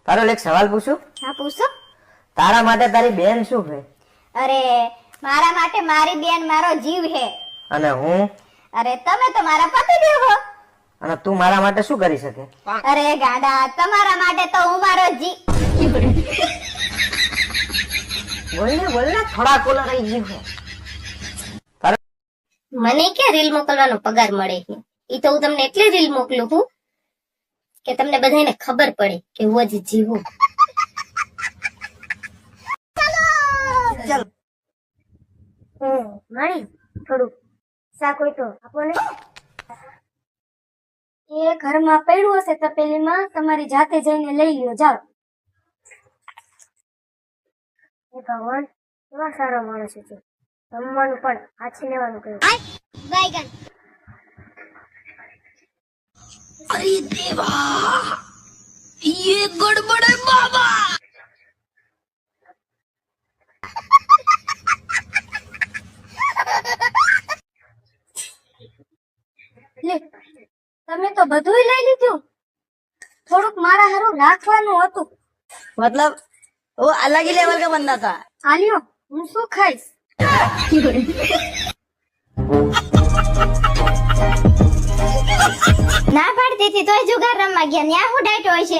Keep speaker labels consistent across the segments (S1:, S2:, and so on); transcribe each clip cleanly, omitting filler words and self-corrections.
S1: તારો એક સવાલ પૂછું?
S2: હા પૂછો.
S1: તારા માટે તારી બેન શું છે?
S2: અરે મારા માટે મારી બેન મારો જીવ છે.
S1: અને હું?
S2: અરે તમે તો મારા પતિદેવ હો.
S1: અને તું મારા માટે શું કરી શકે?
S2: અરે ગાડા, તમારા માટે તો હું મારો જીવ.
S1: બોલને થોડા કોલા રહી જીવ છે.
S2: મને ક્યાં રીલ મોકલવાનો પગાર મળે છે? ઈ તો હું તમને એટલે રીલ મોકલું છું કે તમને બધાને ખબર પડે કે હું જ જીવું.
S1: ચાલ
S2: મારી થોડું શાક હોય તો આપો ને. એ ઘરમાં પડ્યું હશે તપેલીમાં, તમારી જાતે જઈને લઈ લ્યો, જાઓ. એ ભગવાન, એવા સારા માણસ છે. જમવાનું પણ હાથી લેવાનું કહ્યું. બાયગન.
S3: अरे देवा, ये गड़बड़ है बाबा।
S2: લે, તમે તો બધુંય લઈ લીધું. થોડુંક મારા હારું રાખવાનું હતું.
S3: मतलब वो अलग ही लेवल का बंदा था।
S2: આલ્યો, હું શું ખાઈશ? ના પાડતી હતી તોય જુગાર રમવા ગયા. ન્યા હું ડાયટ હોય છે?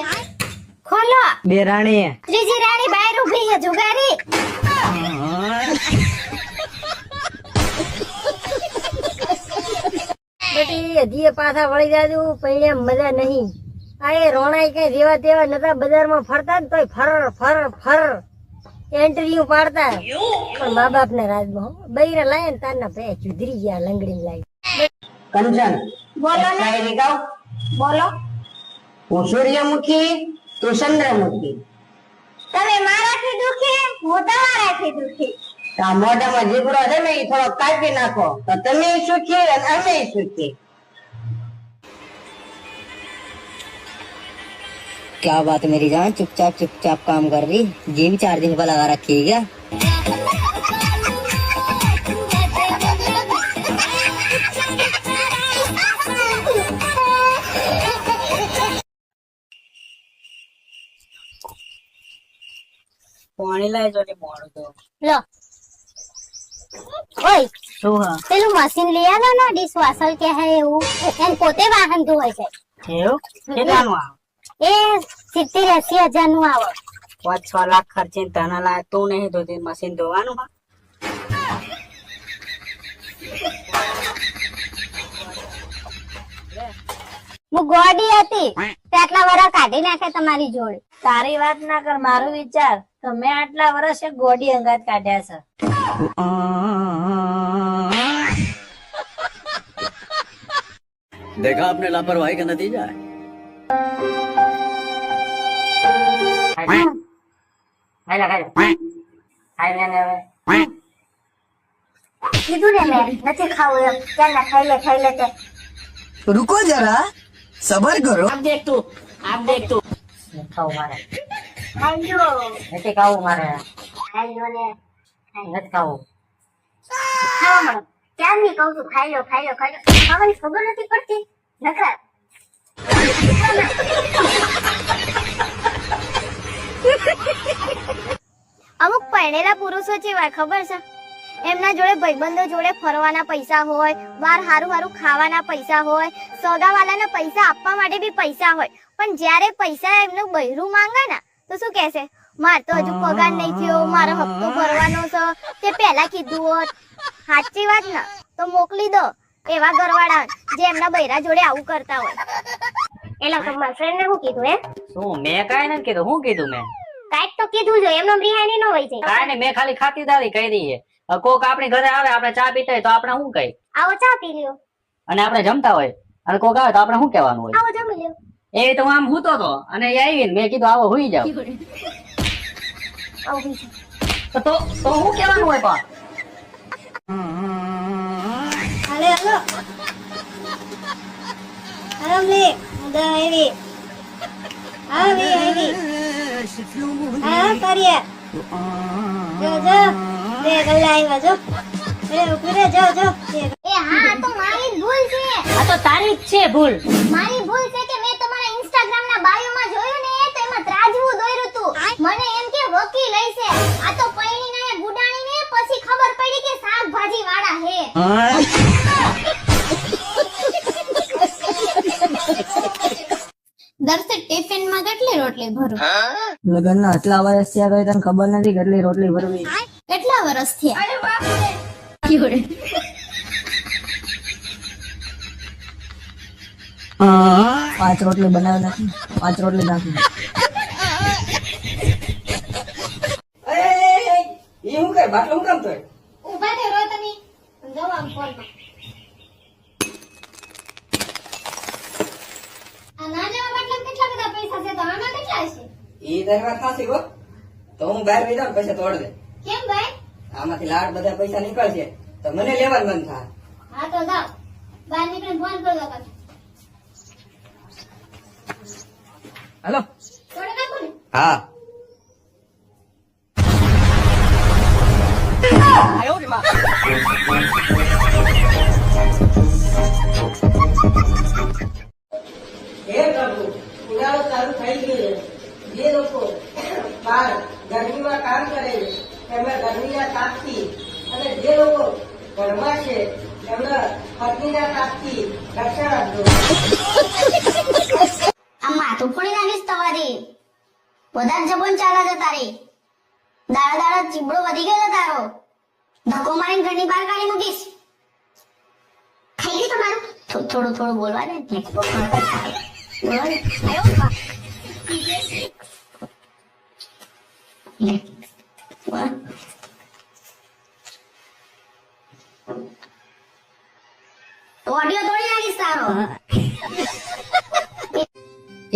S2: ખોલો.
S1: બે રાણી
S2: ત્રીજી રાણી બહાર ઊભી છે, જુગારી.
S4: બેટી હજી પાછા વળી જાજુ, પૈણે મજા નહીં. આ એ રોણાઈ કઈ જેવા તેવા નતા, બજારમાં ફરતા ને તોય ફર ફર ફર એન્ટ્રીયું પાડતા. પણ મા બાપ ને રાજમાં બૈરા લાય ને તારના પે ચુધરી ગયા લંગડી લાવી.
S1: કંચન
S2: બોલો ને.
S1: શાયરી ગાવ.
S2: બોલો.
S1: હું સૂર્યમુખી, તું ચંદ્રમુખી.
S2: તમે મારાથી દુખી, હું તમારાથી દુખી.
S1: આ મોઢામાં જીભડો છે ને એ થોડો કાપી નાખો તો તમે સુખી અને અમે સુખી.
S3: क्या बात है मेरी जान, चुपचाप काम कर रही, ये भी चार्जिंग पर लगा रखी है क्या? પાણી લાય જો મોડું તો.
S2: લો. ઓય,
S3: શું હા?
S2: પેલું મશીન લઈ આલો ને, ડિશવોશર કે હે એવું. એમ પોતે વાહન ધોવે છે.
S3: એવું કેટલાનું આવે?
S2: એ 70-80 નું આવે.
S3: 5-6 લાખ ખર્ચે તને લાય તું નહીં ધોતી, મશીન ધોવાનું હા?
S2: હું ગોડી હતી તે આટલા વરા કાઢી નાખે તમારી જોડે.
S4: તારી વાત ના કર, મારું વિચાર. તમે આટલા વર્ષે ગોડી અંગાત કાઢ્યા છે.
S5: देखा आपने लापरवाही का नतीजा है।
S2: કીધું ને મેં નથી ખાવું એમ. ચાલ ને ખાઈ લે તે.
S5: रुको जरा, सबर करो।
S3: आप देख तू
S4: ખાવું મારે
S2: ખાઈ લો.
S4: નથી ખાવું મારે,
S2: ખાઈ લો ને.
S4: નથી ખાવું.
S2: ખાવા મળો. ક્યારની કહું છું ખાઈ લો. ખાવાની ખબર નથી પડતી. નખરા. અમુક પરણેલા પુરુષો જેવા ખબર છે, એમના જોડે ભાઈબંધો જોડે ફરવાના પૈસા હોય, બહાર હારું ખાવાના પૈસા હોય, સોગાવાલાને પૈસા આપવા માટે બી પૈસા હોય, પણ જ્યારે પૈસા એમનું બૈરું માંગે ને તો શું કહેશે, માર તો હજુ પગાર નહીં થયો, મારો હપ્તો ભરવાનો છે, તે પહેલા કીધું હોત. સાચી વાત ને તો મોકલી દો એવા ઘરવાળા જે એમના બૈરા જોડે આવું કરતા હોય. એલા તો મારા ફ્રેન્ડને શું કીધું હે?
S3: શું મેં કાઈ નથી કીધું, શું કીધું મેં?
S2: કાઈક તો કીધું છે, એમનો રિહાણી ન હોય છે.
S3: કાઈ નહીં, મેં ખાલી ખાતીદારી કરી છે. કોક આપણી ઘરે આવે, આપણે ચા પીતા હોય તો આપણે શું કહી,
S2: આવો ચા પી લ્યો.
S3: અને આપણે જમતા હોય અને કોક આવે તો આપણે શું કહેવાનું હોય?
S2: આવો જમી લ્યો.
S3: એ તો આમ હૂતો તો અને એ આવીને મેં કીધું આવો હુઈ જાવ.
S2: આવો પી જાઓ.
S3: તો શું કહેવાનું હોય પણ?
S2: હાલે હાલો. આરામ લે. મુદા આવી. આવી. હા કર્યા. જો બે ગલ્લા આવ્યા જો. ઉભી રે જો. એ હા તો મારી ભૂલ છે.
S4: આ તો તારી જ છે ભૂલ.
S2: મારી ભૂલ છે કે મેં તમારા ઇન્સ્ટાગ્રામ ના બાયોમાં જોયું ને તો એમાં ત્રાજવું મને એમ કે વકીલ હશે. આ તો પૈણીને ગુડાણીને પછી ખબર પડી કે શાકભાજી વાળા હે. દરસે ટિફિન માં કેટલી રોટલી ભરું?
S4: લગ્ન ના આટલા વર્ષ થયા તો તને ખબર નથી કેટલી રોટલી ભરવી.
S2: કેટલા વર્ષ થયા? અરે બાપ રે.
S4: 5 રોટલી બનાવી નાખી, 5 રોટલી નાખી.
S5: એ હું કઈ બાટલો હું કામ તો
S2: ઊભા થયો રહો તમે. જવાબ ફોનમાં. આ નાના બાટલામાં કેટલા બધા પૈસા છે તો આમાં કેટલા હશે?
S5: એ તારી વાત ખાસી હો. તો હું બહાર વહી જાઉં પછી તોડ દે.
S2: કેમ ભાઈ?
S5: આમાંથી લાડ બધા પૈસા નીકળશે તો મને લેવાનું મન થાય.
S2: હા તો જાઓ. બહાર નીકળીને ફોન કરજો પાછો.
S5: હાલો.
S2: થોડું નાખો ને.
S5: હા. હે પ્રભુ, ઉનાળો ચાલુ થઈ ગયો છે. જે લોકો બહાર ગરમીમાં કામ કરે છે તેમને ગરમીના તાપથી અને જે લોકો ઘરમાં છે તેમને પત્નીના તાપથી રક્ષણ આપજો.
S2: આ માથું ફોડી નાખીશ તમારી. વધારે જબન ચાલે છે તારી. દાડા દાડા ચીબડો વધી ગયો છે તારો. ધક્કો મારીને ઘરની બહાર કાઢી મૂકીશ. થઈ ગયું તમારું? થોડું થોડું બોલવા દે. બોલવા દે. આયો બા. લે. બોલ. ઓડિયો તોડી નાખીશ તારો.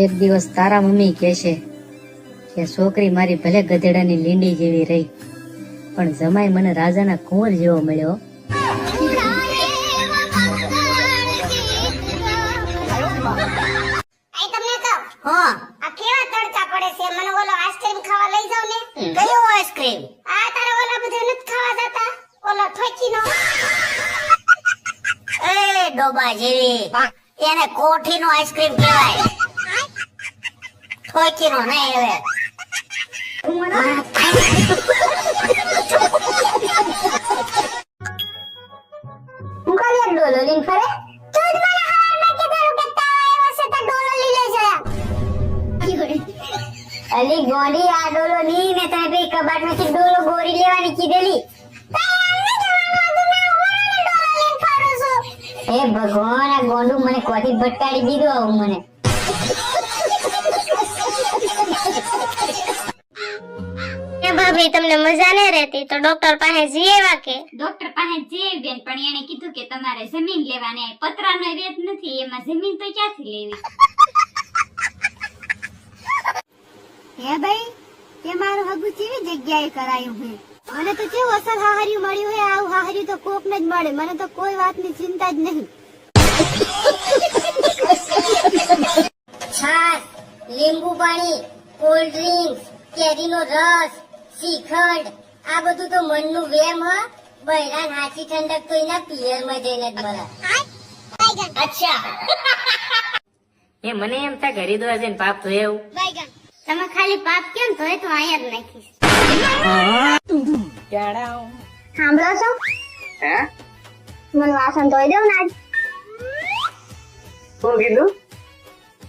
S3: એક દિવસ તારા મમ્મી કહેશે કે છોકરી મારી ભલે ગધેડાની લીંડી જેવી રહી પણ જમાઈ મને રાજાના કુંવર જેવો મળ્યો.
S2: આઈ તમને કહું. હા. આ કેવા તડકા પડે છે. મને ઓલો આઈસ્ક્રીમ ખાવા લઈ જાવ ને. કયો આઈસ્ક્રીમ? આ તારા ઓલા બધા નથી ખાવા જતા. ઓલો ઠોકીનો. એ ડોબા જેવી. એને કોઠીનો આઈસ્ક્રીમ કહેવાય. ઠોકીનો નહીં હવે. હું કાલે ડોલો લઈને ફરે. તું જ મને હવારમાં કીધું કે તાવ આવ્યો છે તો ડોલો લઈ લેજે. અલી ગોડી આ ડોલો ની ને તમે બે કબાટમાંથી ડોલો ગોરી લેવાની કીધેલી. હે ભગવાન આ ગોંડું મને કોથી ભટકાડી દીધું આવું મને. ભાભી તમને મજા ન રહેતી તો ડોક્ટર પાસે જઈ આવ્યા કે?
S6: ડોક્ટર પાસે જઈ બેન પણ એને કીધું કે તમારે જમીન લેવાની. પતરાનો રેત નથી એમાં જમીન તો ક્યાંથી લેવી?
S2: હે ભાઈ તે મારું હગું કેવી જગ્યાએ કરાયું હે. મને તો કેવું અસલ હાહર્યું મળ્યું હે. આવું હાહર્યું તો કોક ને જ મળે. મને તો કોઈ વાતની ચિંતા જ નહીં. છાશ, લીંબુ પાણી, કોલ્ડ ડ્રિંક્સ, કેરીનો રસ, શ્રીખંડ આ બધું તો મનનું વેમ હ. બૈરાન હાચી ઠંડક તો એના પિયરમાં જઈને જ મળે. અચ્છા
S3: એ મને એમ થાય ઘરે દવા જઈને પાપ ધોય એવું.
S2: તમે ખાલી પાપ કેમ ધોય તો અહીંયા જ નાખીશ. સાંભળો છો? મને વાસણ ધોઈ દઉં ને આજ.
S5: શું કીધું?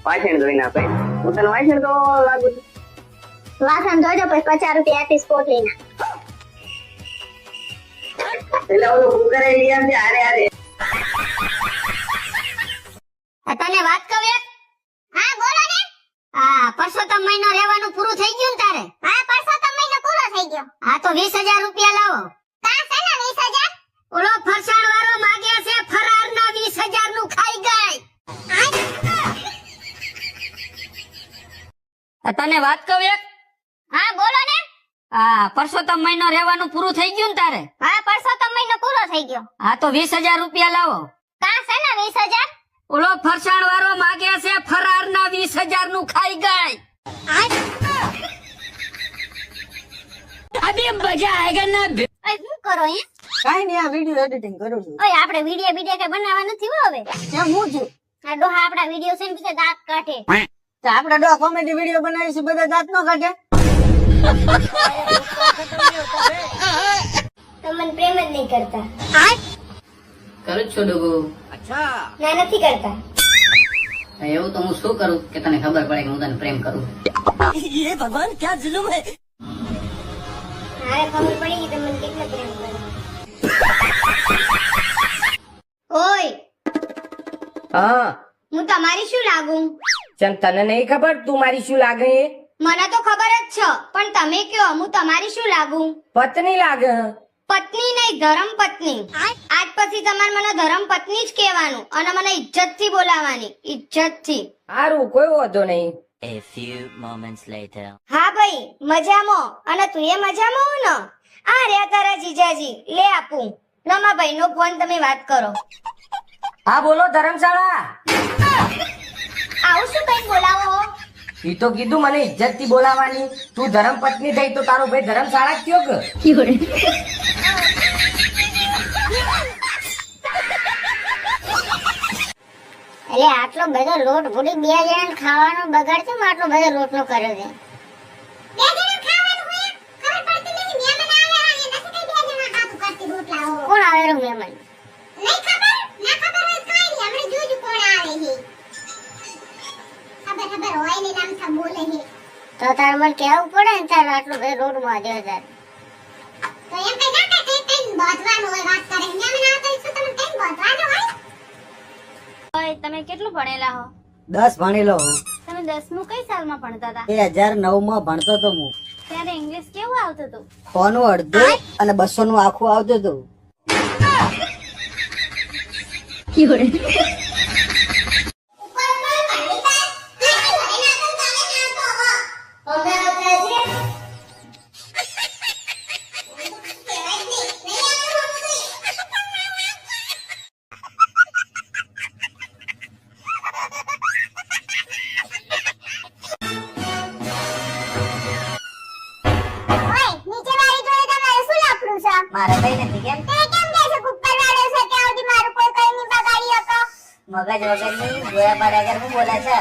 S5: વાસણ ધોઈ નાખે. હું તને વાસણ તો લાગુ છું.
S2: વાસણ ધોઈ દો પછી 50 રૂપિયા આપીશ પોટલીના.
S5: એટલે ઓલું કુકર લઈ આવજે. આરે આરે
S2: તને વાત કહું એક? હા બોલો ને. હા પરસોત્તમ મહિનો રહેવાનું પૂરું થઈ ગયું ને તારે? હા પરસોત્તમ મહિનો પૂરો થઈ ગયો. હા તો 20,000 રૂપિયા લાવો. કા શેના 20,000? ઓલો ફરસાણ વાળો માંગ્યા છે ફરારના 20,000 નું ખાઈ ગઈ.
S3: તને વાત કહું એક?
S2: હા બોલો ને.
S3: હા પરસોત્તમ મહિનો રહેવાનું પૂરું થઈ ગયું ને તારે?
S2: હા પરસોત્તમ મહિનો પૂરો થઈ ગયો.
S3: હા તો 20,000 રૂપિયા લાવો.
S2: કા શેના 20,000?
S3: ઓલો ફરસાણ વાળો માંગ્યા છે ફરારના 20,000 નું ખાઈ ગઈ. અબે મજા આયેગા ના.
S2: ઓય શું કરો હે?
S4: કાઈ નહીં, આ વિડિયો એડિટિંગ કરું છું.
S2: ઓય આપણે વિડિયો કે બનાવવા નથી હો હવે.
S4: કેમ હું છું?
S2: આ ડોહા આપડા વિડિયો છે ને દાંત કાઢે.
S4: તો આપણે ડો કોમેડી વિડિયો બનાવીશું બધા દાંત નો કાઢે.
S2: તમે મને પ્રેમ જ નહીં કરતા.
S3: કરું જ છું ડોગુ.
S2: ના, નથી કરતા.
S3: એવું તો હું શું કરું કે તને ખબર પડે કે હું તને પ્રેમ કરું?
S2: હારે ખબર પડી કે તમે મને કેટલો પ્રેમ કરો. ઓય,
S4: હા
S2: હું તમારી શું લાગુ?
S4: ચમ તને નહીં ખબર તું મારી શું લાગે?
S2: મને તો ખબર જ છે, પણ તમે કયો હું તમારી શું લાગુ?
S4: પત્ની લાગે.
S2: પત્ની નહીં, ધર્મ પત્ની. આજ પછી તમારે મને ધર્મ પત્ની જ કહેવાનું અને મને ઇજ્જત થી બોલાવવાની, ઇજ્જત થી.
S4: સારું, કોઈ વાંધો નહીં.
S7: A few moments later.
S2: હા ભાઈ, મજામાં. અને તું એ મજામાં હો ને? આ રહ્યા તારા જીજાજી, લે આપું. નમા ભાઈ નો ફોન, તમે વાત કરો.
S4: હા બોલો ધર્મશાળા.
S2: આવું શું કઈ બોલાવો?
S4: ઈ તો કીધું મને ઇજ્જત થી બોલાવાની. તું ધર્મ પત્ની થઈ તો તારો ભાઈ ધર્મશાળા જ થયો કે?
S2: એટલે આટલો બધો લોટ ભૂલી 2 જણા ખાવાનો બગાડ છે, આટલો બધો લોટ નો કર્યો છે. 2 જણા ખાવાનું હોય, ખબર પડતી નથી. મહેમાન આવે અને નથી કઈ 2 જણા ખાતું કરતી રોટલા હો. કોણ આવે રો મહેમાન? નહીં ખબર, ના ખબર હોય કઈ નહીં. આપણે જોજો કોણ આવે છે. ખબર હોય ને નામ થા બોલે છે. તો તાર મને કેવું પડે ને તાર આટલો બધો લોટ માં દે તાર. તો એમ કઈ ના કઈ કઈ બાંધવાનું હોય વાત કરે. મહેમાન આવતા છે તમે કઈ બાંધવાનું હોય. ઓય, તમે કેટલું ભણેલા હો?
S1: 10 ભણેલો હું.
S2: તમે 10મું કઈ સાલમાં ભણતા હતા?
S1: 2009 માં ભણતો તો હું.
S2: ત્યારે ઇંગ્લિશ કેવું આવતું હતું?
S1: 100 નું અડધું અને 200 નું આખું આવતું હતું.
S3: મારે કઈ નથી કેમ? મગજ વગર ની જોયા બાદ અગર હું બોલા છે.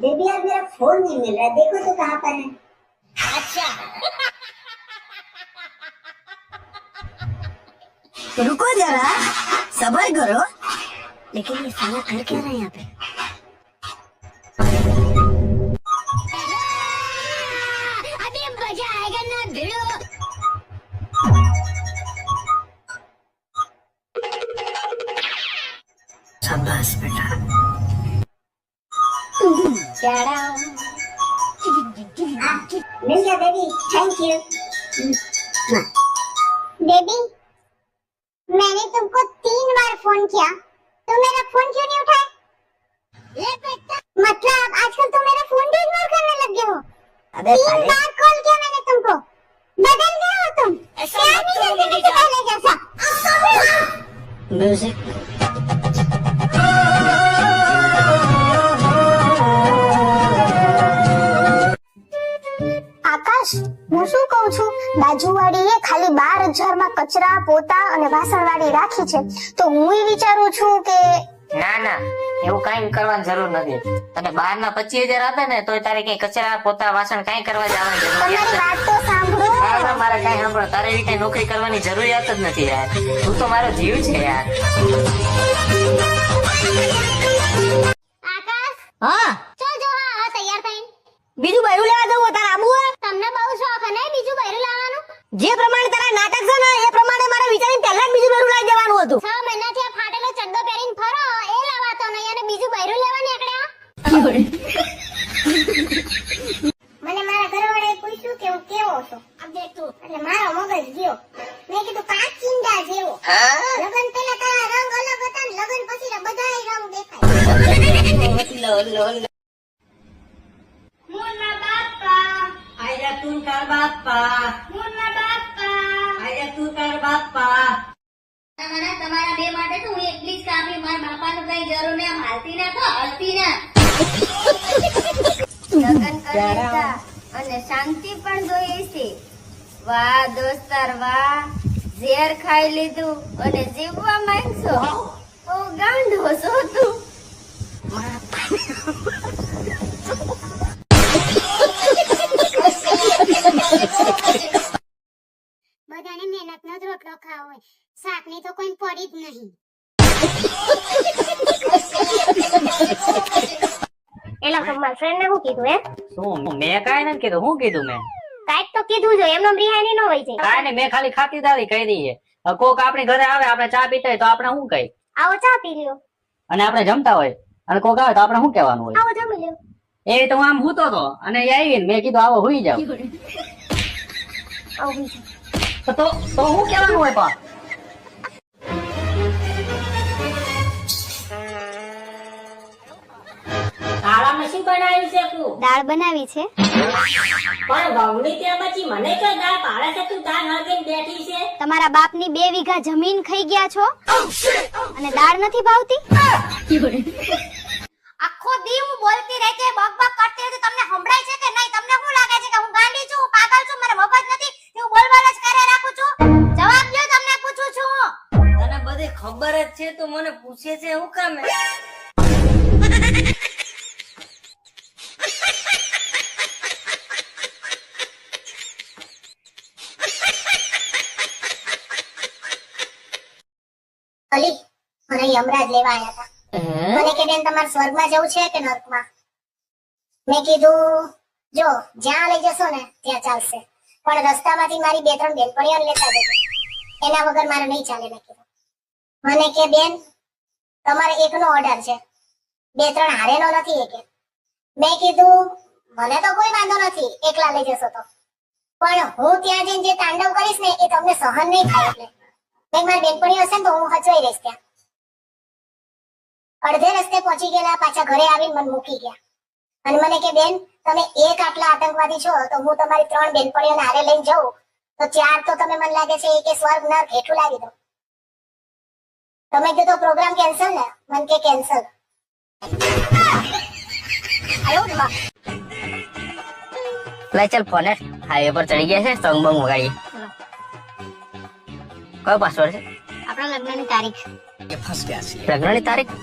S2: बेबी यार मेरा फोन नहीं मिल रहा है, देखो तो कहाँ पर है. अच्छा.
S1: रुको जरा, सबर करो.
S2: लेकिन ये साला कर क्या रहा है यहाँ पे? अभी मजा आएगा ना भिड़ो.
S1: शाबाश बेटा.
S2: मिल गया बेबी, थैंक यू. बेबी, मैंने तुमको 3 बार फोन किया, तुम मेरा फोन क्यों नहीं उठाए? मतलब आजकल तुम मेरा फोन भी इग्नोर करने लग गए हो.
S1: अबे
S2: 3 बार कॉल किया मैंने तुमको, बदल गए हो तुम. प्यार नहीं करते मुझे पहले जैसा.
S1: म्यूजिक.
S2: આકાશ, હું શું કહું છું, બાજુવાળીએ ખાલી 12,000 માં કચરા, પોતા અને વાસણવાળી રાખી છે, તો હું વિચારું છું કે
S3: ના ના, એવું કઈ કરવાની જરૂર નથી. તને 12 ના 25,000 આપે ને તોય તારે કઈ કચરા પોતા વાસણ કઈ કરવા જવાની જરૂર
S2: તમારી
S3: નથી.
S2: વાત તો સાંભળો.
S3: મારે કઈ સાંભળો, તારે એવી કઈ નોકરી કરવાની જરૂરિયાત જ નથી યાર. તું તો મારો જીવ છે યાર.
S2: આકાશ,
S1: હા,
S2: ચાલ જો હા તૈયાર થઈને.
S1: બીજું બૈરું લેવા જવું તારે આબુ હે?
S2: તમને બહુ શોખ હે ને બીજું બૈરું લાવવાનું?
S1: જે પ્રમાણે તારા નાટક છે ને એ પ્રમાણે મારે વિચારીને પહેલા જ બીજું બૈરું લઈ જવાનું હતું.
S2: 6 મહિનાથી આ ફાટેલો ચડ્ડો પહેરીને ફરો એ લાવાતો નહીં અને બીજું બૈરું લેવા નીકળ્યા. મને મારા ઘરવાળાએ પૂછ્યું કે હું કેવો છો. આમ દેખ તું. એટલે મારો મગજ ગયો. મેં કીધું કાચ ચિંતા જેવો. લગન પહેલા તારા રંગ અલગ હતા ને લગન પછી બધાય રંગ દેખાય. મુન્ના બાપા,
S5: આયરા તું કર બાપા,
S2: મુન્ના બાપા.
S5: આયરા તું કર બાપા.
S2: તમારા બે માટે તો હું એકલી જ કાપી, મારા બાપાનું કઈ જરૂર નહીં. આમ હાલતી ના તો હલતી ના. લગન કરી લીધા અને શાંતિ પણ જોઈએ છે. વાહ દોસ્તાર વાહ, ઝેર ખાઈ લીધું અને જીવવા માંગશો. ઓ ગાંડો. ડોસો તું બધાને મહેનતનો જ રોટલો ખાવો હોય શાકની તો કોઈ પડી જ નહીં એલા તો મારા ફ્રેન્ડ ને શું કીધું
S8: શું મેં કાંઈ નથી કીધું. શું કીધું મેં?
S2: કાઈક તો કીધું જો એમનો રિહાઈ નો હોય છે
S8: કાંઈ નહીં, મેં ખાલી ખાતીદારી કહી દઈએ. હવે કોક આપણી ઘરે આવે, આપણે ચા પીતા હોય તો આપણે શું કહી,
S2: આવો ચા પી લ્યો
S8: અને આપણે જમતા હોય અને કોક આવે તો આપણે શું કહેવાનું હોય?
S2: આવો જમી લ્યો
S8: એ તો હું આમ હૂતો હતો અને એ આવીને મેં કીધું આવો હુઈ જાવ.
S2: આવો બીજું
S8: તો શું કહેવાનું હોય? પણ
S4: આરામ શું બનાવ્યું છે તું?
S2: દાળ બનાવી છે
S4: પણ વહુની ત્યાં પછી મને કઈ દાળ પાડે છે, તું દાળ હળગીને બેઠી છે.
S2: તમારા બાપની 2 વીઘા જમીન ખાઈ ગયા છો અને દાળ નથી ભાવતી આખો દી હું બોલતી રહે છે બક બક કરતી રહે તમને સંભળાય છે કે નહીં? તમને શું લાગે છે કે હું ગાંડી છું, પાગલ છું, મારે મગજ નથી, હું બોલવાલ જ કરે રાખું છું? જવાબ લ્યો, તમને પૂછું છું.
S4: તને બધી ખબર જ છે, તું મને પૂછે છે હું કામ?
S2: અલી મને યમરાજ લેવા આવ્યા હતા. મને કે બેન તમારે સ્વર્ગમાં જવું છે કે નરકમાં? મેં કીધું જો જ્યાં લઈ જશો ને ત્યાં ચાલશે, પણ રસ્તામાંથી મારી 2-3 બેનપણીઓને લેતા જજો, એના વગર મારે નહીં ચાલે. મેં કીધું મને કે બેન તમારે એકનો ઓર્ડર છે, 2-3 હારેનો નથી એકે. મેં કીધું મને તો કોઈ વાંધો નથી એકલા લઈ જશો તો, પણ હું ત્યાં જઈને જે તાંડવ કરીશ ને એ તમને સહન નહીં થાય. એટલે મારી બેનપણીઓ હશે ને તો હું હચવાઈ રહીશ ત્યાં. અડધે રસ્તે પહોંચી ગયેલા, પાછા ઘરે આવીને મને મૂકી ગયા અને મને કે બેન તમે એક આટલા આતંકવાદી છો તો હું તમારી 3 બેનપણીઓને હારે લઈને જાઉં તો 4 તો તમે મને લાગે છે કે સ્વર્ગ નરક હેઠું લાવી દો. તમે કીધું પ્રોગ્રામ કેન્સલ ને? મને કે કેન્સલ.
S3: લે ચાલ ફોન હાઈવે પર ચડી ગયા છે, સોંગ બોંગ વગાડીએ. કયો પાસવર્ડ છે?
S2: આપણા લગ્નની તારીખ.
S3: લગ્નની તારીખ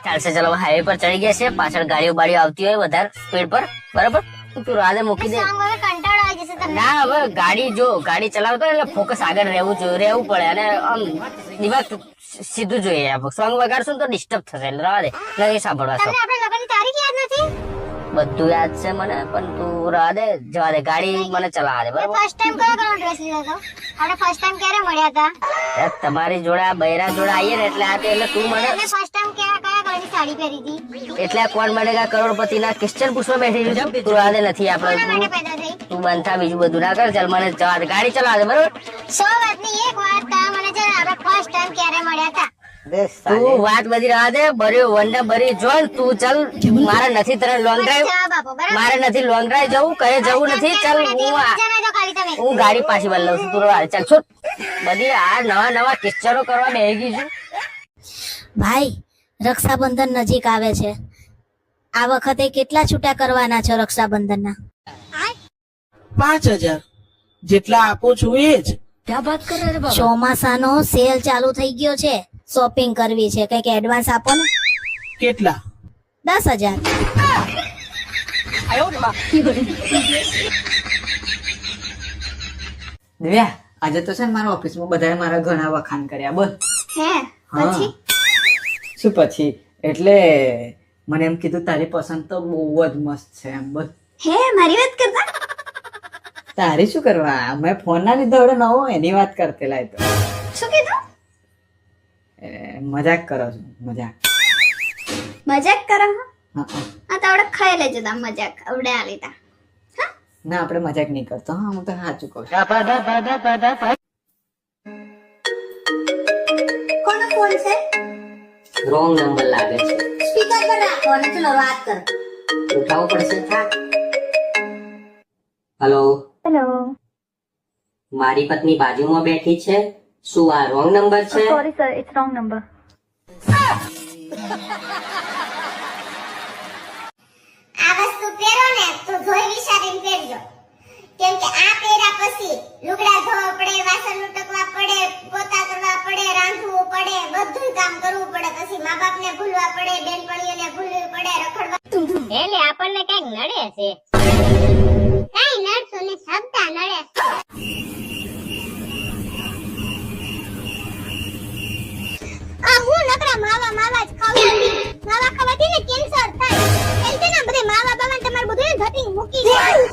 S3: ચાલશે. ચલો હાઈવે પર ચડી ગયા છે, પાછળ ગાડીઓ બાડીઓ આવતી હોય વધારે સ્પીડ પર, બરાબર? તું રાધે મૂકી દે.
S2: સોંગ હવે કંટાળો આવી જશે તમને.
S3: ના હવે ગાડી જો ગાડી ચલાવતો હોય એટલે ફોકસ આગળ રહેવું પડે અને આમ દિમાગ સીધું જોઈએ. સોંગ વગાડશું ને તો ડિસ્ટર્બ થશે એટલે રવા દે, નહીં સાંભળવા.
S2: તમને આપણા લગ્નની તારીખ યાદ નથી?
S3: બધું યાદ છે મને, પણ તું રવા દે, જવા દે, ગાડી મને ચલાવવા દે, બરાબર?
S2: ફર્સ્ટ ટાઈમ કયો કલર ડ્રેસ લીધો હતો? આપણે ફર્સ્ટ ટાઈમ ક્યારે મળ્યા હતા?
S3: તમારી જોડે બૈરા જોડે આવીએ ને એટલે આ એટલે તું મને
S2: તમે ફર્સ્ટ ટાઈમ કયા કલરની સાડી પહેરી હતી?
S3: એટલે કોણ બનેગા કરોડપતિ ના ક્વેશ્ચન પૂછવા બેઠી છું. તું રવા દે, નથી
S2: કોના માટે
S3: આપણે
S2: પેદા થઈ?
S3: તું બનતા બીજું બધું ના કર. ચાલ મને જવા દે, ગાડી ચલાવવા દે, બરાબર?
S2: 100 વાતની એક વાત તા મને છે આપણે ફર્સ્ટ ટાઈમ ક્યારે મળ્યા હતા?
S3: તું વાત બધી રવા દે, ભર્યો વંડા ભરી જોન. તું ચાલ, મારે નથી તને લોંગ ડ્રાઈવ,
S2: જવાબ આપો બરાબર?
S3: મારે નથી લોંગ ડ્રાઈવ જવું, કહે જવું નથી. ચાલ
S2: જણાજો ખાલી તમે.
S3: હું ગાડી પાછી બદલાવ છું, તું રવા દે. ચાલ છૂટ. બધી આ નવા કિસ્સારો કરવા બેહી ગઈ છું.
S9: ભાઈ રક્ષાબંધન નજીક આવે છે, આ વખતે કેટલા છૂટા કરવાના છો રક્ષાબંધનના?
S10: 5000 જેટલા આપો છો એ જ.
S9: ચોમાસાનો સેલ ચાલુ થઈ ગયો છે, શોપિંગ કરવી છે, કઈક એડવાન્સ આપો ને.
S10: કેટલા?
S9: 10,000.
S8: દિવ્યા, આજે તો છે ને મારા ઓફિસમાં બધાએ મારા ઘણા વખાણ કર્યા. બોલ.
S2: હે પછી
S8: શું પછી? એટલે મને એમ કીધું તારી પસંદ તો બહુ જ મસ્ત છે એમ. બોલ.
S2: હે મારી વાત કરતા?
S8: તારી શું કરવા, મેં ફોન ના લીધો હવે નવો, એની વાત કરતેલા. તો
S2: શું કીધું?
S8: મજાક કરો છો? મજાક
S2: મજાક કરો?
S8: હા
S2: આ તો આવડે ખાઈ લેજો તા મજાક આવડે આ લીધા.
S8: ના, આપણે મજાક નહીં કરતો. હા, હું તો સાચું કહું છું.
S2: કોનો ફોન છે?
S3: રોંગ નંબર લાગે છે,
S2: સ્પીકર પર રાખો અને ચલો વાત કરો.
S3: ઉઠાવવો પડશે. Hello,
S2: hello.
S3: મારી પત્ની બાજુમાં બેઠી છે, શું આ રોંગ નંબર છે?
S2: Sorry sir, it's wrong number. આ વસ્તુ પહેરો ને તો જોઈ વિચારીને પહેરજો, કેમ કે આ પહેર્યા પછી લુગડા ધોવા પડે, વાસણ ઉટકવા પડે, પોતા કરવા પડે, રાંધવું પડે, બધું કામ કરવું પડે, પછી મા બાપ ને ભૂલવા પડે, બેનપણીઓને ભૂલવી પડે, રખડવા. એટલે આપણને કઈક નડે છે. કઈ નડતું ને સબતા નડે. આ હું નકરા માવા માવા જ ખાવું. માવા ખાવાથી ને કેન્સર થાય. એટલે ને બધે માવા બાવા તમારું બધું ધતિંગ મૂકી જાય.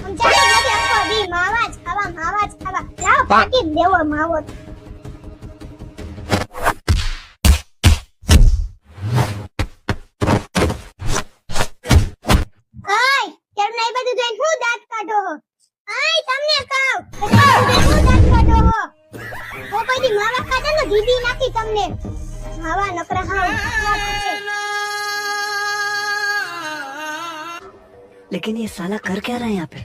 S2: સમજાય નથી આખો દી માવા જ ખાવા, માવા જ ખાવા. લાવ પાકી દેવો માવો. આય કેમ નહીં બધું જોઈને હું દાંત કાઢો હો? આય તમને કહું હું દાંત કાઢો હો? ઓ કોઈ દી માવા ખાતા ને દીદી નાખી તમને. માવા નકરા હા.
S3: लेकिन ये साला कर क्या रहा है यहाँ पे?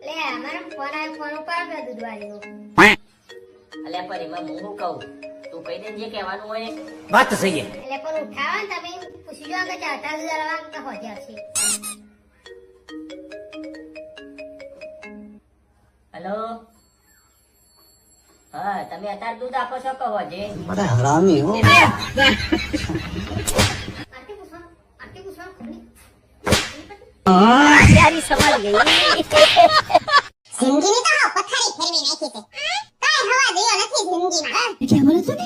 S2: લે અમારો ફોન આયો, ફોન ઉપાડ દે દુધવાળીનો.
S7: અલ્યા પર એમાં હું કહું તું કહી દે જે કહેવાનું હોય.
S8: વાત તો સહી છે.
S2: એટલે પણ ઉઠાવા ને તમે પૂછી જો કે 18,000 વાગતા હો જ્યાં છે.
S7: હેલો હા તમે અત્યારે દૂધ આપો છો કહો જે.
S8: બધા હરામી હો.
S2: આરતી પૂછવા ખબર
S3: प्यारी समझ गई.
S2: જિંદગીની તો પથારી ફેરવી નાખી છે. કાઈ હવા દેયો નથી જિંદગીમાં.
S3: क्या बोला तूने?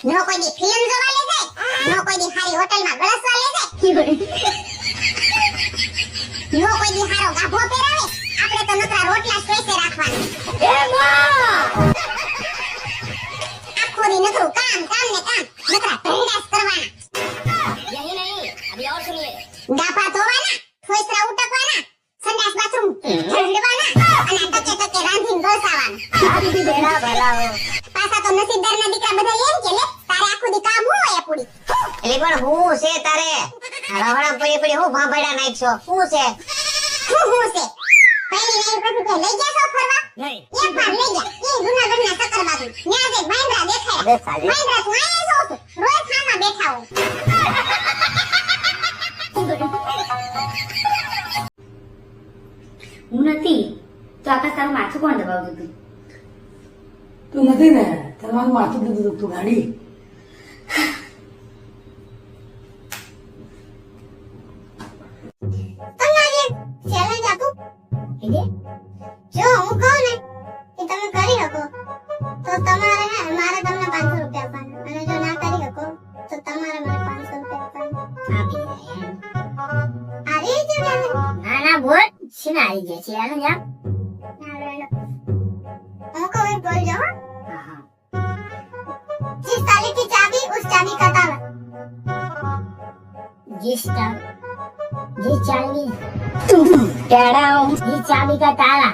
S2: નો કોઈ દી ફિલ્મ જોવા લે જાય, નો કોઈ દી હારી હોટલમાં ગળસવા લે જાય, નો કોઈ દી હારો ગાભો પહેરાવે. આપણે તો નકરા રોટલા સ્ટ્રેસે રાખવાના. એ માં આખો દી નકરું કામ કામ ને કામ, નકરા ધંધાસ કરવાના. યહી નહીં અભી ઓર સુનિए. ગાફા ધોવાના, ફોઈસરા ઉટકવાના, સંડાસ બાથરૂમ ઝંડવાના અને ટકે ટકે રાંધીને ગળસાવાના. આ દીદી બેડા ભલા હો. પાછા તો નસીબદારના દીકરા બધા એમ કે લે તારે આખો દી કામ હોય પૂરી. એટલે પણ હું છે તારે હળવળા પડી પડી હું ભાંભડા નાખશો હું છે હું છે પહેલી નહીં પછી કે લઈ ગયા છો ફરવા નહીં એક વાર લઈ ગયા એ જૂનાગઢના સકર બાજુ ન્યા જે મહેન્દ્રા દેખાય મહેન્દ્રા તું આયા છો રોજ ખાના બેઠા હો.
S3: હું નથી તો આકાશ તારું માથું કોણ દબાવતું હતું?
S5: તું નથી ને તમારું માથું દીધું તું ગાડી.
S2: તમને આજે ચેલેન્જ આપું એટલે જો હું કહું ને કે તમે કરી શકો તો તમારે હે મારે તમને 500 રૂપિયા આપવાના અને જો ના કરી શકો તો તમારે મને 500 રૂપિયા આપવાના. આવી જાય ના ના બોલ શીના આવી જાય છે યાર જા હું કહું એક બોલ જો जिस ताले की चाबी उस चाबी का ताला. जिस चाबी का ताला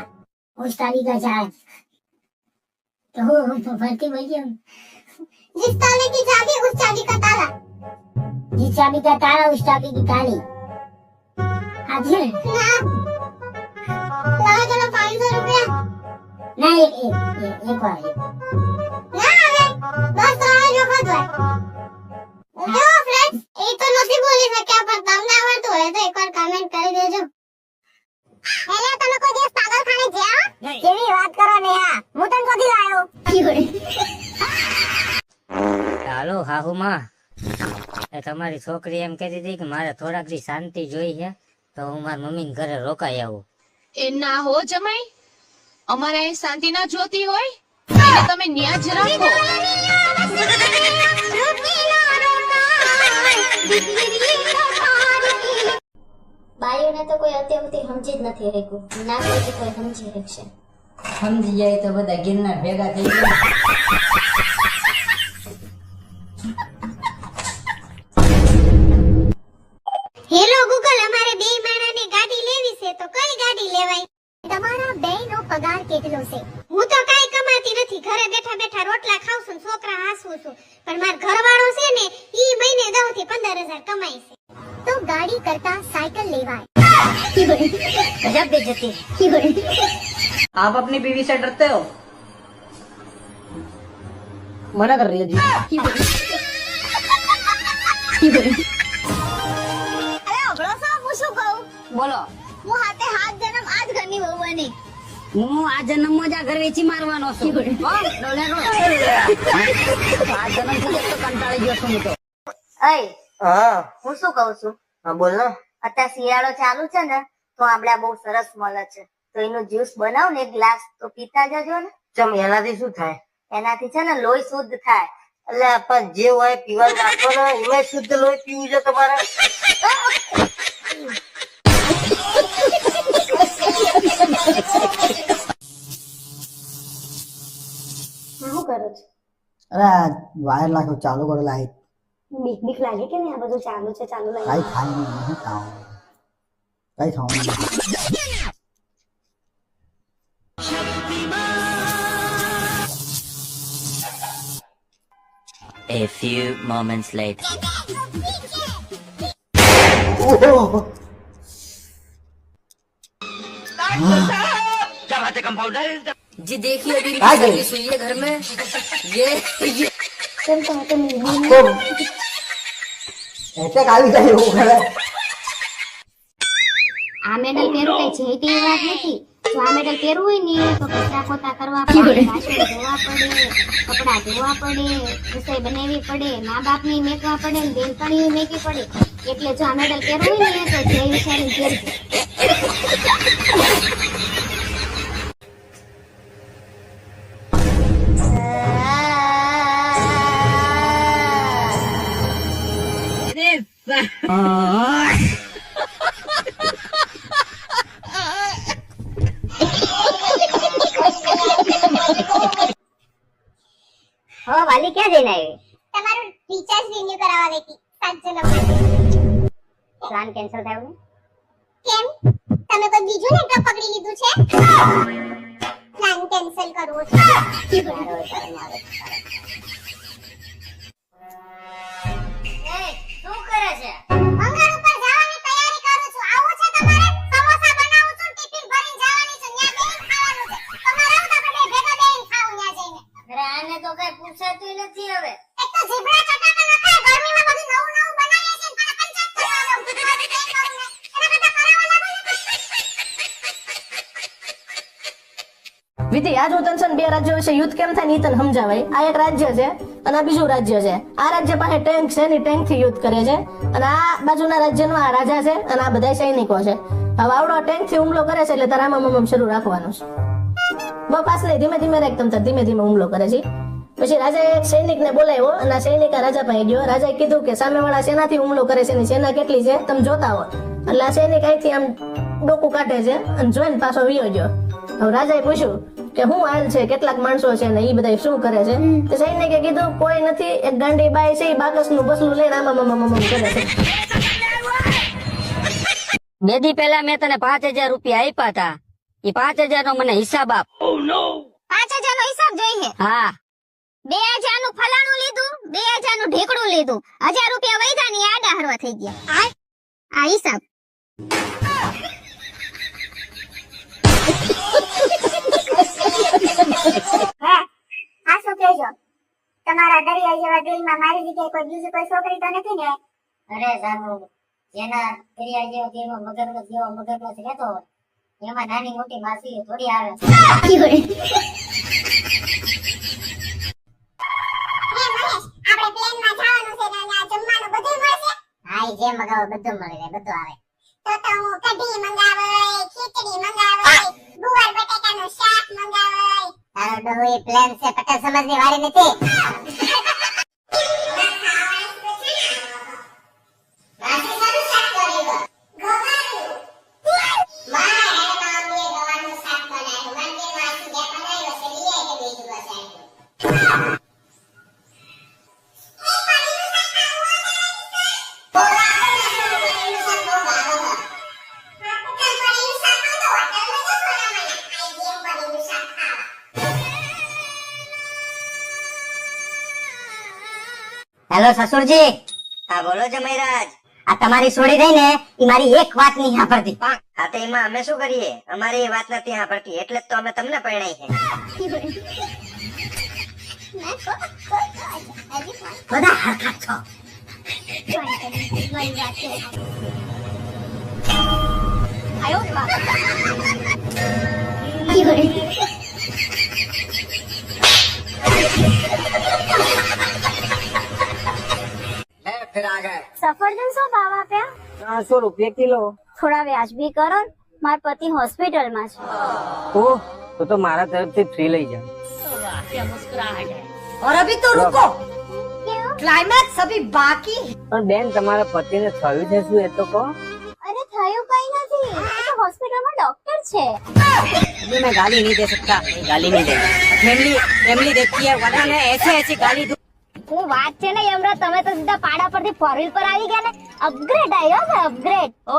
S2: उस चाबी का चाबी. तो फर्ती बोल गया. जिस ताले की चाबी उस चाबी का ताला. जिस चाबी का ताला उस चाबी की ताली. हाँ जी ना लगा चलो 500 रुपया. नहीं एक बार ना बस આ જો ખોદવાય. જો ફ્રેન્ડ્સ એ તો નથી બોલી શક્યા પણ તમને આવડતું હોય તો એકવાર કમેન્ટ કરી દેજો. હેલો તમે કોઈ દિવસ પાગલખાને ગયા? કેવી વાત કરો ને આ હું તને કોથી લાયો?
S3: હાલો હાહુમાં એ તમારી છોકરી એમ કહેતી હતી કે મારે થોડાક દી શાંતિ જોઈ છે તો હું મારા મમ્મીને ઘરે રોકાઈ આવું.
S11: એ ના હો જમાઈ અમારે અહીં શાંતિ ના જોતી હોય એટલે તમે ન્યા જ રાખો.
S2: બાયોને તો કોઈ અત્યાર સુધી સમજી જ નથી રહ્યું ના કોઈ સમજી શકશે.
S3: સમજી જાય તો બધા ગિરનાર ભેગા થઈ ગયા.
S2: હેલો ગૂગલ અમારે બે માણાની ગાડી લેવી છે તો કઈ ગાડી લેવાય? તમારા બેયનો પગાર કેટલો છે? હું તો કાઈ કમાતી નથી ઘરે બેઠા બેઠા રોટલા ખાઉં છું છોકરા હાસું છું પણ માર ઘરવાળો છે ને ઈ મહિને 10 થી 15,000 કમાય છે તો ગાડી કરતા સાયકલ લેવાય.
S3: गजब बेइज्जती.
S8: आप अपनी बीवी से डरते हो? मना कर रही है जी.
S2: અરે ઓગળો છો હું શું કહું?
S8: बोलो.
S2: હું હાથે હાથ જન્મ આજ ઘરની વહુ બની.
S3: હું આ જન્મમાં જ આ ઘર વેચી મારવાનો છું હો, ડોલેરો. આ જન્મ સુધી તો કંટાળી ગયો છું હું તો.
S2: અય
S5: હા
S2: હું શું કહું છું,
S5: હા બોલ ને.
S2: અત્યારે શિયાળો ચાલુ છે ને તો આંબળા બહુ સરસ મળે છે, તો એનું જ્યુસ બનાવ ને એક ગ્લાસ તો પીતા જજો ને.
S5: ચમ એનાથી શું થાય?
S2: એનાથી છે ને લોહી શુદ્ધ થાય.
S5: એટલે પણ જે હોય પીવાનું રાખો ને એમાં શુદ્ધ લોહી પીવું છે તમારે.
S2: શું કરો છો?
S8: અરે વાયર લાખો ચાલુ કરો લાઈટ.
S2: બીક બીક લાગે કે નહીં? આ બધું ચાલુ છે, ચાલુ લાગે.
S8: કઈ થાય નહીં કઈ થવાનું નહીં.
S7: A few moments later.
S3: जी देखिए अभी सर्विस हुई है घर में. ये
S8: એટેક આવી જાય એવું કરે.
S2: આ મેડલ પહેરવું કઈ જેટી વાત નથી. જો આ મેડલ પહેરવું હોય ને તો કચરા પોતા કરવા પડે, વાસણ ધોવા પડે, કપડા ધોવા પડે, રસોઈ બનાવવી પડે, મા બાપ ની મેકવા પડે, બેનપણી મેકવી પડે. એટલે જો આ મેડલ પહેરવું હોય ને તો જે વિચારી પહેરજો. હો વાલી ક્યાં જઈને આવી? તમારું રિચાર્જ રિન્યુ કરાવવા ગઈ હતી 7 જન્મ માટે. પ્લાન કેન્સલ થયો ને? કેમ? તમે કોઈ બીજું નેટવર્ક પકડી લીધું છે? પ્લાન કેન્સલ કરવો છે. શું કરે છે? મંગળ ઉપર જવાની તૈયારી કરું છું. આવું છે તમારે? સમોસા બનાવું છું, ટિફિન ભરીને જવાની છું. ત્યાં બેન ખાવાનું છે. તમારે આવું તો આપણે ભેગા બેન ખાવું ત્યાં જઈને. અરે આને તો કઈ પૂછાતું નથી હવે. એક તો જીભડા ચટાકા ન ખાય, ગરમીમાં બધું નવું નવું બનાવીએ છે ને પાછા પંચાયત કરવાનો. મારું તે કરું ને એના કરતા કરાવવા લાગો ને.
S11: વિધિ આજ હું તને છે ને બે રાજ્યો વિશે યુદ્ધ કેમ થાય ને ઈ તને સમજાવાય. આ એક રાજ્ય છે અને આ બીજું રાજ્ય છે. આ રાજ્ય પાસે ટેન્ક છે ને ટેન્ક થી યુદ્ધ કરે છે, અને આ બાજુના રાજ્યનો આ રાજા છે અને આ બધા સૈનિકો છે. હવે આવડો ટેન્ક થી હુમલો કરે છે એટલે તારા આમ શરૂ રાખવાનું છે. બહુ પાસ નહીં, ધીમે ધીમે રાખ. તમ ધીમે ધીમે હુમલો કરે છે. પછી રાજાએ એક સૈનિકને બોલાવ્યો અને આ સૈનિક રાજા પાસે ગયો. રાજાએ કીધું કે સામેવાળા સેનાથી હુમલો કરે છે ને સેના કેટલી છે તમે જોતા હો. એટલે આ સૈનિક અહીંથી આમ ડોકું કાઢે છે અને જોઈને પાછો વિયો ગયો. હવે રાજાએ પૂછ્યું કે શું હાલ છે, કેટલાક માણસો છે ને એ બધા શું કરે છે? તો સૈનિકે કીધું કોઈ નથી, એક ગાંડી બાઈ છે એ બાકસનું બસલું લઈને આમ કરે છે.
S3: 2 દી પહેલા મેં તને 5000 રૂપિયા આપ્યા હતા. એ 5000 નો મને હિસાબ આપ.
S2: 5000 નો હિસાબ જોઈએ?
S3: હા.
S2: 2000 નું ફલાણું લીધું, 2000 નું ઢેકડું લીધું, 1000 રૂપિયા વૈધા ની આડા હરવા થઈ ગયા. આ હિસાબ. હા શું કહેજો? તમારા દરિયા જેવા દિલમાં મારી જગ્યાએ કોઈ બીજી કોઈ છોકરી તો નથી ને?
S3: અરે જાનુ, જેના દરિયા જેવો દિલમાં મગરમચ્છ જેવો મગરમચ્છ રહેતો હોય એમાં નાની મોટી માસી થોડી આવે.
S2: હા જે મગાવો બધું મળી જાય, બધું આવે. તો હું કઢી મંગાવાય, ખીચડી મંગાવાય, ગુવાર બટાકાનું શાક મંગાવાય. તારો ડબો એ પ્લાન છે, પટેલ સમાજની વારી નથી.
S3: હેલો સસુરજી.
S7: હા બોલો જમાઈરાજ.
S3: આ તમારી છોડી રહી ને એ મારી એક વાત નહીં સાંભળતી.
S7: હા તો એમાં અમે શું કરીએ? અમારી એ વાત નથી સાંભળતી એટલે જ તો અમે તમને પરણાઈ છે.
S3: બધા હરખા છો.
S2: સફરજન શું ભાવ આપ્યા?
S8: 300 રૂપિયા કિલો.
S2: થોડા વ્યાજબી કરો ને. મારા પતિ હોસ્પિટલમાં છે.
S8: ઓહ, તો મારા તરફથી ફ્રી લઈ જાઓ.
S1: और अभी तो रुको, क्लाइमैक्स अभी बाकी है।
S8: પણ બેન, તમારા પતિને થયું છે શું એ તો કહો.
S2: અરે થયું કઈ નથી, એ તો હોસ્પિટલમાં ડોક્ટર છે.
S1: ये मैं गाली नहीं दे सकता, गाली नहीं दे. फैमिली देखती है वरना मैं ऐसे गाली दूं.
S2: શું વાત છે ને યમરાજ, તમે તો સીધા પાડા પરથી ફોર વ્હીલ પર આવી ગયા ને. અપગ્રેડ આવ્યો છે, અપગ્રેડ.
S11: ઓ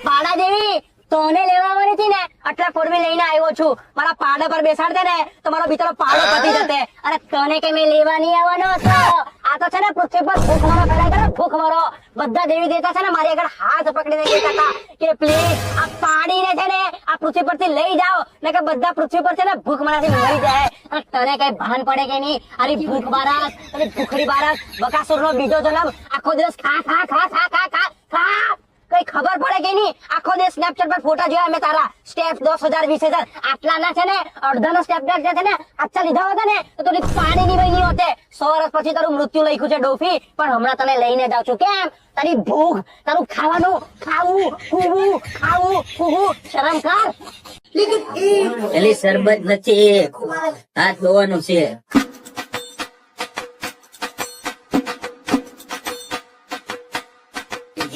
S11: પાડા દેવી, તોને લેવા આવવાની હતી ને એટલે ફોર વ્હીલ લઈને આવ્યો છું. મારા પાડા પર બેસાડતે ને તો મારો બિચારો પાડો પતી જતે. અરે તને કે મેં લેવા નહીં આવવાનો હતો. આ તો છે ને પૃથ્વી પર ભૂખ મારો ફેલાય કરે, ભૂખ મારો. બધા દેવી દેવતા છે ને મારી આગળ હાથ પકડીને કહેતા હતા કે પ્લીઝ આ પાડીને છે ને આ પૃથ્વી પરથી લઈ જાઓ, ને કે બધા પૃથ્વી પર છે ને ભૂખ મારાથી મરી જાય. અને તને કઈ ભાન પડે કે નહીં? આની ભૂખ બારાસ, અને ભૂખડી બારાસ, બકાસુરનો બીજો જન્મ, આખો દિવસ ખા ખા ખા ખા ખા ખા ખા. કઈ ખબર પડે કે નહીં? આખો દિવસ સ્નેપચેટ પર ફોટા જોયા મેં તારા. સ્ટેપ 10,000 20,000 આટલા ના છે ને અડધાનો સ્નેપચેટ જે છે ને આછા લીધા હોતા ને તો તું પાણી ની વહી હોતે. 100 વર્ષ પછી તારું મૃત્યુ લખ્યું છે ડોફી, પણ હમણાં તને લઈને જાઉં છું. કેમ? તારી ભૂખ, તારું ખાવાનું, ખાવું ફૂવું, ખાવું ફૂવું, શરમ કર.
S7: એલી શરબત નથી, હાથ ધોવાનું છે.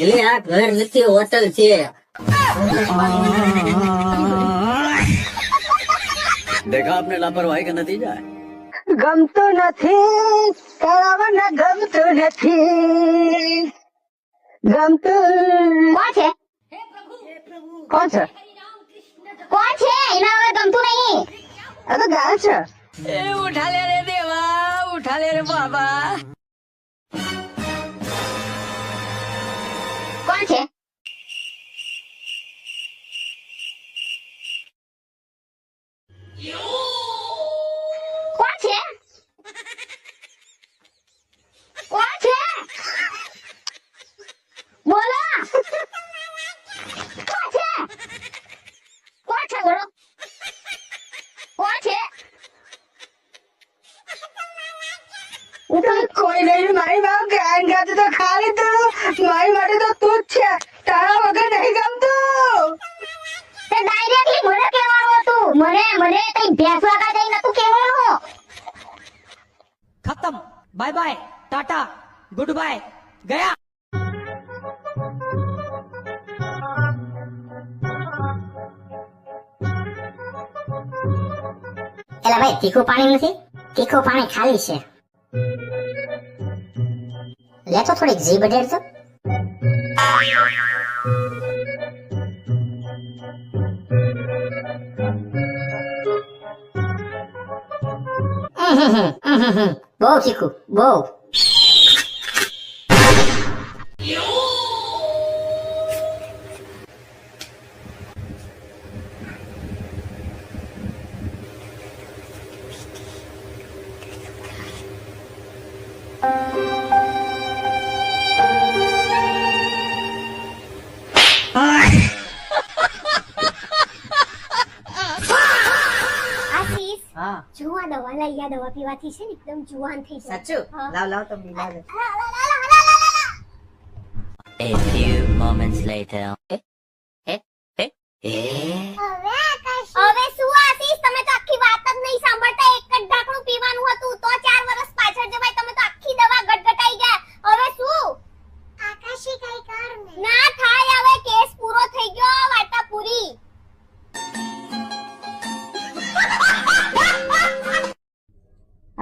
S7: એલી આ ઘર નથી, હોટલ છે.
S8: દેખા આપને લાપરવાહી का नतीजा है.
S1: ગમતું નથી, કરાવને ગમતું નથી, ગમતું.
S2: કોણ છે?
S1: કોણ છે?
S2: કોણ છે? એના હવે ગમતું નહીં.
S1: આ તો ગાય છે.
S8: એ ઉઠા લે રે દેવા, ઉઠા લે રે બાબા.
S2: કોણ છે? કોણ છે? કોણ છે? બોલો. કોણ છે? કોણ છે? બોલો. કોણ છે?
S1: કોઈ નહીં, મારી માં ગાયન ગાતું તો ખાલી તું, મારી માટે તો તું જ છે, તારા વગર નહીં ગમતું.
S2: તે ડાયરેક્ટલી મને કહેવાનું હતું. મને કઈ ભેંસવા કા જઈ નતું કહેવાનું.
S1: खत्म, bye bye, tata, good, गया.
S2: એલા ભાઈ, તીખું પાણી નથી? તીખું પાણી ખાલી છે. લે તો થોડીક જીભ અડેડ તો. બહુ તીખું, બહુ.
S1: હા,
S2: જો આ દવા લઈ, આ દવા પીવાથી છે ને એકદમ જુવાન થઈ જાય.
S1: સાચું?
S2: હા.
S1: લાવ લાવ તો પી લાવ.
S7: A few moments later.
S2: હવે શું આશીષ, તમે તો આખી વાત જ નહીં સાંભળતા. એક જ ઢાંકણું પીવાનું હતું તો 4 વર્ષ પાછળ જવાય. તમે તો આખી દવા ગટગટાઈ ગયા. હવે શું? આકાશી કઈ કર ના થાય. હવે કેસ પૂરો થઈ ગયો, વાર્તા પૂરી.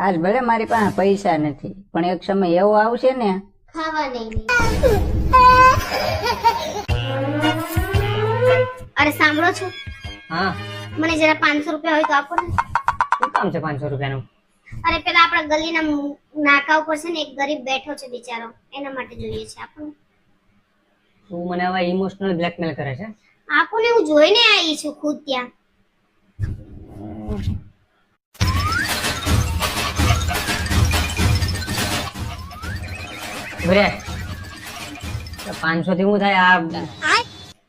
S3: આજ ભલે મારી પાસે પૈસા નથી, પણ એક સમય એવો આવશે ને
S2: ખાવા નહીં. અરે સાંભળો છો?
S8: હા,
S2: મને જરા 500 રૂપિયા હોય તો આપો ને.
S8: શું કામ છે 500 રૂપિયાનું?
S2: અરે પેલા આપણા ગલીના નાકા ઉપર છે ને એક ગરીબ બેઠો છે બિચારો, એના માટે જોઈએ છે. આપો ને.
S8: તું મને આવા ઇમોશનલ બ્લેકમેલ કરે છે?
S2: આપો ને, હું જોઈને આવી છું ખુદ ત્યાં.
S8: બરે 500 થી હું થાય? આ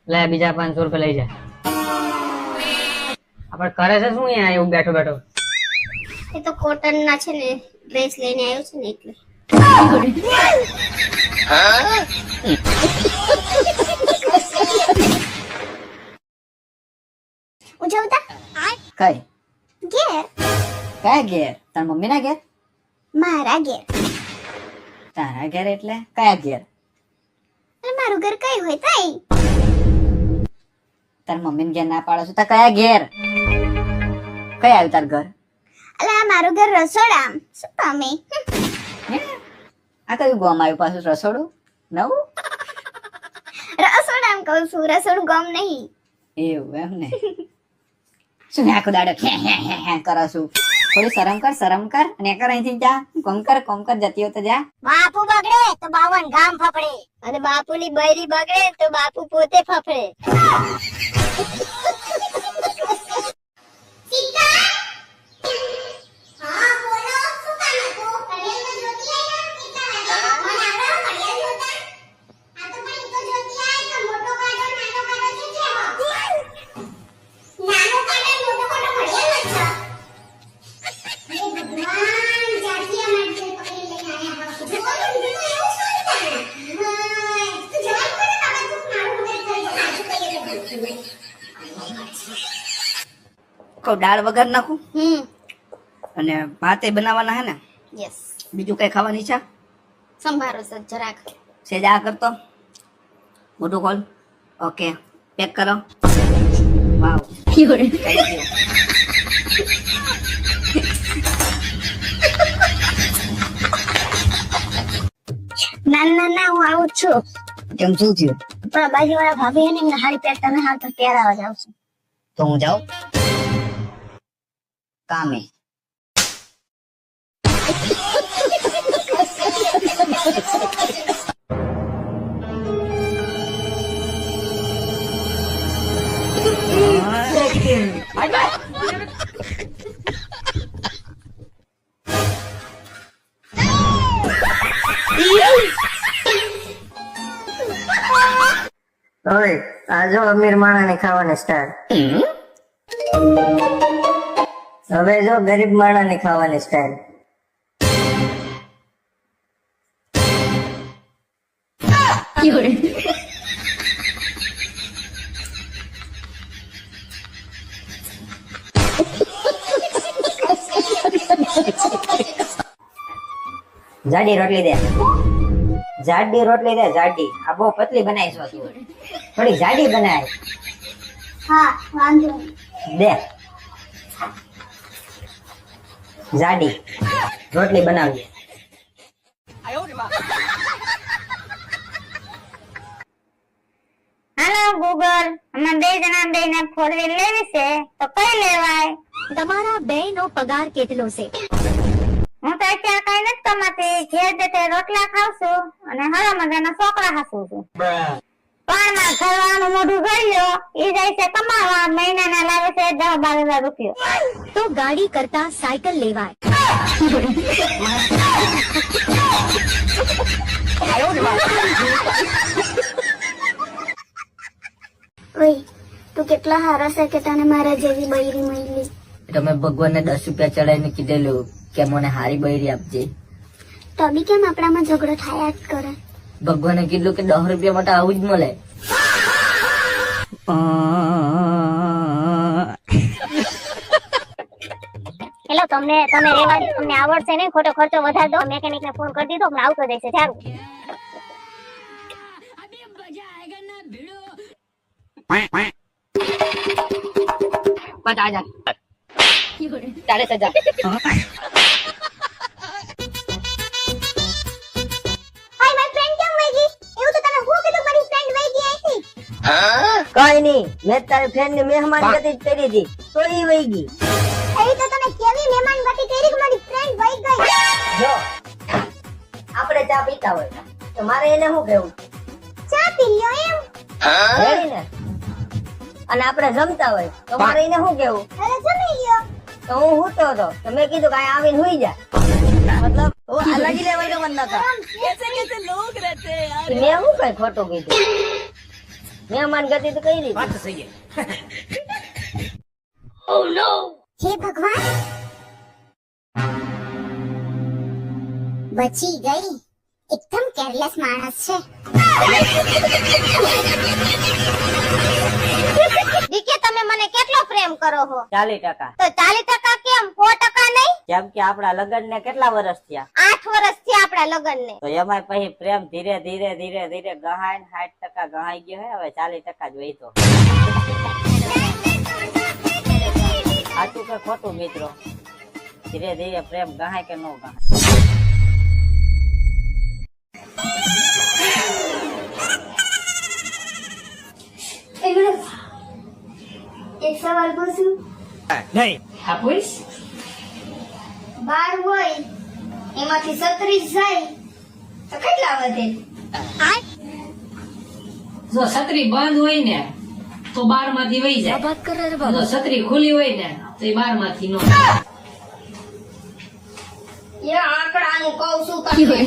S3: લે બીજા 500 રૂપિયા લઈ જા. આપણે કરે છે શું અહીંયા એવું બેઠો બેઠો?
S2: એ તો કોટન ના છે ને ડ્રેસ લઈને આવ્યો છે ને એટલે. ઉજવતા
S3: કઈ
S2: ઘેર
S3: કયા ઘેર? તાર મમ્મી ના ઘેર?
S2: મારા ઘેર.
S3: તારા ઘેર એટલે કયા ઘેર?
S2: અને મારું ઘર કઈ હોય તઈ.
S3: તાર મમ્મી ઘેર ના પાડો છો તો કયા ઘેર? કઈ આવ્યું તાર ઘર?
S2: અલા આ મારું ઘર રસોડા. શું તમે
S3: આ કયું ગામ આવ્યું પાછું રસોડું નવું?
S2: રસોડા કહું છું, રસોડું ગમ નહીં.
S3: એવું એમ ને? શું આખો દાડો કરો છું? થોડી શરમ કર અને કર અહીંથી જા. કોમ કર જતી હો તો જા.
S2: બાપુ બગડે તો 52 ગામ ફફડે અને બાપુની બૈરી બગડે તો બાપુ પોતે ફફડે.
S3: કહું દાળ વગર નાખું અને ભાતે બનાવવાના હે ને?
S2: યસ.
S3: બીજું કઈ ખાવાની ઈચ્છા?
S2: સંભારો સર જરાક.
S3: સેજ આ કરતો મોટું કોલ. ઓકે પેક કરો. વાવ
S2: ના હું આવું જ છું.
S3: કેમ શું થયું?
S2: પણ બાજુવાળા ભાભી હે ને એમને હારી પેક તમે હાલ તો પહેરાવા જાવ છું.
S3: તો હું જાઉં કામે.
S4: હવે આ જો અમીર માણસને ખાવાની સ્ટાઈલ. હવે જો ગરીબ માણસને ખાવાની સ્ટાઈલ. જાડી રોટલી દે. જાડી રોટલી દે. જાડી. આ બહુ પતલી બનાવી છો તું. થોડી જાડી બનાય.
S2: હા વાંધો નહીં.
S4: દે જાડી રોટલી બનાવીએ.
S2: હાલો ગૂગલ, અમે 2 જણા બેને 4 વ્હીલ લેવી છે તો કઈ લેવાય?
S9: તમારા બેયનો પગાર કેટલો છે?
S2: હું તો અત્યારે કઈ નથી કમાતી. ઘેર બેઠે રોટલા ખાવ છું અને હરા મજાના છોકરા હાસું છું. પણ મારા ઘરવાળાનું મોઢું ગળ્યો એ જાય છે કમાવા. મહિનાના લાવે છે 10-12 હજાર રૂપિયા.
S9: તો ગાડી કરતા સાયકલ લેવાય.
S2: ઓય તું કેટલા હારા છે કે તને મારા જેવી બૈરી મળી.
S3: તમે ભગવાનને 10 રૂપિયા ચડાવીને કીધેલું કે મને હારી બૈરી આપજે.
S2: તો બી કેમ આપણામાં ઝઘડો થાય જ કરે?
S3: ભગવાને કીધું કે 10 રૂપિયા માટે આવું જ મળે.
S2: હેલો તમે રેવા દો. તમને આવડશે નહીં. ખોટો ખર્ચો વધાર દો. મેકેનિક ને ફોન કરી દીધો. હમણાં આવતો જશે. સારું.
S3: બસ આ જા. 40,000.
S2: હાય માય ફ્રેન્ડ કેમ વઈ ગઈ? એવું તો તમે હું કીધું મારી ફ્રેન્ડ વઈ ગઈ હતી.
S4: કઈ નઈ, મેં તારી ફ્રેન્ડ ની મહેમાન ગતિ કરી હતી તો ઈ વહી ગઈ.
S2: એવી તો તમે કેવી મહેમાન ગતિ કરી કે મારી ફ્રેન્ડ વઈ ગઈ?
S4: જો આપણે ચા પીતા હોય તો મારે એને શું કહેવું?
S2: ચા પી લ્યો એમ.
S4: રેડી ને? અને આપણે જમતા હોય તો મારે એને શું કહેવું?
S2: અરે જમી લ્યો.
S4: તો હું સૂતો હતો તો મેં કીધું કે અહીંયા આવીને સુઈ જા. મતલબ ઓ અલગ લેવલ નો બંધ હતા. મેં શું કઈ ખોટું કીધું? મહેમાન ગતિ તો કઈ રીતે?
S7: વાત સહી
S2: હે ભગવાન બચી ગઈ એકદમ કેરલેસ માણસ છે દીકે તમે મને કેટલો પ્રેમ કરો છો
S7: 40%.
S2: તો 40% કેમ 4% નહીં
S7: કેમ કે આપણા લગ્ન ને કેટલા વર્ષ થયા?
S2: 8 વર્ષ થી આપણા લગ્ન ને
S7: તો એમાં પછી પ્રેમ ધીરે ધીરે ધીરે ધીરે ગહાઈને 60% ગહાઈ ગયો હે. હવે 40% જ વહીતો. સાચું કે ખોટું મિત્રો? ધીરે ધીરે પ્રેમ ગહાય કે ન ગહાય?
S2: એક સવાલ પૂછું
S10: નહીં.
S11: હા પૂછ.
S2: 12 હોય એમાંથી 36 જાય તો કેટલા વધે?
S11: જો છત્રી બંધ હોય ને તો 12 માંથી વહી જાય. જો છત્રી ખુલ્લી હોય ને તો એ 12 માંથી નો.
S2: એ આંકડાનું કહું છું તમને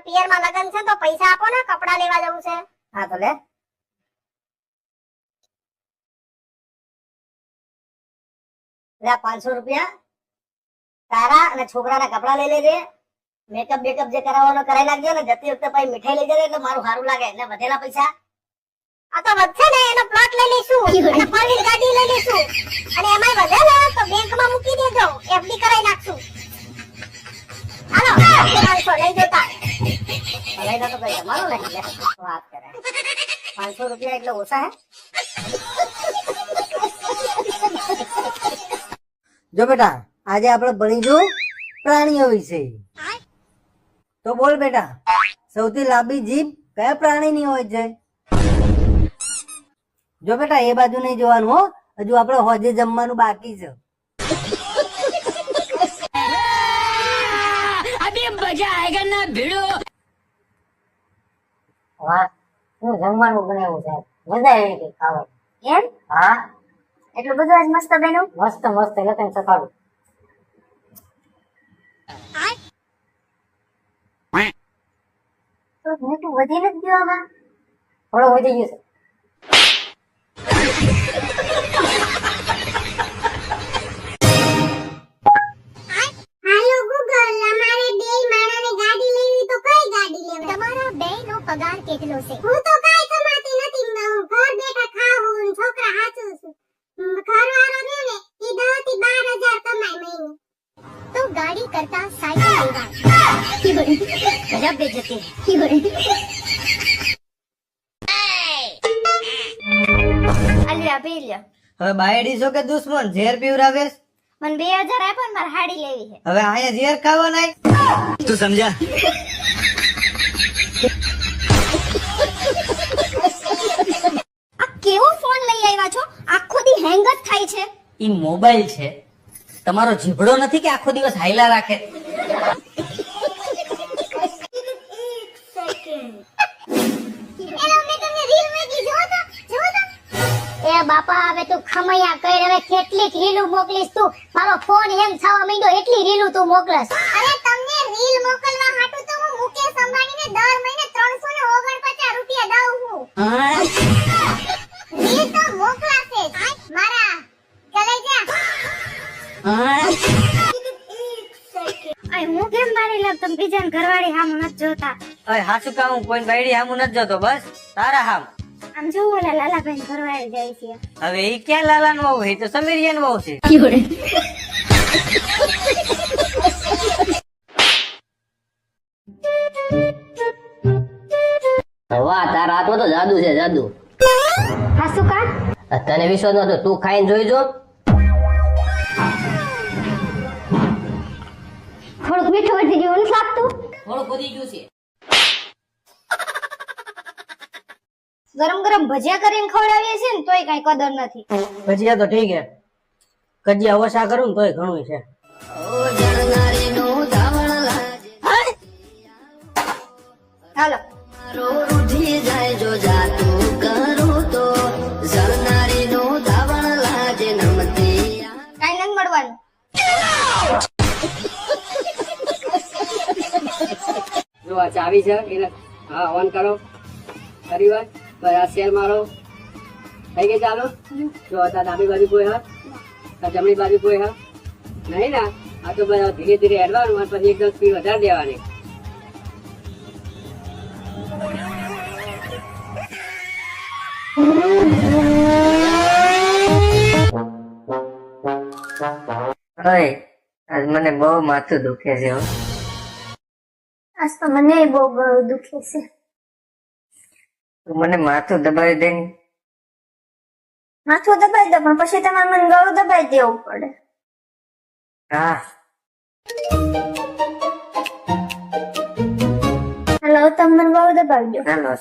S2: પિયરમાં લગન છે તો પૈસા આપો ને કપડા લેવા જવું છે.
S4: હા તો લે. લે 500 રૂપિયા તારા અને છોકરાના કપડા લઈ લેજે. મેકઅપ બેકઅપ જે કરાવવાનો કરાવી નાખજો ને. જતી વખતે પછી મીઠાઈ લઈ જજે એટલે મારું સારું લાગે. ને વધેલા પૈસા
S2: આ તો વધશે ને એનો પ્લોટ લઈ લઈશું અને 4 વ્હીલ ગાડી લઈ લઈશું અને એમાંય વધે ને તો બેંકમાં મૂકી દેજો એફડી કરાવી નાખશું. હાલો 500 લઈ જતા
S4: લઈ દો તો કઈ તમારું લઈ લે. વાત કરે 500 રૂપિયા એટલે ઓછા હે?
S5: જો બેટા આજે આપણે ભણીશું પ્રાણીઓ વિશે. તો બોલ બેટા, સૌથી લાંબી જીભ કયા પ્રાણીની હોય છે? જો બેટા એ બાજુ નહીં જોવાનું હો, હજુ આપણે હોજે જમવાનું બાકી છે.
S4: વાહ, શું જમવાનું બનાવ્યું છે. મજા આવી ગઈ ખાવા.
S2: એમ
S4: હા
S2: એટલું બધું આજ મસ્ત બન્યું.
S4: મસ્ત મસ્ત એટલે તને સફાડું.
S2: તો મીઠું વધી નથી ગયું આમાં.
S4: થોડો વધી ગયું છે.
S2: હાલો ગૂગલ અમારે બે માણાને ગાડી લેવી તો કઈ ગાડી લેવી? તમારા બેયનો પગાર કેટલો છે? હું તો કાઈ કમાતી નથી. હું ઘર બેઠા ખાવું ને છોકરા હાચું છું. ઘરવાળો રહ્યો ને ઈ 10 થી 12,000 કમાય મહિને. તો ગાડી કરતા સાયકલ લેવાય. ગજબ બેજતી. અલ્યા પેલ્યા
S5: હવે બાયડી છો કે દુશ્મન? ઝેર પીવરાવેશ?
S2: મને 2000 આપ્યો ને મારે હાડી લેવી છે.
S5: હવે અહીંયા ઝેર ખાવા નાય તું સમજા?
S2: આ કેવો ફોન લઈ આવ્યા છો? આખો દી હેંગ જ થાય છે.
S5: ઈ મોબાઈલ છે, તમારો જીભડો નથી કે આખો દિવસ હાઈલા રાખે.
S2: એ બાપા હવે તું ખમૈયા કર. હવે કેટલી રીલું મોકલીશ તું? મારો ફોન હેંગ થવા માંડ્યો એટલી રીલું તું મોકલસ. અરે તમને રીલ મોકલવા હાટુ તો હું મુકેશ અંબાણીને દર મહિને 349 રૂપિયા દઉં છું. રીલ તો મોકલાશે જ. મારા કલેજા આય હું કેમ મારી લવ તમે બીજાને ઘરવાળી હામ નથી જોતા?
S5: અરે હાસુ કા હું કોઈ બાયડી હામું નથી જોતો, બસ તારા હામ.
S2: આમ જો ઓલા લાલાભાઈ ઘરવાળી જાય છે.
S5: હવે ઈ ક્યાં લાલાનો વહુ છે? તો સમીરિયાનો વહુ છે.
S7: વાહ, તારા હાથમાં તો જાદુ છે, જાદુ.
S2: હાસુ કા
S7: તને વિશ્વાસ નતો? તું ખાઈને જોઈ જો.
S2: થોડુંક મીઠું વધી ગયું નથી લાગતું?
S7: થોડું વધી ગયું છે.
S2: ગરમ ગરમ ભજીયા કરીને ખવડાવીએ છીએ ને તોય કઈ કદર નથી.
S5: ભજીયા તો ઠીક હે, કજિયા ઓછા કરું ને તોય ઘણું છે.
S2: હાલો
S3: રૂઠી જાય જો જાતું કરું તો જરનારી
S7: જો આ ચાવી છે એને હા ઓન કરો કરી વાર બસ આ શેર મારો થઈ ગઈ ચાલો જો આ ડાબી બાજુ કોઈ હા આ જમણી બાજુ કોઈ હા નહીં ના આ તો બધા ધીરે ધીરે હેડવાનું અને પછી એકદમ સ્પીડ વધારી દેવાની
S3: આજ મને બહુ માથું દુખે છે હો.
S2: આજ તો મને બહુ ગળું દુખે છે.
S3: તું મને માથું દબાવી દે ને.
S2: માથું દબાઈ દો પણ પછી તમારે મને ગળું દબાઈ દેવું પડે.
S3: હા
S2: હાલો તમે મને ગળું દબાવી દો.
S3: ચાલો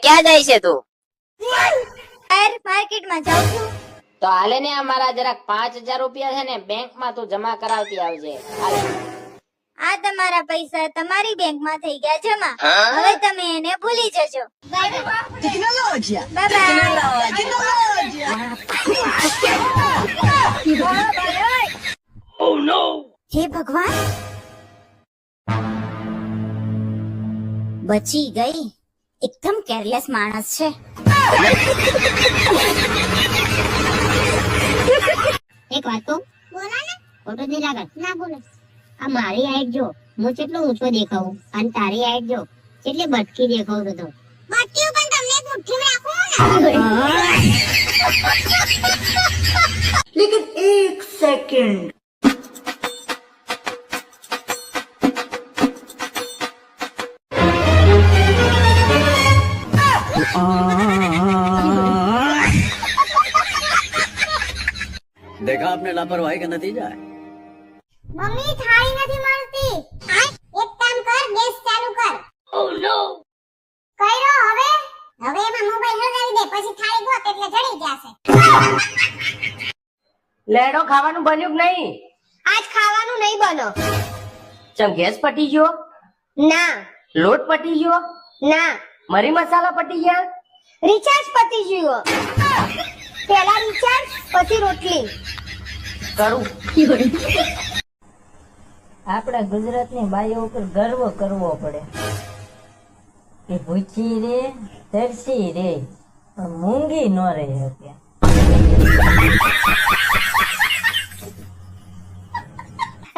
S7: ક્યાં જાય છે તું
S2: માર્કેટમાં જાઉં છું.
S7: તો હાલે ને અમારા જરાક 5,000 રૂપિયા છે ને બેંક માં તું જમા કરાવતી આવજે હાલે.
S2: આ તમારા પૈસા તમારી બેંકમાં થઈ ગયા જમા. હવે તમે એને ભૂલી જજો. Bye bye. હે ભગવાન બચી ગઈ. એકદમ કેરલેસ માણસ છે.
S12: એક વાત કહું બોલા ને ફોટો નહીં લાગત ના બોલો આ મારી હાઈટ જો હું કેટલો ઊંચો દેખાવું અને તારી હાઈટ જો કેટલી બટકી દેખાવું તો બટકી પણ તમને મુઠ્ઠી રાખો ને
S1: लेकिन एक सेकंड
S8: देखा आपने लापरवाही का नतीजा है.
S12: મમ્મી થાળી નથી મળતી એક કામ કર ગેસ ચાલુ કર ઓ નો કર્યો હવે એમાં મોબાઈલ હલાવી દે પછી થાળી ગોત એટલે જડી જશે
S7: લેડો ખાવાનું બન્યું કે નહીં
S2: આજ ખાવાનું નહીં બનો.
S7: ચમ ગેસ પટી ગયો
S2: ના
S7: લોટ પટી ગયો
S2: ના
S7: મરી મસાલા પટી ગયા
S2: રિચાર્જ પતી ગયો. પેલા રિચાર્જ પછી રોટલી.
S7: કરું
S4: આપણા ગુજરાતની બાઈઓ ઉપર ગર્વ કરવો પડે કે ભૂખી રે તરસી રે પણ મૂંગી ન રહે અત્યારે.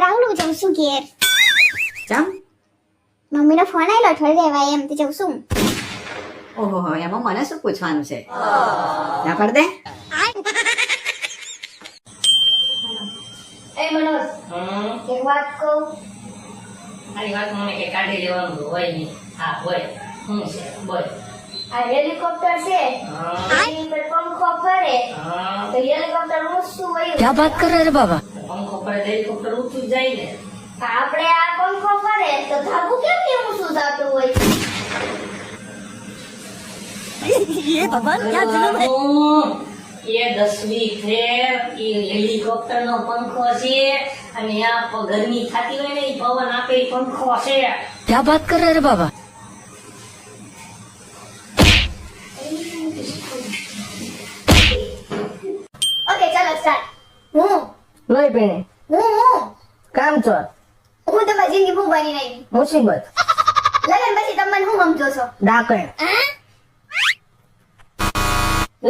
S2: રાહુલ હું જઉં છું ઘેર.
S8: ચમ
S2: મમ્મીનો ફોન આવેલો થોડી દેવાય એમ તો જઉં છું.
S8: ઓહો એમાં મને શું પૂછવાનું છે ના પડ દે
S2: એ મનોજ એક વાત કહું.
S7: મારી વાત મને કે કાઢી લેવાનું હોય નહીં હા હોય શું છે બોલ
S2: આ હેલિકોપ્ટર છે એની પર પંખો ફરે તો હેલિકોપ્ટર ઊંચું હોય.
S3: ક્યાં વાત કર રહે બાબા?
S7: પંખો પર હેલિકોપ્ટર ઊંચું જાય ને
S2: આપણે આ પંખો ફરે તો ધાબુ કેમ ને ઊંચું થતું હોય.
S3: ये भगवान क्या जुल्म है?
S7: એ 10મી ફેર એ હેલિકોપ્ટર નો પંખો છે અને આ ગરમી થતી હોય ને એ પવન આપે એ પંખો છે.
S3: क्या बात कर रहे बाबा?
S2: ઓકે ચાલો સ્ટાર્ટ. હું
S11: લઈ પીણે
S2: હું
S11: કામ ચોર
S2: હું તમારી જિંદગી બહુ બની રહી.
S11: મુસીબત
S2: લગન પછી તમે મને શું સમજો છો?
S11: ડાકણ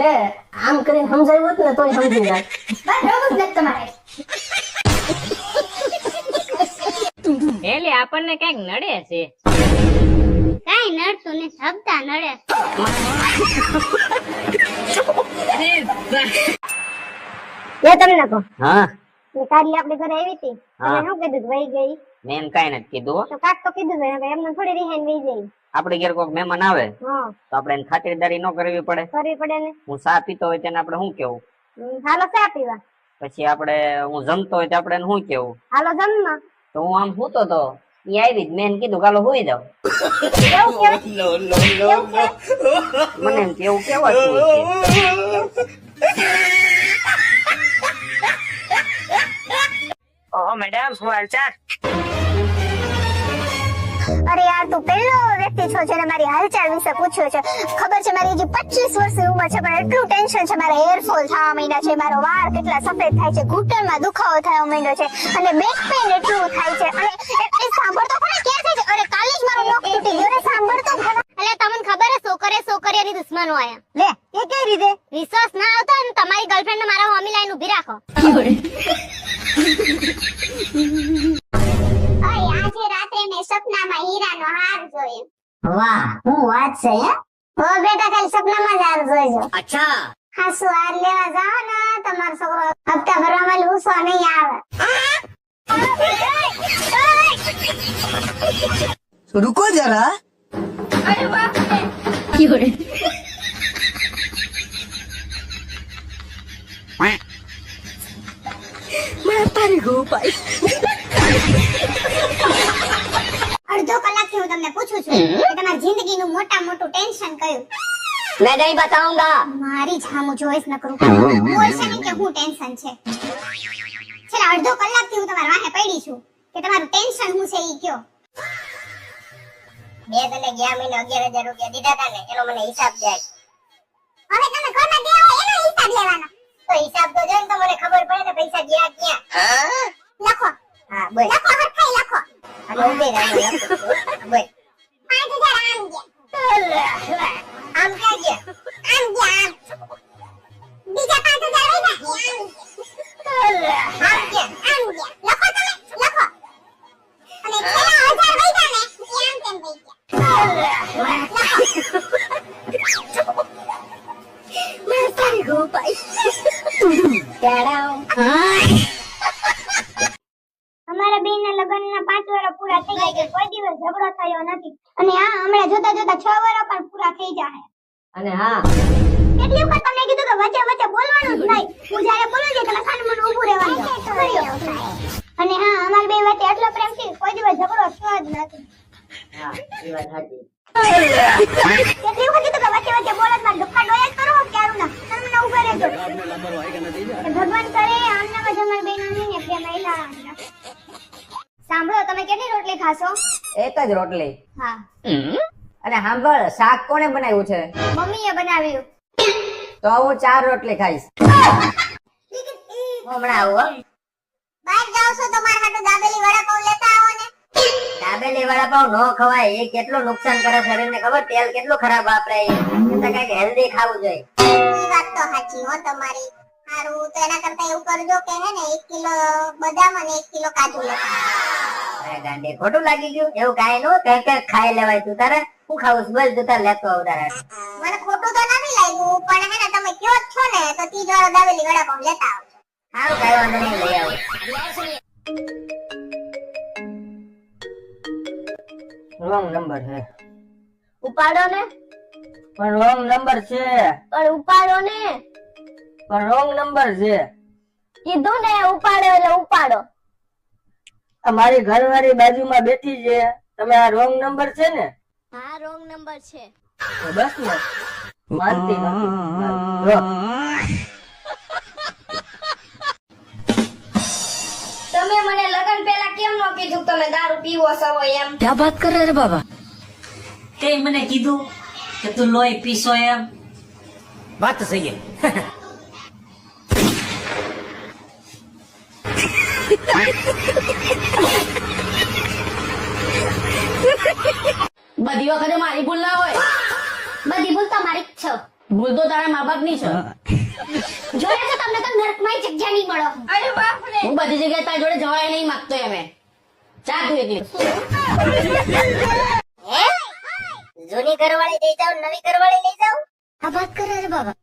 S11: લે આમ કરીને સમજાવ્યું હોત ને તોય સમજી જાય.
S2: બસ રોગ જ નથી તમારે.
S7: એટલે આપણને કઈક નડે છે
S12: કાઈ નડતું ને શબ્દા નડે
S2: એ તમને કહો
S7: હા
S2: કાલી આપણે ઘરે આવી હતી
S7: હા.
S2: તમે શું કીધું વહી ગઈ
S7: મેં એમ કઈ નથી કીધું
S2: તો કાક તો કીધું ને હવે એમને થોડી રિહાઈન વહી જાય.
S7: આપણે ઘેર કોઈક મહેમાન આવે
S2: હા
S7: તો આપણે એની ખાતરદારી ન કરવી પડે.
S2: કરવી પડે ને.
S7: હું ચા પીતો હોય તેને આપણે શું કેવું
S2: હાલો ચા પીવા.
S7: પછી આપણે હું જમતો હોય તો આપણે એને શું કેવું
S2: હાલો જમવા.
S7: તો હું આમ સૂતો તો ઈ આવી જ મેં એને કીધું કાલો હોઈ જાવ
S2: એવું કેવું?
S7: મને એમ કે એવું કેવાતું હોય છે. ઓ મેડમ શું હાલચાલ
S2: અરે યાર તું પહેલો વ્યક્તિ છો જેને મારી હાલચાલ વિશે પૂછ્યું છે. ખબર છે મારી હજી 25 વર્ષની ઉંમર છે પણ એટલું ટેન્શન છે મારા હેરફોલ થવા માંડ્યા છે, મારો વાળ કેટલા સફેદ થાય છે, ઘૂંટણમાં દુખાવો થવા માંડ્યો છે અને બેક પેઇન એટલું થાય છે. અને એ સાંભળતો ખરા ક્યાં થાય છે? અરે કાલે જ મારો નોક તૂટી ગયો. અરે સાંભળતો ખરા.
S12: એટલે તમને ખબર હે છોકરીઓની દુશ્મનો આયા.
S2: લે એ કઈ રીતે?
S12: વિશ્વાસ ના આવતો ને તમારી ગર્લફ્રેન્ડ ને મારા હોમી લાઈન ઊભી રાખો. આજે રાત્રે મેં સપનામાં હીરાનો હાર જોયો.
S2: વાહ હું વાત છે હે.
S12: ઓ બેટા ખાલી સપનામાં જ હાર જોઈજો.
S7: અચ્છા
S12: હાસુ હાર લેવા જાઓ ને તમારો છોકરો હપ્તા ભરવામાં લૂસો નહીં આવે.
S1: रुको जरा
S2: અરે બાપ રે.
S12: અડધો કલાકથી હું તમને પૂછું છું કે તમારી જિંદગીનું મોટું ટેન્શન કયું?
S7: मैं नहीं बताऊंगा.
S12: મારી જ હામું જોઈશ ન કરું બોલશે નહીં કે હું ટેન્શન છે. છેલ્લા અડધો કલાકથી હું તમારા વાહે પડી છું કે તમારું ટેન્શન શું છે ઈ કયો. બે તને ગયા મહિને 11,000 રૂપિયા દીધા હતા ને એનો મને હિસાબ જાય. હવે તમે કોના ગયા હોય એનો હિસાબ લેવાનો. તો હિસાબ તો જોઈને તો મને ખબર પડે ને પૈસા ગયા ક્યાં. લખો. હા બોલ. લખો હરખાઈ લખો. આ તો ઉભી રહો લખો. બોલ. 5,000 આમ ગયા. આમ ક્યાં ગયા? આમ. બીજા 5,000 હોય ને આમ ગયા. લખો તમે લખો. અને છેલ્લા 1,000 વૈધા ને આમ તેમ વઈ ગયા.
S2: મેં તારી ગોપાઈ.
S12: અમારા બેનના લગ્નના 5 વર્ષ પૂરા થઈ ગયા છે. કોઈ દિવસ ઝઘડો થયો નથી. અને હા હમણાં જોતા 6 વર્ષ પણ પૂરા થઈ જાય.
S7: અને હા
S12: કેટલી વખત તમને કીધું કે વચ્ચે વચ્ચે બોલવાનું જ નહીં. હું જ્યારે બોલું છું તમે સાનું મને ઊભું રહેવાનું. અને હા અમારી બે વચ્ચે એટલો પ્રેમ છે કોઈ દિવસ ઝઘડો થયો જ નથી.
S7: હા એ વાત સાચી.
S12: કેટલી વખત કીધું કે વચ્ચે વચ્ચે બોલત માં ડુક્કા ડોયા જ કરો ક્યારું ના તમે મને ઊભા રહેજો. ભગવાન કરે આમનામાં જ અમારી બેન ને પ્રેમ આયલા. સાંભળો તમે કેટલી રોટલી ખાશો?
S7: એક જ રોટલી.
S12: હા
S7: અને સાંભળ શાક કોણે બનાવ્યું છે?
S12: મમ્મીએ બનાવ્યું.
S7: તો હું 4 રોટલી ખાઈશ. હમણાં આવું હો.
S12: બહાર જાવ છો તો મારા હાટુ દાબેલી વડાપાઉં લેતા આવો ને.
S7: દાબેલી વડાપાવ ન ખવાય. એ કેટલું નુકસાન કરે શરીરને ખબર? તેલ કેટલું ખરાબ વાપરાય. એટલે કઈક હેલ્ધી ખાવું જોઈએ.
S12: ઈ વાત તો સાચી હો તમારી. હારું તો એના કરતા એવું કરજો કે હે ને 1 કિલો બદામ અને 1 કિલો કાજુ લેતા.
S7: અરે ગાંડી ખોટું લાગી ગયું. એવું કાંઈ નો કઈક ખાઈ લેવાય. તું તારે હું ખાવું છું? બોલ તું તારે લેતો આવ તારે.
S12: મને ખોટું તો નથી લાગ્યું પણ હે ને તમે કયો જ છો ને તો 30 વાળો દાબેલી વડાપાઉં લેતા આવજો.
S7: સારું કાંઈ વાંધો નહીં લઈ આવું. રોંગ નંબર છે.
S11: ઉપાડો ને.
S7: પણ રોંગ નંબર છે.
S11: પણ ઉપાડો ને.
S7: પણ રોંગ નંબર છે.
S11: કીધું ને ઉપાડો એટલે ઉપાડો.
S7: અમારી ઘરવાળી બાજુમાં બેઠી છે. તમે આ રોંગ નંબર છે ને?
S9: હા રોંગ નંબર છે.
S7: તો બસ ને માનતી નથી. જો.
S11: તમે મને લગન પહેલા કેમ નો કીધું તમે દારૂ પીવો છો એમ?
S3: क्या बात कर रहे रे बाबा?
S10: તે મને કીધું કે તું લોહી પીસો એમ.
S8: વાત તો સહી હે.
S11: બધી વખતે મારી ભૂલ ના હોય.
S12: બધી ભૂલ તમારી જ છે.
S11: ભૂલ તો તારા મા બાપ ની છે.
S12: જોડે તો તમને તો નરકમાં જગ્યા નહીં મળો.
S2: અરે બાપ રે.
S11: હું બધી જગ્યાએ તારી જોડે જવાય નહીં માંગતો એમ. ચા તું એકલી.
S12: જૂની ઘરવાળી લઈ જાવ નવી ઘરવાળી લઈ જાવ.
S9: આ વાત કરે રે બાબા.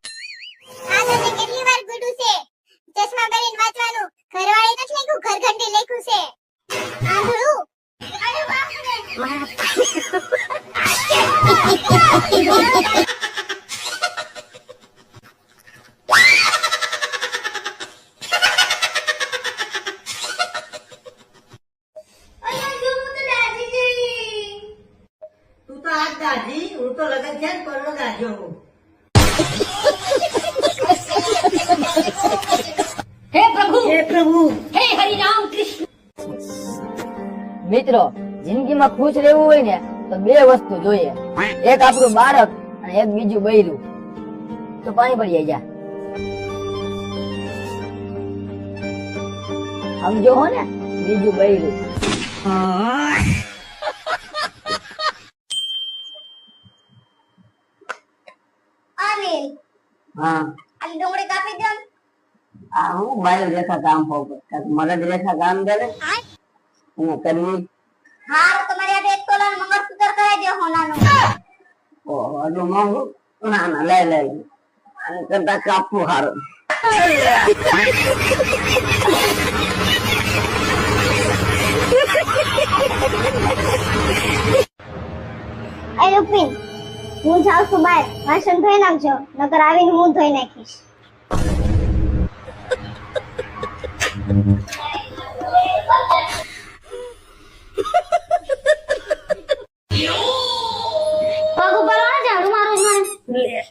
S12: આ તમને કેટલી વાર કીધું છે ચશ્મા પહેરીને વાંચવાનું. ઘરવાળી નથી લખ્યું ઘરઘંટી લખ્યું છે. આંધળું. અરે બાપ રે.
S5: તું તો આજ દાદી હું તો લગન છે ને પરનો દાદ્યો હું.
S11: હે પ્રભુ
S5: હે પ્રભુ
S11: હે હરિ રામ કૃષ્ણ.
S7: મિત્રો જિંદગીમાં ખુશ રહેવું હોય ને તો બે વસ્તુ જોઈએ, એક આપણું બાળક અને એક બીજું બૈરું. તો પાણી પડી જા, સમજો હો ને, બીજું બૈરું.
S2: અનિલ
S7: હા,
S2: આ ડુંગળી કાપી દો.
S7: આ હું બાયો રેખા કામ હોઉં, મરદ રેખા કામ કરે અને કરવી.
S2: હા તમારી આ એક તોલા મંગળસૂત્ર કરાવી દો હોનાનું.
S7: ઓહો, આટલું મોંઘું? ના ના, લઈ લઈ, આને કરતા કાપવું સારું.
S2: એ રૂપિન, હું જાઉં છું બહાર, વાસણ ધોઈ નાખજો, નકર આવીને હું ધોઈ નાખીશ. પગ ઉપર વાળા ઝાડુ મારો જ મને.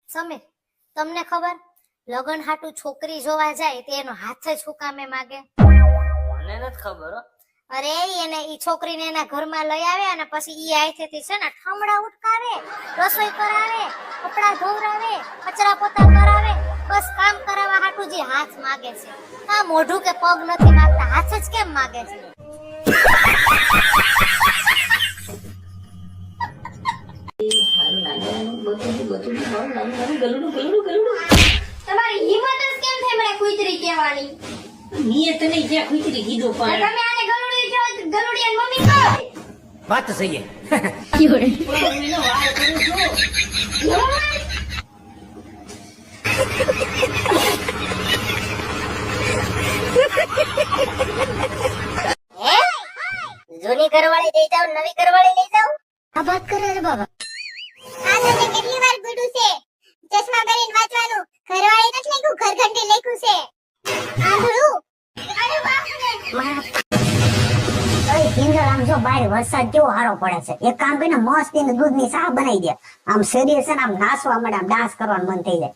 S2: સમીર, તમને ખબર લગન હાટુ છોકરી જોવા જાય તે એનો હાથ જ હુકામે માગે?
S7: મને નથી ખબર.
S2: અરે એને ઈ છોકરીને એના ઘરમાં લઈ આવે અને પછી ઈ આઈથી છે ને ઠમડા ઉટકાવે, રસોઈ કરાવે, કપડા ધોવરાવે, કચરા પોતા કરાવે, બસ કામ કરાવવા હાટુ જે હાથ માગે છે. આ મોઢું કે પગ નથી માગતા, હાથ જ કેમ માગે છે? તમારી હિંમત જ કેમ થઈ મને કુતરી કહેવાની?
S10: મેં તને જ્યાં ખુચરી કીધું પણ
S2: તમે આને ગલુડી જો, ગલુડી અને મમ્મી કહો.
S10: વાત તો સહી
S2: જૂની ઘરવાળી લઈ જાવ, નવી ઘરવાળી લઈ જાવ, આ વાત કરે છે બાબા.
S12: આ તમે કેટલી વાર કીધું છે ચશ્મા પહેરીને વાંચવાનું? ઘરવાળી નથી લખ્યું, ઘરઘંટી લખ્યું છે. આંધળું. અરે બાપ રે.
S13: ઓય કિંજલ, આમ જો બહાર વરસાદ કેવો સારો પડે છે. એક કામ કરીને મસ્ત એને દૂધની ચા બનાવી દે. આમ શરીર છે ને આમ નાસવા મળે, આમ ડાન્સ કરવાનું મન થઈ જાય.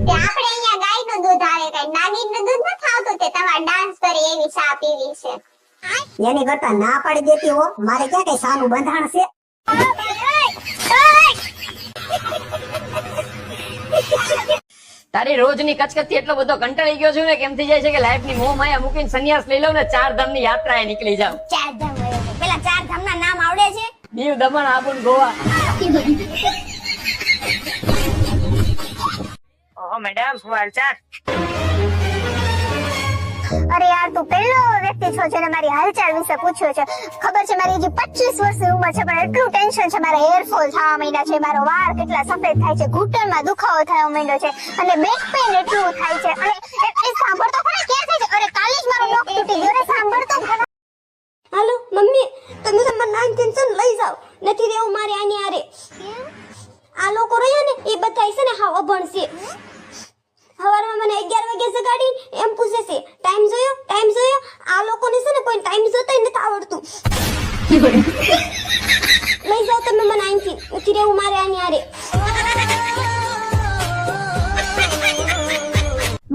S12: તે આપણે અહીંયા ગાયનું દૂધ આવે, કઈ નાગીનું દૂધ નથી આવતું, તે તમારે ડાન્સ કરે એવી ચા પીવી છે.
S13: એની કરતા ના પાડી દેતી હો, મારે ક્યાં કઈ સાનું બંધાણ છે?
S7: તારી રોજની કચકચથી એટલો બધો કંટાળી ગયો છું ને, કેમ થઈ જાય છે કે લાઈફ ની મોહ માયા મૂકીને સંન્યાસ લઈ લઉં ને 4 ધામ ની યાત્રાએ નીકળી જાઉં.
S2: 4 ધામ વયો છે. પેલા 4 ધામ ના નામ આવડે છે?
S7: દીવ, દમણ, આબુ ને ગોવા.
S5: ઓહો મેડમ, શું હાલચાલ?
S2: અરે યાર, તું પહેલો વ્યક્તિ છો જેને મારી હાલચાલ વિશે પૂછ્યો છે. ખબર છે મારી હજી 25 વર્ષની ઉંમર છે, પણ એટલું ટેન્શન છે, મારા હેરફોલ થવા માંડ્યા છે, મારો વાળ કેટલા સફેદ થાય છે, ઘૂંટણમાં દુખાવો થવા માંડ્યો છે, અને બેક પેઇન એટલું થાય છે. અને એ સાંભળતો ખરા ક્યાં થાય છે? અરે કાલે જ મારો નખ તૂટી ગયો. અરે સાંભળતો ખરા.
S12: હાલો મમ્મી, તમે તમારા નામ ટેન્શન લઈ જાઓ, નથી રહેવું મારે આની આરે. આ લોકો રહ્યા ને એ બધા છે ને હાવ અભણ છે. સવારમાં મને 11 વાગે જગાડી એમ પૂછે છે ટાઈમ જોયો, ટાઈમ જોયો. આ લોકોને છે ને કોઈ ટાઈમ જોતાય નથી આવડતું. લઈ જાઓ તમે મને અહીંથી, નથી રહેવું મારે આની આરે.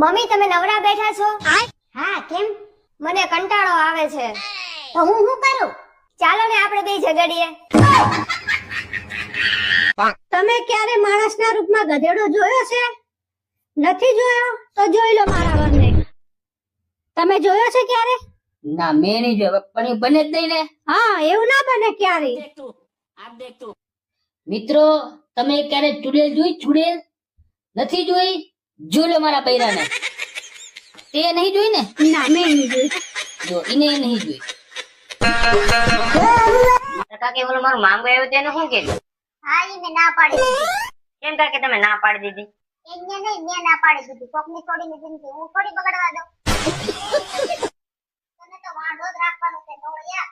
S2: મમ્મી, તમે નવરા બેઠા છો?
S12: હા કેમ?
S2: મને કંટાળો આવે છે.
S12: તો હું શું કરું?
S2: ચાલો ને આપણે બે ઝઘડીએ.
S11: તમે ક્યારે માણસના રૂપમાં ગધેડો જોયો છે? નથી જોયો તો જોઈ લો મારા વરને. તમે જોયો છે ક્યારે?
S7: ના, મેં નહીં જોયો, પણ એ બને જ નહીં ને.
S11: હા, એવું ના બને ક્યારે.
S10: મિત્રો, તમે ક્યારે ચુડેલ જોઈ? ચુડેલ નથી જોઈ? જોઈ લો મારા બૈરાને. તે નહીં જોઈ ને?
S11: ના, મેં નહીં જોઈ.
S10: જો એને નહીં જોઈ.
S5: કાકી, બોલો મારું માંગુ આવ્યું તેને શું કીધું?
S12: હા ઈ મેં ના પાડી દીધી.
S5: કેમ કાકી તમે ના પાડી દીધી?
S12: એને નહીં, મેં ના પાડી દીધી. કોકની છોડીને જિંદગી હું થોડી બગાડવા દઉં. તને તો વાંઢો જ રાખવાનો છે ઢોળિયા.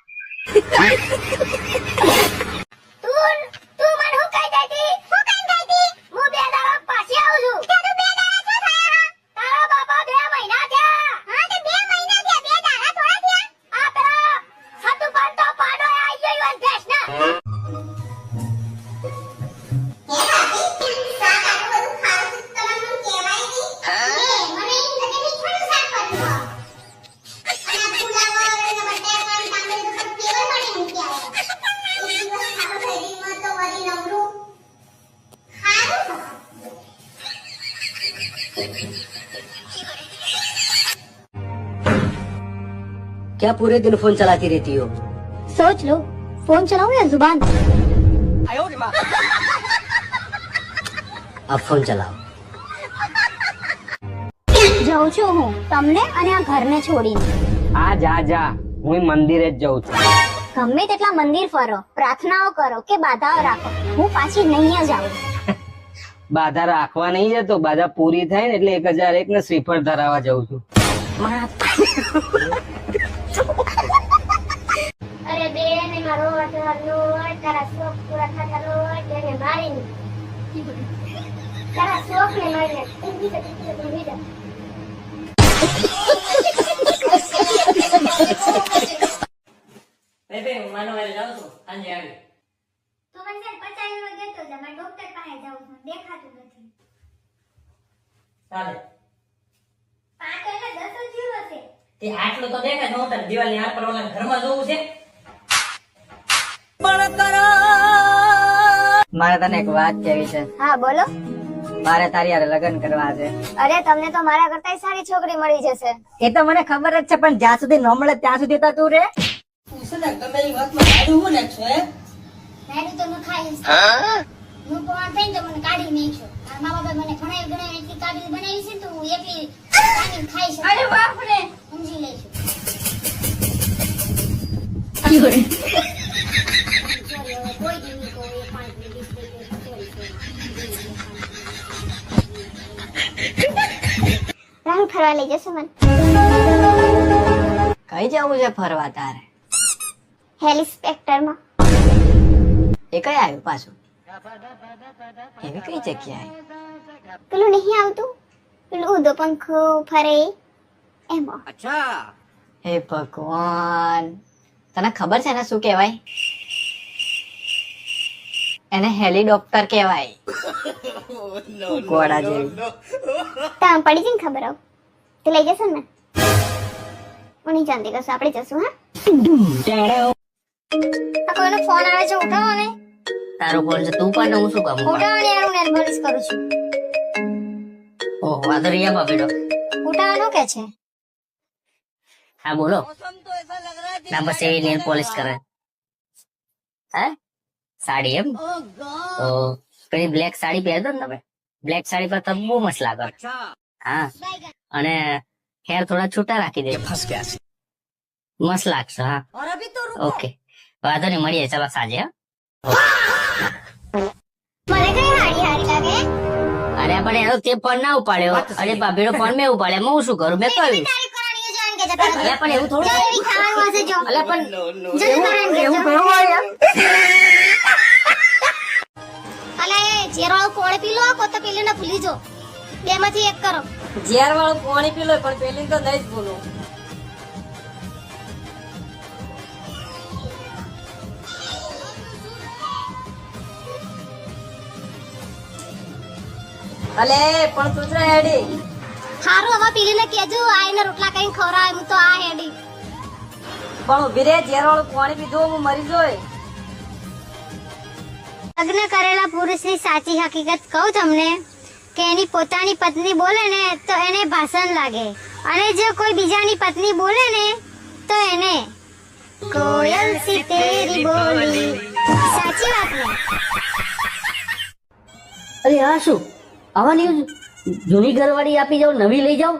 S2: તું મને હું કહી દેતી? હું કઈ દેતી? હું 2 દાડા પાછી આવું છું.
S12: તે તું 2 દાડા શું થયા?
S2: તારા બાપા 2 મહિના થયા.
S12: હા તે 2 મહિના થયા, 2 દાડા થોડા થયા.
S2: આ પેલા સતુ પણ તો પાડો આવી ગયો ભેંસના.
S7: क्या पूरे दिन फोन चलाती रहती हो?
S2: सोच लो, फोन चलाऊं या जुबान?
S7: अब फोन चलाओ.
S2: જાઉં છું હું તમને અને આ ઘરને છોડીને.
S8: આ જા જા, હું મંદિરે જ જાઉં છું.
S2: ગમે તેટલા મંદિર ફરો, પ્રાર્થનાઓ કરો કે બાધાઓ રાખો, હું પાછી નહીં જ આવું.
S8: બાધા રાખવા નહીં જતો, બાધા પૂરી થાય ને એટલે 1001 ને શ્રીફળ ધરાવવા જાઉં છું.
S2: અરે બેન એમાં રોટ તારા શોખ પૂરા થતા રોટ એને મારીને તારા શોખ ને મારીને તો મને પચાવી નો દેતો જા, મારે ડોક્ટર પાસે જાવું છે, દેખાતું નથી.
S7: ચાલે.
S2: 5 એટલે 10 જ જીરો છે.
S7: તે આટલું તો દેખાય નો તને દિવાલની આર પર ઓલા ઘરમાં જોવું છે.
S3: મારે તને એક વાત કહેવી છે.
S2: હા બોલો.
S3: મારે તારી હારે લગ્ન કરવા છે.
S2: અરે તમને તો મારા કરતા સારી છોકરી મળી જશે.
S3: એ તો મને ખબર જ છે, પણ જ્યાં સુધી ન મળે ત્યાં સુધી તો તું રે.
S2: નાડું તો ન ખાઈશ. હું પણ થઈને તો મને કાઢી નાખ્યો. મારા મા બાપે મને ઘણા ઘણા એટલી કાબિલ બનાવી છે ને તો હું એકલી કાઢીને ખાઈ શકું. અરે બાપ રે, સમજી લેજો. કોઈ દી કોઈ પાણી પી રંગ ફરવા લઈ જશો મને?
S3: કઈ જવું છે ફરવા તારે?
S2: હેલિસ્પેક્ટરમાં.
S3: એ કઈ આવ્યું પાછું? એવી કઈ જગ્યાએ?
S2: પેલું નહીં આવતું, પેલું ઉડો પંખો ફરે એમાં.
S3: હે ભગવાન, તને ખબર છે ને શું કહેવાય? એને હેલિકોપ્ટર કહેવાય. ઘોડા જેવી.
S2: તમે પડી જઈને ખબર આવ તો લઈ જશો ને? હું નહીં જાણતી, કશું આપણે જશું. હા, આ કોઈનો ફોન આવે છે, ઉઠાવો ને.
S3: તારો ફોન છે, તું પણ હું શું કામ?
S2: ઉઠાવો ને યાર, હું નેલપોલિશ કરું છું.
S3: ઓહ, વાતો રિયા બાપેડો.
S2: ઉઠાવવાનું કે છે?
S3: હા બોલો. ના બસ એ નેલ પોલિશ કરે. હે સાડી એમ? તો પેલી બ્લેક સાડી પહેરતો ને તમે, બ્લેક સાડી પર તમે બહુ મસ્ત લાગો. હા, અને હેર થોડા છૂટા રાખી દે, મસ્ત લાગશે. હા ઓકે, વાંધો નહીં, મળીએ ચાલો સાંજે.
S2: મને કઈ હાડી હાડી લાગે?
S3: અરે પણ એનો તે ફોન ના ઉપાડ્યો. અરે ભાભીનો ફોન મેં ઉપાડ્યો, હું શું કરું? મેં કહ્યું અરે પણ એવું થોડું.
S2: ખાવાનું હશે જો.
S3: અરે પણ
S2: એવું
S3: કરું યાર.
S2: અલે ઝેર વાળું કોણ પી લો, કોતો પેલી ને ભૂલી જો. બે માંથી એક કરો.
S4: ઝેર વાળું પાણી પી લો, પણ પેલી તો નહીં જ ભૂલું. અલે પણ તું જ હેડી.
S2: હારું હવે પેલી ને કેજો આઈને રોટલા કઈ ખવરાય, હું તો આ હેડી.
S4: પણ ઉભી રે, ઝેર વાળું પાણી પીધું હું મરી જોય.
S2: લગ્ન કરેલા પુરુષની સાચી હકીકત કહું તમને કે એની પોતાની પત્ની બોલે ને તો એને ભાષણ લાગે, અને જો કોઈ બીજાની પત્ની બોલે ને તો એને કોયલ સી તેરી બોલી. સાચી વાત ને?
S10: અરે આ શું આવા ન્યૂઝ? જૂની ઘરવાળી આપી જાવ, નવી લઈ જાવ.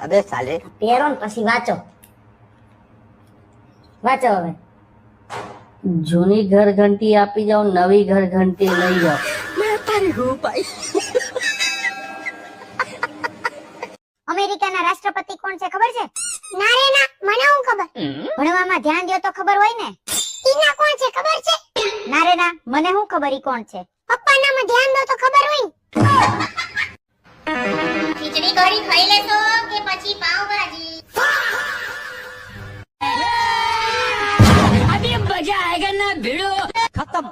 S3: અબે સાલે,
S4: પહેરો ને પછી વાંચો. વાંચો હવે.
S10: જૂની ઘર ઘંટી આપી જાવ, નવી ઘર ઘંટી લઈ જાવ.
S2: અમેરિકાના રાષ્ટ્રપતિ કોણ છે ખબર છે? ના રે ના, મને હું ખબર. ભણવામાં ધ્યાન દો તો ખબર હોય ને. ઈના કોણ છે ખબર છે? ના રે ના, મને હું ખબર ઈ કોણ છે. પપ્પાનામાં ધ્યાન દો તો ખબર હોય. ખીચડી કઢી ખાઈ લેશો કે પછી પાવભાજી?
S10: અભી મજા આયેગા ના ભીડો.
S3: ખતમ.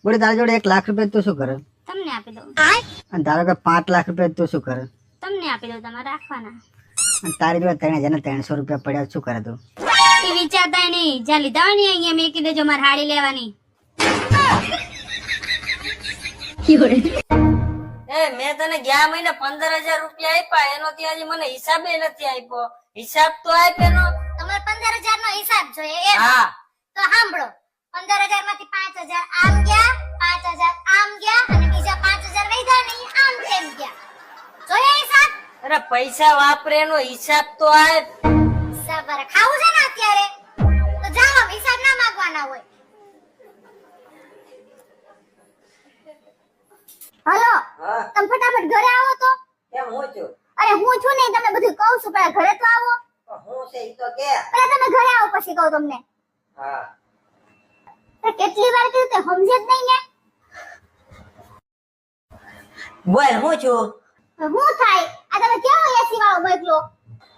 S3: બોલે તારા જોડે 1 લાખ રૂપિયા તું શું કરે?
S2: તમને આપી દઉં.
S3: અને તારા જોડે 5 લાખ રૂપિયા તું શું કરે?
S2: તમને આપી દઉં, તમારે રાખવાના.
S3: અને તારી જોડે 3,300 રૂપિયા પડ્યા, શું કરે તું?
S6: એ વિચારતા નહીં, જ્યાં લીધા હોય ને અહીંયા મેં કીધું જો મારે હાડી લેવાની.
S4: મેં તને ગયા મહિને 15,000 રૂપિયા આપ્યા એનો ત્યાં મને હિસાબે નથી આપ્યો. હિસાબ તો આપ એનો.
S2: તમારે 15,000 નો હિસાબ જોઈએ એમ?
S4: હા.
S2: તો સાંભળો, 15,000 માંથી 5,000 આમ ગયા, 5,000 આમ ગયા અને બીજા 5,000 વધ્યા ને ઈ આમ તેમ ગયા. જોઈએ હિસાબ?
S4: અરે પૈસા વાપરે એનો હિસાબ તો આપ.
S2: સબર ખાવું છે ને અત્યારે, તો જાઓ આમ હિસાબ ના માંગવાના હોય. હલો, તમે ફટાફટ ઘરે આવો તો.
S5: કેમ હું છું?
S2: અરે હું છું નહીં, તમને બધું કહું છું, પણ ઘરે તો આવો.
S5: હું છે ઈ તો કે.
S2: અરે તમે ઘરે આવો પછી કહું તમને.
S5: હા.
S2: અરે કેટલી વાર કીધું તે સમજે જ નહીં ને.
S5: બોલ હું છું?
S2: હું થાય આ તમે કેવો એસી વાળો મોકલો?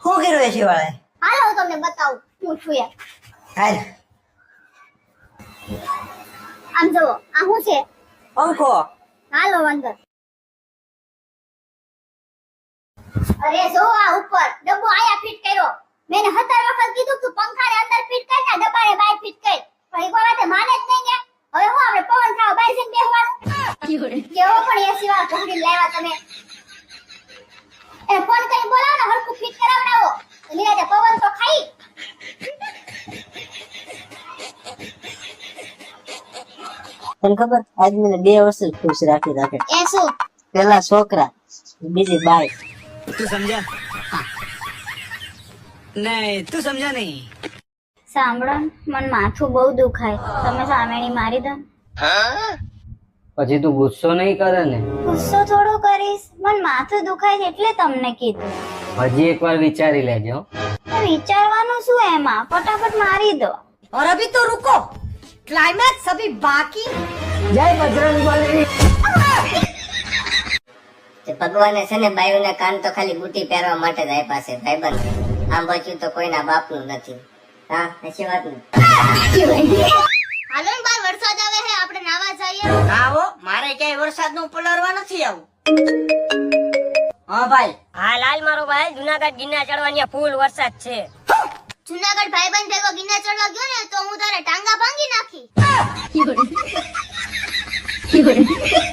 S5: હું કર્યું એસી વાળા?
S2: હાલો હું તમને બતાવું હું છું એ.
S5: હાલ.
S2: આમ જુઓ, આ શું છે?
S5: પંખો.
S2: હાલો અંદર. અરે જો આ ઉપર ડબ્બો આયા ફિટ કર્યો. મેં 17 વખત કીધું તું પંખાને અંદર ફિટ કર ને ડબ્બાને બહાર ફિટ કર, પણ એક વાતે માને જ નહીં ને. હવે હું આપણે પવન ખાવા બહાર જઈને બેસવાનું? કેવો પણ એસી વાળો પકડી લાવ્યા તમે. એ ફોન કરી બોલાવો ને, હરખું ફિટ કરાવડાવો. નિરાતે પવન તો ખાઈ.
S4: તને ખબર આજ મને 2 વર્ષ ખુશ રાખી રાખે.
S2: એ શું?
S4: પેલા છોકરા, બીજી બાઈ.
S8: તું સમજા? નહીં તું સમજા નહીં.
S2: સાંભળો, મને માથું બહુ દુખાય, તમે સામેણી મારી દો.
S3: પછી તું ગુસ્સો નહીં કરે ને?
S2: ગુસ્સો થોડો કરીશ, મને માથું દુખાય છે એટલે તમને કીધું.
S3: હજી એકવાર વિચારી લેજો.
S2: વિચારવાનું શું એમાં, ફટાફટ મારી દો.
S4: और अभी तो रुको, क्लाइमैक्स अभी बाकी.
S8: જય બજરંગબલી.
S12: ભગવાને છે ને બાયુના કાન તો ખાલી બુટી પહેરવા માટે જ આપ્યા છે ભાઈબંધ. આમ બચ્યું તો કોઈના બાપનું નથી. હા, એસી વાત ને.
S2: હાલો ને બાર વરસાદ આવે છે, આપણે નાવા જઈએ.
S4: ના હો, મારે ક્યાંય વરસાદનું પલળવા નથી આવું. હા ભાઈ.
S13: હા લાલ મારો ભાઈ, જુનાગઢ ગિરનાર ચડવાની ફૂલ વરસાદ છે.
S2: જુનાગઢ ભાઈબંધ ભેગો ગિરનાર ચડવા ગયો ને તો હું તારે ટાંગા ભાંગી નાખી.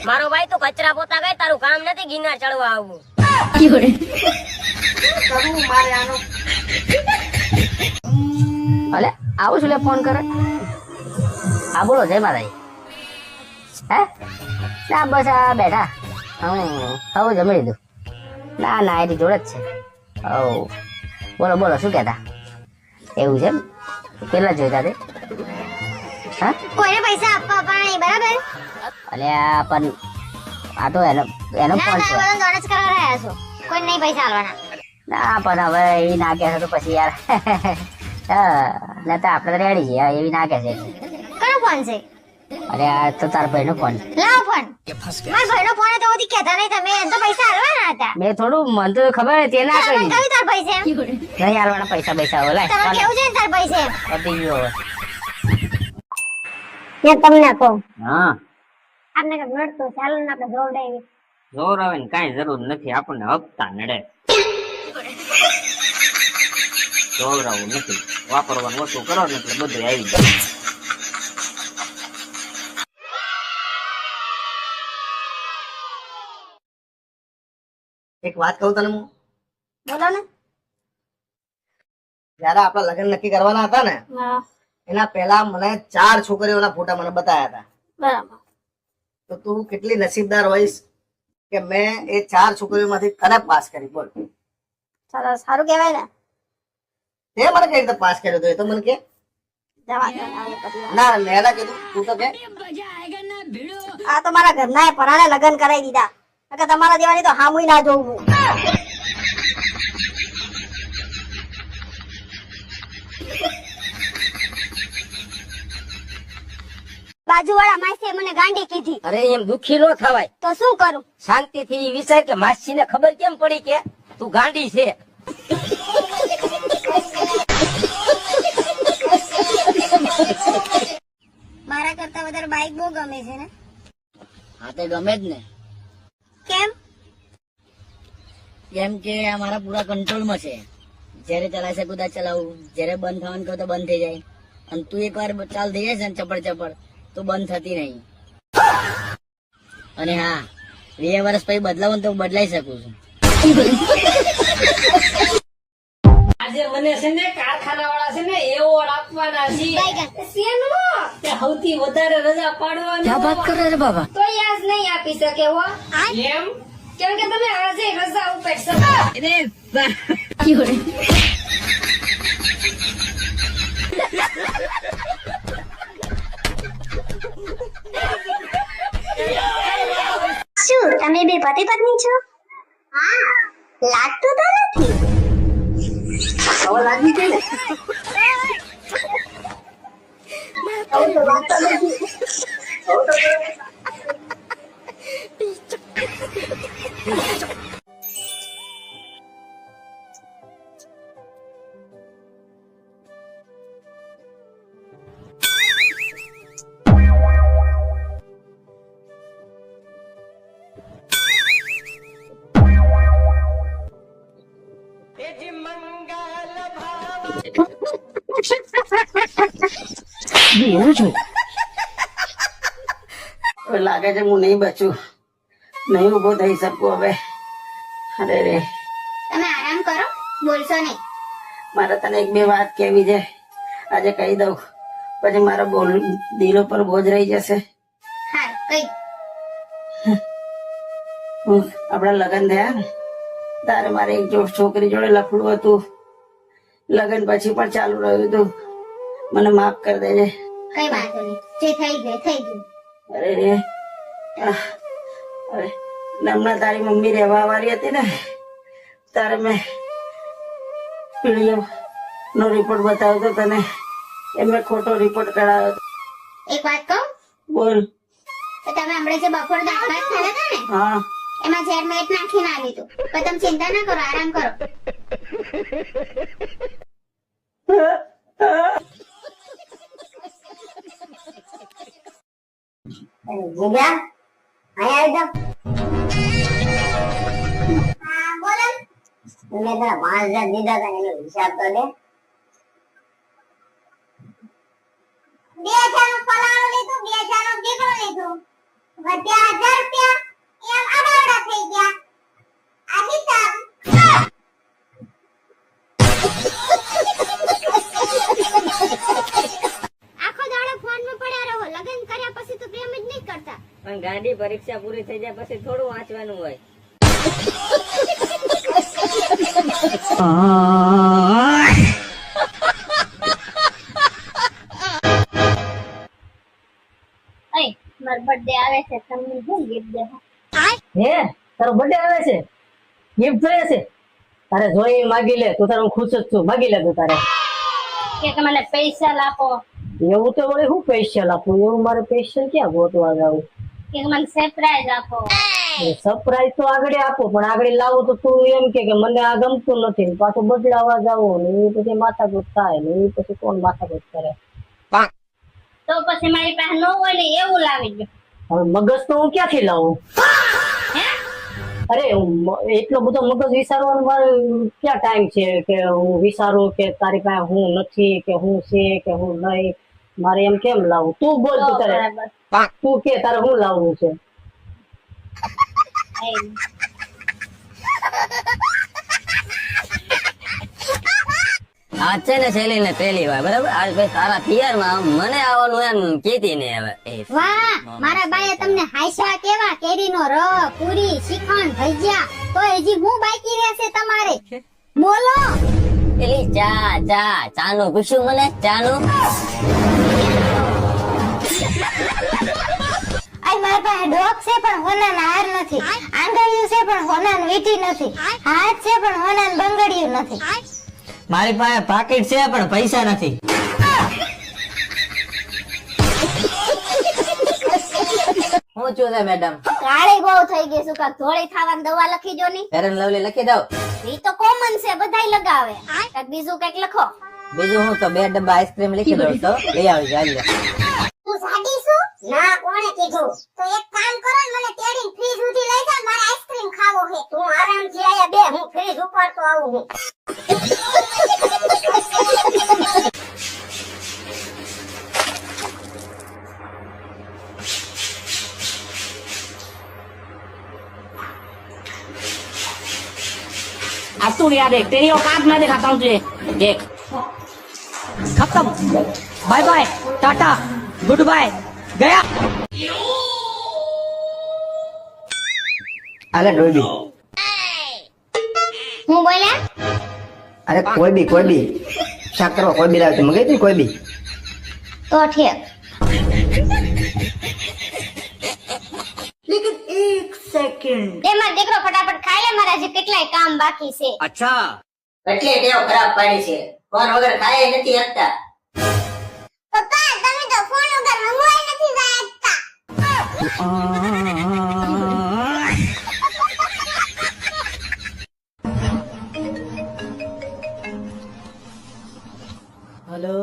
S13: મારો ભાઈ તું કચરા પોતા ગઈ, તારું કામ નથી ગિરનાર ચડવા આવવું.
S4: કરું મારે આનો.
S3: અલે આવું છું લે ફોન કરે. હા બોલો, જય માતાજી. હે ના બસ આ બેઠા. હવે જમી લીધું. ના ના એની જોડે જ છે. બોલો બોલો શું કહેતા? એવું છે કેટલા જોઈતા તે? હા
S2: કોઈને પૈસા આપવા નહીં, બરાબર?
S3: અલ્યા પણ આ તો એનો
S2: ના
S3: ફોન
S2: ના,
S3: છે.
S2: બધા દોડસ કરવા રહ્યા છો, કોઈ નહીં પૈસા આલવાના.
S3: ના પણ હવે એ ના કહે છે તો પછી યાર ના તો આપણે રેડી છીએ, એવી ના કહે છે.
S2: કયો ફોન છે?
S3: અરે આ તો તાર ભાઈનો ફોન.
S2: લાવો ફોન. મારા ભાઈનો ફોન હતો, ઓથી કહેતા નહીં તમે, એમ તો પૈસા આલવાના હતા.
S3: મેં થોડું મન તો ખબર હતી ના
S2: તમે
S3: કરી.
S2: કહ્યું તાર પૈસા એમ?
S3: નહીં આલવાના પૈસા હવે લાય.
S2: તમારે કેવું છે ને તાર પૈસા એમ?
S3: પતી ગયો હવે.
S4: મેં તમને કહું,
S3: હા
S4: આપણે કઈ નડતું ચાલો ને આપણે જોડાવી.
S3: જોર આવે ને કઈ જરૂર નથી, આપણને હપ્તા નડે. જોવરાવું નથી, વાપરવાનું ઓછું કરો ને એટલે બધું આવી જાય.
S5: એક વાત કહું તને હું?
S2: બોલો ને.
S5: જયારે આપડા લગ્ન નક્કી કરવાના હતા ને, એના પહેલા મને 4 છોકરીઓના ફોટા મને બતાયા હતા.
S2: બરાબર.
S5: તો તું કેટલી નસીબદાર હોઈશ કે મેં એ 4 છોકરીઓમાંથી તને પાસ કરી. બોલ,
S2: ચાલો સારું કહેવાય ને.
S5: તે મને કઈ રીતે પાસ કર્યો? તો એ તો મને કે.
S2: જવા દો ને, હવે પછી.
S5: ના મેં ના કીધું, તું તો કે.
S4: આ તો મારા ઘરના પરાણે લગ્ન કરાવી દીધા, નકર તમારા દેવાની તો હામુય ના જોવું.
S2: બાજુવાળા માસી મને ગાંડી કીધી.
S4: અરે એમ દુખી નો થવાય,
S2: તો શું કરું?
S4: શાંતિથી વિચાર કે માસી ને ખબર કેમ પડી કે તું ગાંડી છે.
S2: મારા કરતા વધારે બાઈક બહુ ગમે છે ને?
S4: હા તો ગમે જ ને,
S2: કેમ?
S4: કેમ કે આ મારા પૂરા કંટ્રોલમાં છે. જયારે ચલાવી શકું ત્યાં ચલાવું, જયારે બંધ થવાનું કહું તો બંધ થઈ જાય. અને તું એકવાર ચાલ થઈ જાય છે ને ચપડ ચપડ તો બંધ થતી નહીં. અને હા,
S3: 2 વર્ષ પછી બદલાવું તો બદલાઈ શકું છું.
S7: આજે મને છે ને કારખાના વાળા છે ને એવોર્ડ આપવાના છે કે સૌથી વધારે રજા પાડવાની.
S3: ક્યાં વાત કરે રે બાબા?
S2: તો આજ નહીં આપી શકે હો
S7: એમ
S2: કેમ કે તમે આજે રજા ઉપર છો.
S12: શું તમે બે પતિ પત્ની છો? હા, લાગતું તો નથી.
S7: હવે લાગી ગઈ ને. હવે તો લાગતા નથી. હવે તો
S5: હવે લાગે છે હું નહીં બચું, નહીં ઉભો થઈ શકું હવે. અરે રે,
S2: તમે આરામ કરો, બોલશો નહીં.
S5: મારે તને એક બે વાત કેવી છે, આજે કહી દઉં પછી મારા દિલ ઉપર બોજ રહી જશે.
S2: હા કઈ
S5: આપડા લગ્ન થયા ને તારે મારે એક છોકરી જોડે લફડું હતું, લગ્ન પછી પણ ચાલુ રહ્યું હતું. મને માફ કરી દેજે.
S2: કઈ વાંધો નહીં, જે થઈ ગયું થઈ ગયું.
S5: અરે રે, અરે હમણાં તારી મમ્મી રહેવા વાળી હતી ને તારે મેં પીડીએફ નો રિપોર્ટ બતાવ્યો હતો તને, એ મેં ખોટો રિપોર્ટ કરાવ્યો.
S2: એક વાત કહું?
S5: બોલ.
S2: તો તમે હમણાં જે બપોર દાખલા થયા હતા ને
S5: હા,
S2: એમાં ઝેર મેટ નાખીને આવી હતું. પણ તમે ચિંતા ના કરો, આરામ કરો.
S12: જીજા અહીંયા આવી જાઓ. હા બોલો. મેં તને 5,000 દીધા હતા એનો હિસાબ તો દે. 2,000 નું ફલાણું લીધું, 2,000 નું ડીગડું લીધું, વધ્યા 1,000 રૂપિયા. એમ આડાવડા થઈ ગયા. આ હિસાબ.
S2: આખો દાડો ફોનમાં પડ્યા રહો, લગ્ન કર્યા પછી તો પ્રેમ જ નહીં કરતા.
S3: પણ ગાડી પરીક્ષા પૂરી થઈ જાય પછી થોડું વાંચવાનું હોય.
S2: મારો બર્થડે આવે છે, તમને શું ગિફ્ટ દેવો?
S11: હે તારો બર્થડે આવે છે, ગિફ્ટ જોઈએ છે? તારે જોઈ માગી લે, તું તારે હું ખુશ જ છું, માગી લે તું તારે.
S2: કે મને પૈસા આપો,
S11: એવું તો વળી હું સ્પેશિયલ આપું, એવું મારે સ્પેશિયલ ક્યાં ગોતવા જાવું?
S2: કે મને સરપ્રાઈઝ આપો.
S11: સરપ્રાઈઝ તો આગળ આપો, પણ આગળ લાવો તો તું એમ કે મને આ ગમતું નથી ને પાછું બદલાવા જાવું ને એ પછી માથાકૂટ થાય ને એ પછી કોણ માથાકૂટ કરે?
S2: તો પછી મારી પાસે ન હોય ને એવું લાવી દો.
S11: હવે મગજ તો હું ક્યાંથી લાવું? અરે એટલો બધો મગજ વિચારવાનો મારે ક્યાં ટાઈમ છે કે હું વિચારું કે તારી પાસે હું નથી કે હું છે કે હું નહીં? મારે એમ કેમ લાવું? તું બોલ, તું તારે તું કે તારે હું લાવવું છે?
S3: આ છે ને શૈલી ને પહેલી વાર બરાબર આજ ભાઈ તારા પિયર માં મને આવવાનું એમ કીધી ને હવે.
S2: વાહ, મારા બાએ તમને હાસ્યા કેવા, કેરીનો રસ, પૂરી, શ્રીખંડ, ભજીયા, તો હજી હું બાકી રહેશે તમારે? બોલો.
S3: પેલી ચા નું પૂછ્યું મને? ચા નું
S2: મારા પાસે ડોક છે પણ હોનાના હાર નથી, આંગળીયું છે પણ હોનાન વીંટી નથી, હાથ છે પણ હોનાન બંગડિયું નથી.
S8: મારી પાસે પાકીટ છે પણ પૈસા નથી. શું થયું છે મેડમ?
S2: કાળી બહુ થઈ ગઈ, શું કાક ધોળી થવાની દવા લખી જો ની.
S8: ફેર એન્ડ લવલી લખી દઉં?
S2: ઈ તો કોમન છે, બધાય લગાવે. કાક બીજું કઈક લખો.
S8: બીજું હું તો 2 ડબ્બા આઈસ્ક્રીમ લખી દઉં તો લઈ આવી જાય.
S12: તું સાડી છું? ના, કોણે કીધું? તો એક કામ કરો ને, મને તેડીને ફ્રીજ સુધી લઈ જા, મારે આઈસ્ક્રીમ ખાવો છે. તું આરામથી આયા બે, હું ફ્રીજ ઉપાડતો આવું હું.
S10: अब तू याद देख, तेरी औकात मैं दिखाता हूँ तुझे, देख। खत्म, bye bye, tata, good, गया।
S8: અરે ડોબી,
S2: હું બોલ્યા?
S8: અરે કોઈ બી શાક કરવા કોઈ બી લાવતી મગાઈ તું કોઈ બી.
S2: તો ઠીક. એ મારો દીકરો ફટાફટ ખાઈ લે, મારા હજી કેટલાય કામ બાકી છે.
S7: अच्छा
S3: કેટલી ટેવ ખરાબ પાડી છે, ફોન વગર ખાય નથી શકતા.
S2: પપ્પા તમે તો ફોન વગર રમવાય નથી શકતા.
S8: હેલો.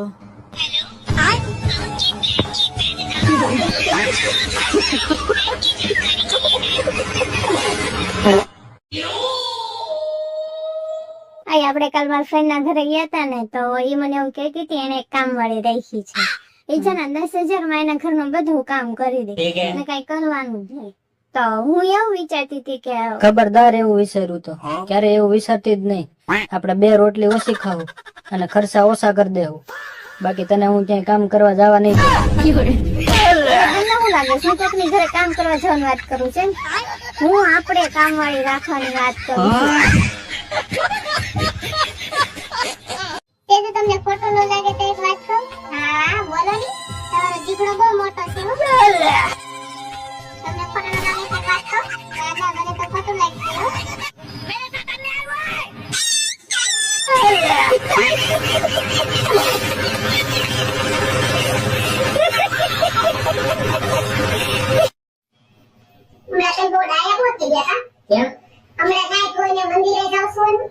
S2: આપણે કાલ મારા ફ્રેન્ડ ના ઘરે ગયા હતા ને, તો એ મને એવું કહેતી હતી એને એક કામ વાળી રાખી છે. એ છે ને 10,000 માં એના ઘરનું બધું કામ કરી દે, એને કઈ કરવાનું જ નહીં. તો હું એવું વિચારતી હતી કે
S4: ખબરદાર એવું વિચાર્યું તો ક્યારે એવું વિચારતી જ નહીં. આપણે 2 રોટલી ઓછી ખાવું અને ખર્ચા ઓછા કરી દેવું, બાકી તને હું ક્યાંય કામ કરવા જવા નહીં દઉં.
S2: તમને શું લાગે છે હું કોકની ઘરે કામ કરવા જવાની વાત કરું છું? હું આપણે કામ વાળી રાખવાની વાત કરું છું. તમને ખોટું ન લાગે તો એક વાત કહું? હા બોલો ને, તમારો દીકરો બહુ મોટો છે. તમને ખોટું ન લાગે તો એક વાત કહું? દાદા મને તો ખોટું લાગતું. હમણાં કઈ બહુ ડાયા પહોંચી ગયા હતા. કેમ? હમણાં કાંઈ કોઈને મંદિરે જાવ છો ને?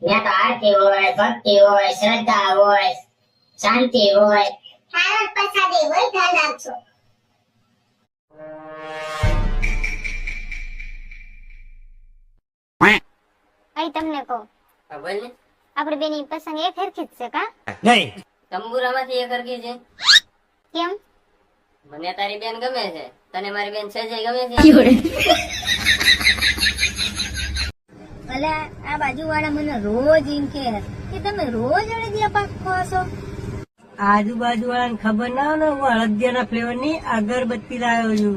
S3: ત્યાં તો આરતી હોય, ભક્તિ હોય, શ્રદ્ધા હોય, શાંતિ હોય.
S2: સારો પ્રસાદી હોય, ધ્યાન રાખજો. અહીં તમને કહું,
S3: બોલ ને.
S2: આપણે બેની પસંદ એક હરખી જ છે કા?
S7: नहीं
S3: તંબુરામાંથી એક હરખી છે.
S2: કેમ?
S3: મને તારી બેન ગમે છે, તને મારી બેન સજય ગમે છે.
S2: ભલે આ બાજુવાળા મને રોજ એમ કે તમે રોજ અડદિયા પાક ખો છો.
S4: આજુબાજુ વાળાને ખબર ના હોય ને, હું અળદિયાના ફ્લેવર ની અગરબત્તી લાવ્યો છું.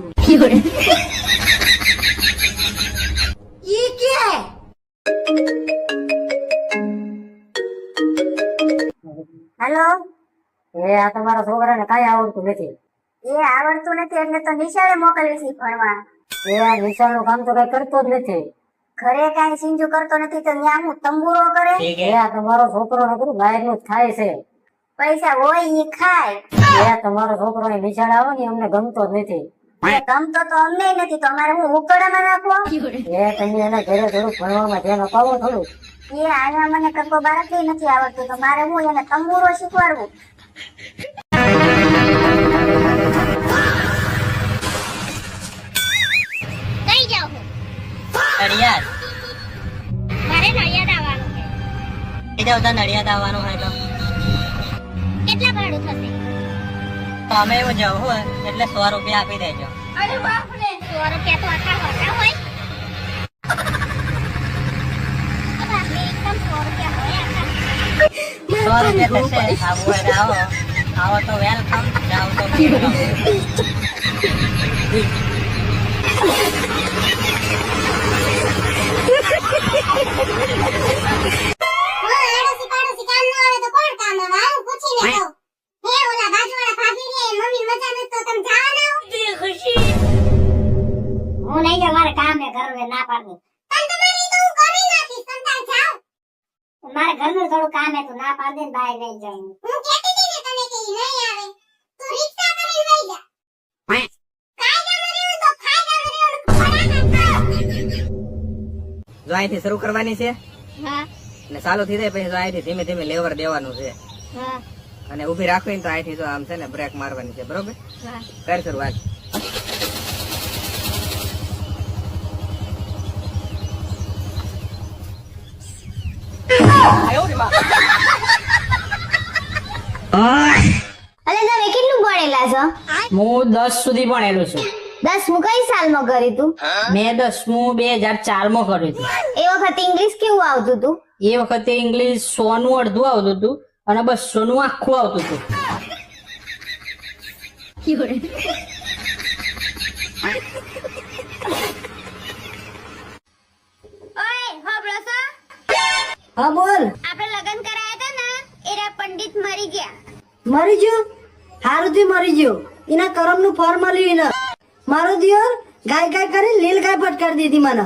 S13: હેલો,
S4: એ આ તમારા છોકરાને કઈ આવડતું નથી.
S13: એ આવડતું નથી એટલે તો નિશાળે મોકલવી છે ભણવા.
S4: એ આ નિશાળનું કામ તો કઈ કરતો જ નથી.
S13: ઘરે કઈ સિંજુ કરતો નથી તો ત્યાં હું તંબુરો કરે.
S4: એ આ તમારો છોકરો નકરું બહાર નું જ ખાય છે.
S13: પૈસા હોય ઈ ખાય.
S4: એ તમારો છોકરો નિશાળ આવે ને અમને ગમતો જ નથી.
S13: ગમતો તો અમને નથી, તો અમારે હું ઉકળામાં નાખવો.
S4: એ તમે એના ઘરે થોડું ભણવામાં ધ્યાન અપાવો થોડું.
S13: એ આયા મને કક્કો બારથી નથી આવડતું, તો મારે હું એને તંબુરો શીખવાડવું.
S2: કઈ જાવ હું?
S3: નડિયાદ.
S2: મારે નડિયાદ આવવાનું છે.
S3: એ જાવ તો નડિયાદ આવવાનું હોય તો
S2: કેટલા ભાડું થશે?
S3: તમે એવું જાવ હોય એટલે 100 રૂપિયા આપી દેજો.
S2: અરે બાપ રે, 100 રૂપિયા તો આખા હોતા હોય. એકદમ 100 રૂપિયા હોય આખા.
S3: 100 રૂપિયા થશે. આવો એટલે આવો, આવો તો વેલકમ, જાવ તો વેલકમ.
S2: હું નહીં જાઉં, મારે કામ હે ઘરનું, ના પાડું. મારે ઘરનું થોડું કામ હે, તું ના પાડ દે ને બહાર નહીં જાઉં. હું કહેતી હતી ને તને કે ઈ નહીં આવે. તું રિક્ષા કરીને લઈ જા.
S7: જો અહીંથી શરૂ કરવાની છે
S2: હા
S7: ને ચાલુ થઈ જાય પછી જો અહીંથી ધીમે ધીમે લેવર દેવાનું છે
S2: હા
S7: અને ઊભી રાખવી તો અહીંથી જો આમ છે ને બ્રેક મારવાની છે, બરોબર?
S2: હા.
S7: કર શરૂઆત.
S2: અલે તમે કેટલું ભણેલા છો?
S10: હું 10 સુધી ભણેલો છું.
S2: 10મું કઈ સાલમાં કરી તું?
S11: મેં 10મું 2004 માં કર્યું હતું.
S2: એ વખતે ઇંગ્લિશ કેવું આવતું તું?
S11: એ વખતે ઇંગ્લિશ 100 નું અડધું આવતું હતું અને 200 નું આખું આવતું હતું.
S2: ઓય હોબળો છો?
S4: હા બોલ.
S2: આપણે લગ્ન કરાયા હતા ને એરા પંડિત મરી ગયા.
S4: મરી ગયો? હારું થી મરી ગયો. એના કરમ નું ફળ મળ્યું એને. મારો દિયોર ગાય ગાય કરી લીલ ગાય ફટકાર દીધી મને.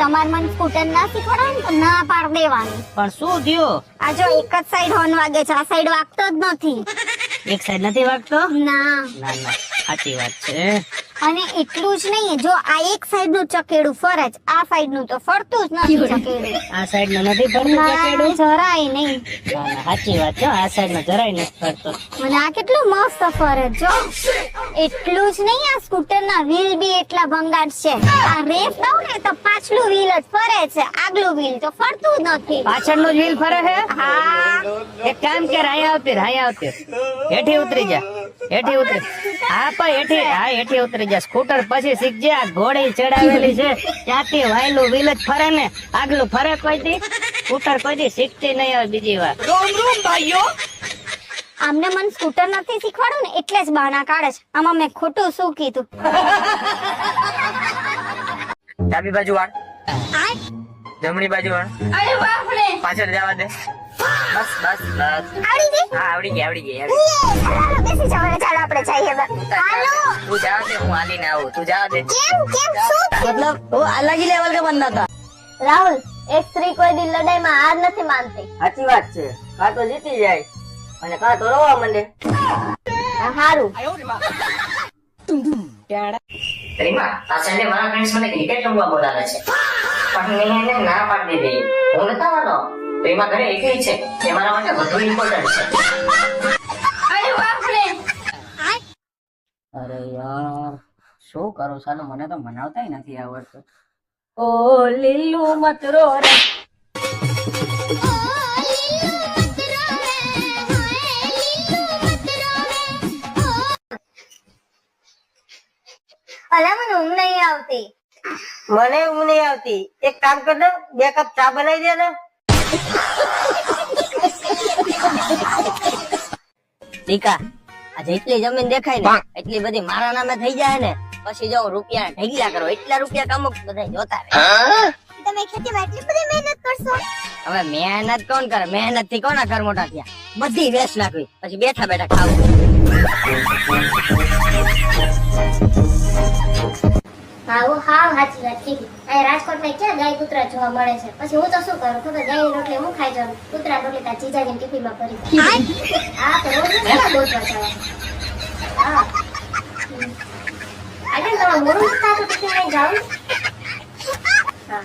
S2: તમાર મન સ્કૂટર ના શીખવાડો ને તો ના પાડ દેવાનું.
S11: પણ શું થયું?
S2: આ જો એક જ સાઈડ હોર્ન વાગે છે, આ સાઈડ વાગતો જ નથી.
S11: એક સાઈડ નથી વાગતો?
S2: ના.
S11: ના ના સાચી વાત છે.
S2: અને એટલું જ નહીં, જો આ એક સાઈડ નું ચકેડું ફરે છે, આ સાઈડ નું તો ફરતું જ નથી ચકેડું.
S11: આ સાઈડ નું નથી ફરતું ચકેડું?
S2: જરાય નહીં.
S11: ના ના સાચી વાત છે, આ સાઈડ નું જરાય નથી ફરતો.
S2: મને આ કેટલું મસ્ત ફરે જો. એટલું જ નહીં, આ સ્કૂટર ના વ્હીલ બી એટલા ભંગાર છે. આ રેસ દઉં ને તો પાછલું વ્હીલ જ ફરે છે, આગલું વ્હીલ તો ફરતું જ નથી.
S11: પાછળનું જ વ્હીલ ફરે છે?
S2: હા.
S11: એક કામ કર, અહીંયા આવતી હેઠી ઉતરી જા. હેઠી ઉતરી. હા પણ હેઠી ઉતરી જા. સ્કૂટર પછી શીખજે. આ ઘોડી ચડાવેલી છે ત્યાંથી વાયલું વ્હીલ જ ફરે ને, આગલું ફરે કોઈ દી. સ્કૂટર કોઈ દી શીખતી નહીં આવે બીજી વાર.
S2: આમને મને સ્કૂટર નથી શીખવાડું ને એટલે જ બહાના કાઢે છે. આમાં મેં ખોટું શું કીધું?
S7: ડાબી બાજુ વાળ, જમણી બાજુ વાળ.
S2: અરે બાપ રે,
S7: પાછળ જવા દે. બસ બસ બસ.
S2: આવડી ગઈ?
S7: હા આવડી ગઈ.
S2: ચાલો બેસી જાઓ ને, ચાલો આપણે જઈએ હવે. હાલો.
S7: તું જવા દે, હું હાલીને આવું. તું જવા દે.
S2: કેમ શું?
S11: मतलब वो अलग ही लेवल का बंदा था.
S2: રાહુલ, એક સ્ત્રી કોઈ દી લડાઈમાં હાર નથી માનતી.
S11: સાચી વાત છે. કાં તો જીતી જાય અને કાં તો રોવા માંડે.
S2: હારું.
S3: રીમા, આ સન્ડે મારા ફ્રેન્ડ્સ મને ક્રિકેટ રમવા બોલાવે છે, પણ મેં એને ના પાડી દીધી. હું નથી આવવાનો. રીમા ઘરે એકલી છે, એ મારા માટે વધુ ઇમ્પોર્ટન્ટ છે.
S2: અરે બાપ રે.
S11: અરે યાર શું કરું? સાલું મને તો મનાવતા નથી આવડતું.
S4: ઓ લીલું મતરો રે.
S2: અલા મને ઊંઘ નહીં આવતી.
S4: મને ઊંઘ નહીં આવતી. એક કામ કર ને, 2 કપ ચા બનાવી દે ને.
S11: ટીકા, આ જેટલી જમીન દેખાય ને એટલી બધી મારા નામે થઈ જાય ને, પછી જો રૂપિયા ઢગલા કરો, એટલા રૂપિયા કમુક બધા જોતા રહે.
S2: તમે ખેતીમાં એટલી બધી મહેનત કરશો?
S11: હવે મહેનત કોણ કરે? મહેનત થી કોના ઘર મોટા થયા? બધી વેચ નાખવી, પછી બેઠા બેઠા ખાવું.
S2: હાવ સાચી વાત કીધી. અહીં રાજકોટમાં ક્યાં ગાય કૂતરા જોવા મળે છે? પછી હું તો શું કરું ખબર? ગાયની રોટલી હું ખાઈ જાઉં, કૂતરા રોટલી તાર જીજાજીની ટિફિનમાં ભરી દઉં. હા તો રોજ કેટલા ગોતવા જવાય. હા આજે તમારે મોડું થાતું ટિફિન લઈને જાઉં. હા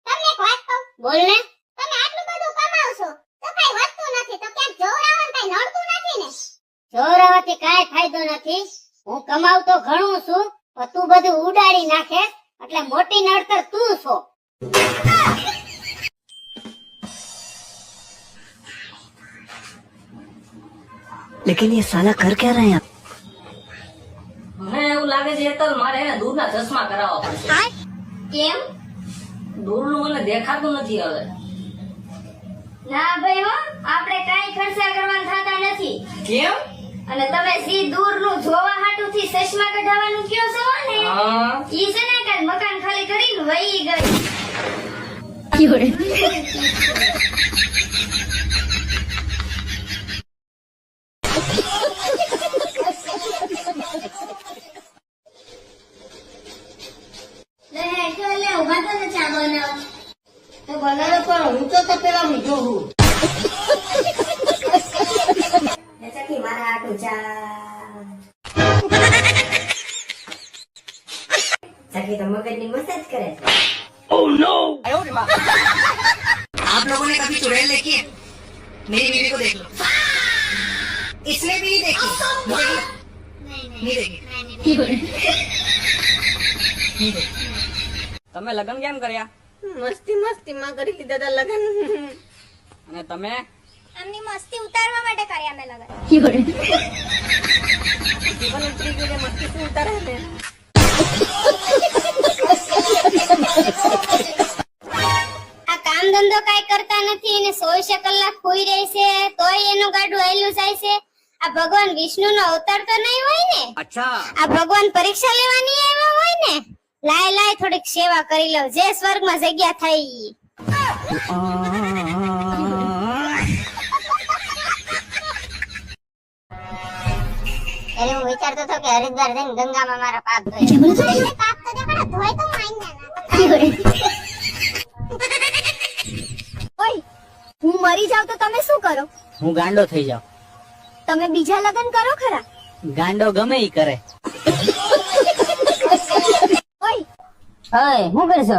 S12: તમને એક વાત કહું? બોલ ને. તમે આટલું બધું કમાવશો તો કઈ વધતું નથી, તો ક્યાંક જોરાવાનું કઈ નડતું નથી ને? જોરાવાથી કાંઈ ફાયદો નથી. હું કમાવતો ઘણું છું, પણ તું બધું ઉડાડી નાખે એટલે મોટી નડતર તું છો.
S4: लेकिन ये साला कर क्या रहे हैं?
S11: મને એવું લાગે છે તો મારે એને દૂરના ચશ્મા કરાવવા પડશે.
S2: કેમ?
S11: દૂરનું મને દેખાતું નથી હવે.
S2: ના ભાઈ હો, આપણે કાંઈ ખર્ચા કરવાના થતા નથી.
S11: કેમ?
S2: અને તમે સી દૂરનું જોવા હાટુ થી ચશ્મા કઢાવવાનું કયો છો ને, ઈ છે ને કાલ મકાન ખાલી કરીને વહી ગઈ. લે ઉભા તો ચા બનાવ.
S4: તો બનાવે પણ હું તો પેલા મીઠો હું.
S2: ચકી મારા હાટુ ચા.
S4: ચકી તો મગજની મસાજ કરે છે.
S1: आप लोगों ने कभी चुड़ैल देखी है? मेरी वीडियो को देख लो. इसने भी नहीं देखी. नहीं देखी.
S7: તમે લગ્ન કેમ કર્યા?
S1: મસ્તી માં કરી લીધા હતા લગન.
S7: અને તમે
S2: આમની મસ્તી ઉતારવા માટે કર્યા મેં લગન.
S4: જીવન ઉતરી ગયું ને મસ્તી શું ઉતારે ને.
S2: આ કામ ધંધો કાઈ કરતા નથી ને 100 કલાક ખોઈ રહે છે તોય એનું ગાડું આયલું જાય છે. આ ભગવાન વિષ્ણુ નો અવતાર તો નહીં હોય ને?
S7: અચ્છા
S2: આ ભગવાન પરીક્ષા લેવાની આવ્યા હોય ને? લાય લાય થોડીક સેવા કરી લઉં જે સ્વર્ગમાં જગ્યા થઈ.
S12: એટલે હું વિચારતો હતો કે હરિદ્વાર જઈને ગંગામાં મારા પાપ ધોઈ પાપ તો દેખાડો ધોય તો માઈ ના.
S2: ઓય હું મરી જાવ તો તમે શું કરો?
S8: હું ગાંડો થઈ જાઉં.
S2: તમે બીજા લગ્ન કરો ખરા?
S8: ગાંડો ગમે ઈ કરે.
S2: ઓય
S3: ઓય હું કરશો?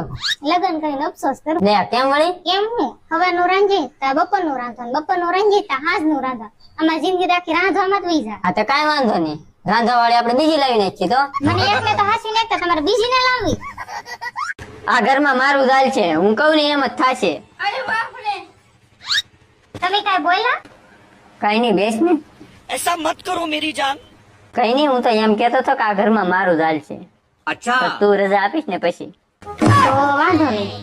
S2: લગ્ન કરીને અફસોસ કરો.
S3: લે કેમ વળી?
S2: કેમ હું હવાનું રાંધી તા બપોરનું રાંધો બપોરનું રાંધી તા હાજનું રાંધો. અમાર જિંદગી રાખી રાંધવામાં જ વહી જાય.
S3: હા તો કાંઈ વાંધો નહીં, રાંધવા વાળી આપણે બીજી લાવી નાખીએ તો.
S2: મને એકને તો હાસી નાખતા તમારે બીજીને લાવવી.
S3: આ ઘરમાં મારું દાલ છે, હું કહું ને એમ જ થાશે.
S2: અરે બાપ રે તમે કાઈ બોલ્યા?
S3: કઈ નહીં, બેસ ને.
S10: ऐसा मत करो मेरी जान.
S3: કઈ નહીં, હું તો એમ કેતો હતો કે આ ઘરમાં મારું દાલ છે.
S7: અચ્છા
S3: તો તું રજા આપીશ ને પછી?
S2: તો વાંધો નહીં.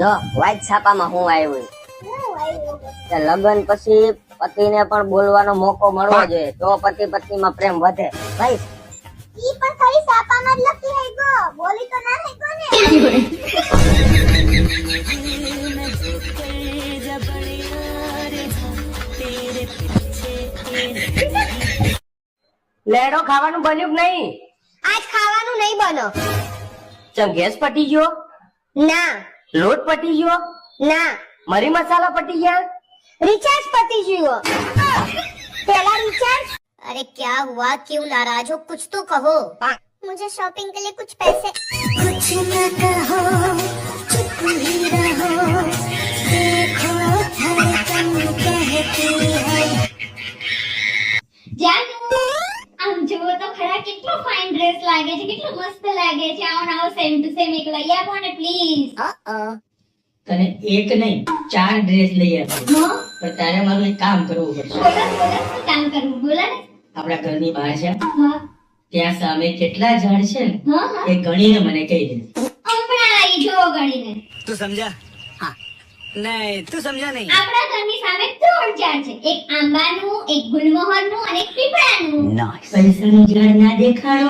S3: જો વાઈટ છાપામાં હું આવ્યું કે લગ્ન પછી પતિને પણ બોલવાનો મોકો મળવો જોઈએ તો પતિ પત્નીમાં પ્રેમ વધે. ભાઈ
S2: ઈ પણ ખાલી સાપામાં જ લખી હે ગો બોલી તો ના હે ગો ને.
S7: લેડો ખાવાનું બન્યું કે નહીં?
S2: આજ ખાવાનું નહીં બનો.
S7: ચમ ગેસ પટી ગયો?
S2: ના
S7: લોટ પટી ગયો?
S2: ના
S7: મરી મસાલા પટી ગયા?
S2: रिचार्ज पति जीओ पहला रिचार्ज. अरे क्या हुआ क्यों नाराज हो कुछ तो कहो. मुझे शॉपिंग के लिए कुछ पैसे. कुछ न कहो चुप ही रहो देखो धड़कन कहती है.
S6: જાનુ આમ જુઓ તો ખરા કેટલો ફાઇન ડ્રેસ લાગે છે, કેટલો મસ્ત લાગે છે. આવો ને આવો સેમ ટુ સેમ એક લઈ આપો ને પ્લીઝ.
S8: તને એક નહીં 4 ડ્રેસ લઈ આપીશ. પણ તારે મારું એક કામ કરવું પડશે.
S6: બોલો બોલો શું કામ કરવું બોલો ને.
S8: આપણા ઘરની બહાર છે
S6: હા
S8: ત્યાં સામે કેટલા ઝાડ છે ને
S6: હા હા
S8: એ ગણીને મને કહી દે.
S6: હમણાં આવી જુઓ ગણીને.
S10: तू समझा? हाँ नहीं तू समझा नहीं.
S6: આપણા ઘરની સામે 3 ઝાડ છે, એક આંબાનું, એક ગુલમોહરનું અને એક પીપળાનું.
S8: પૈસાનું ઝાડ ના દેખાડો.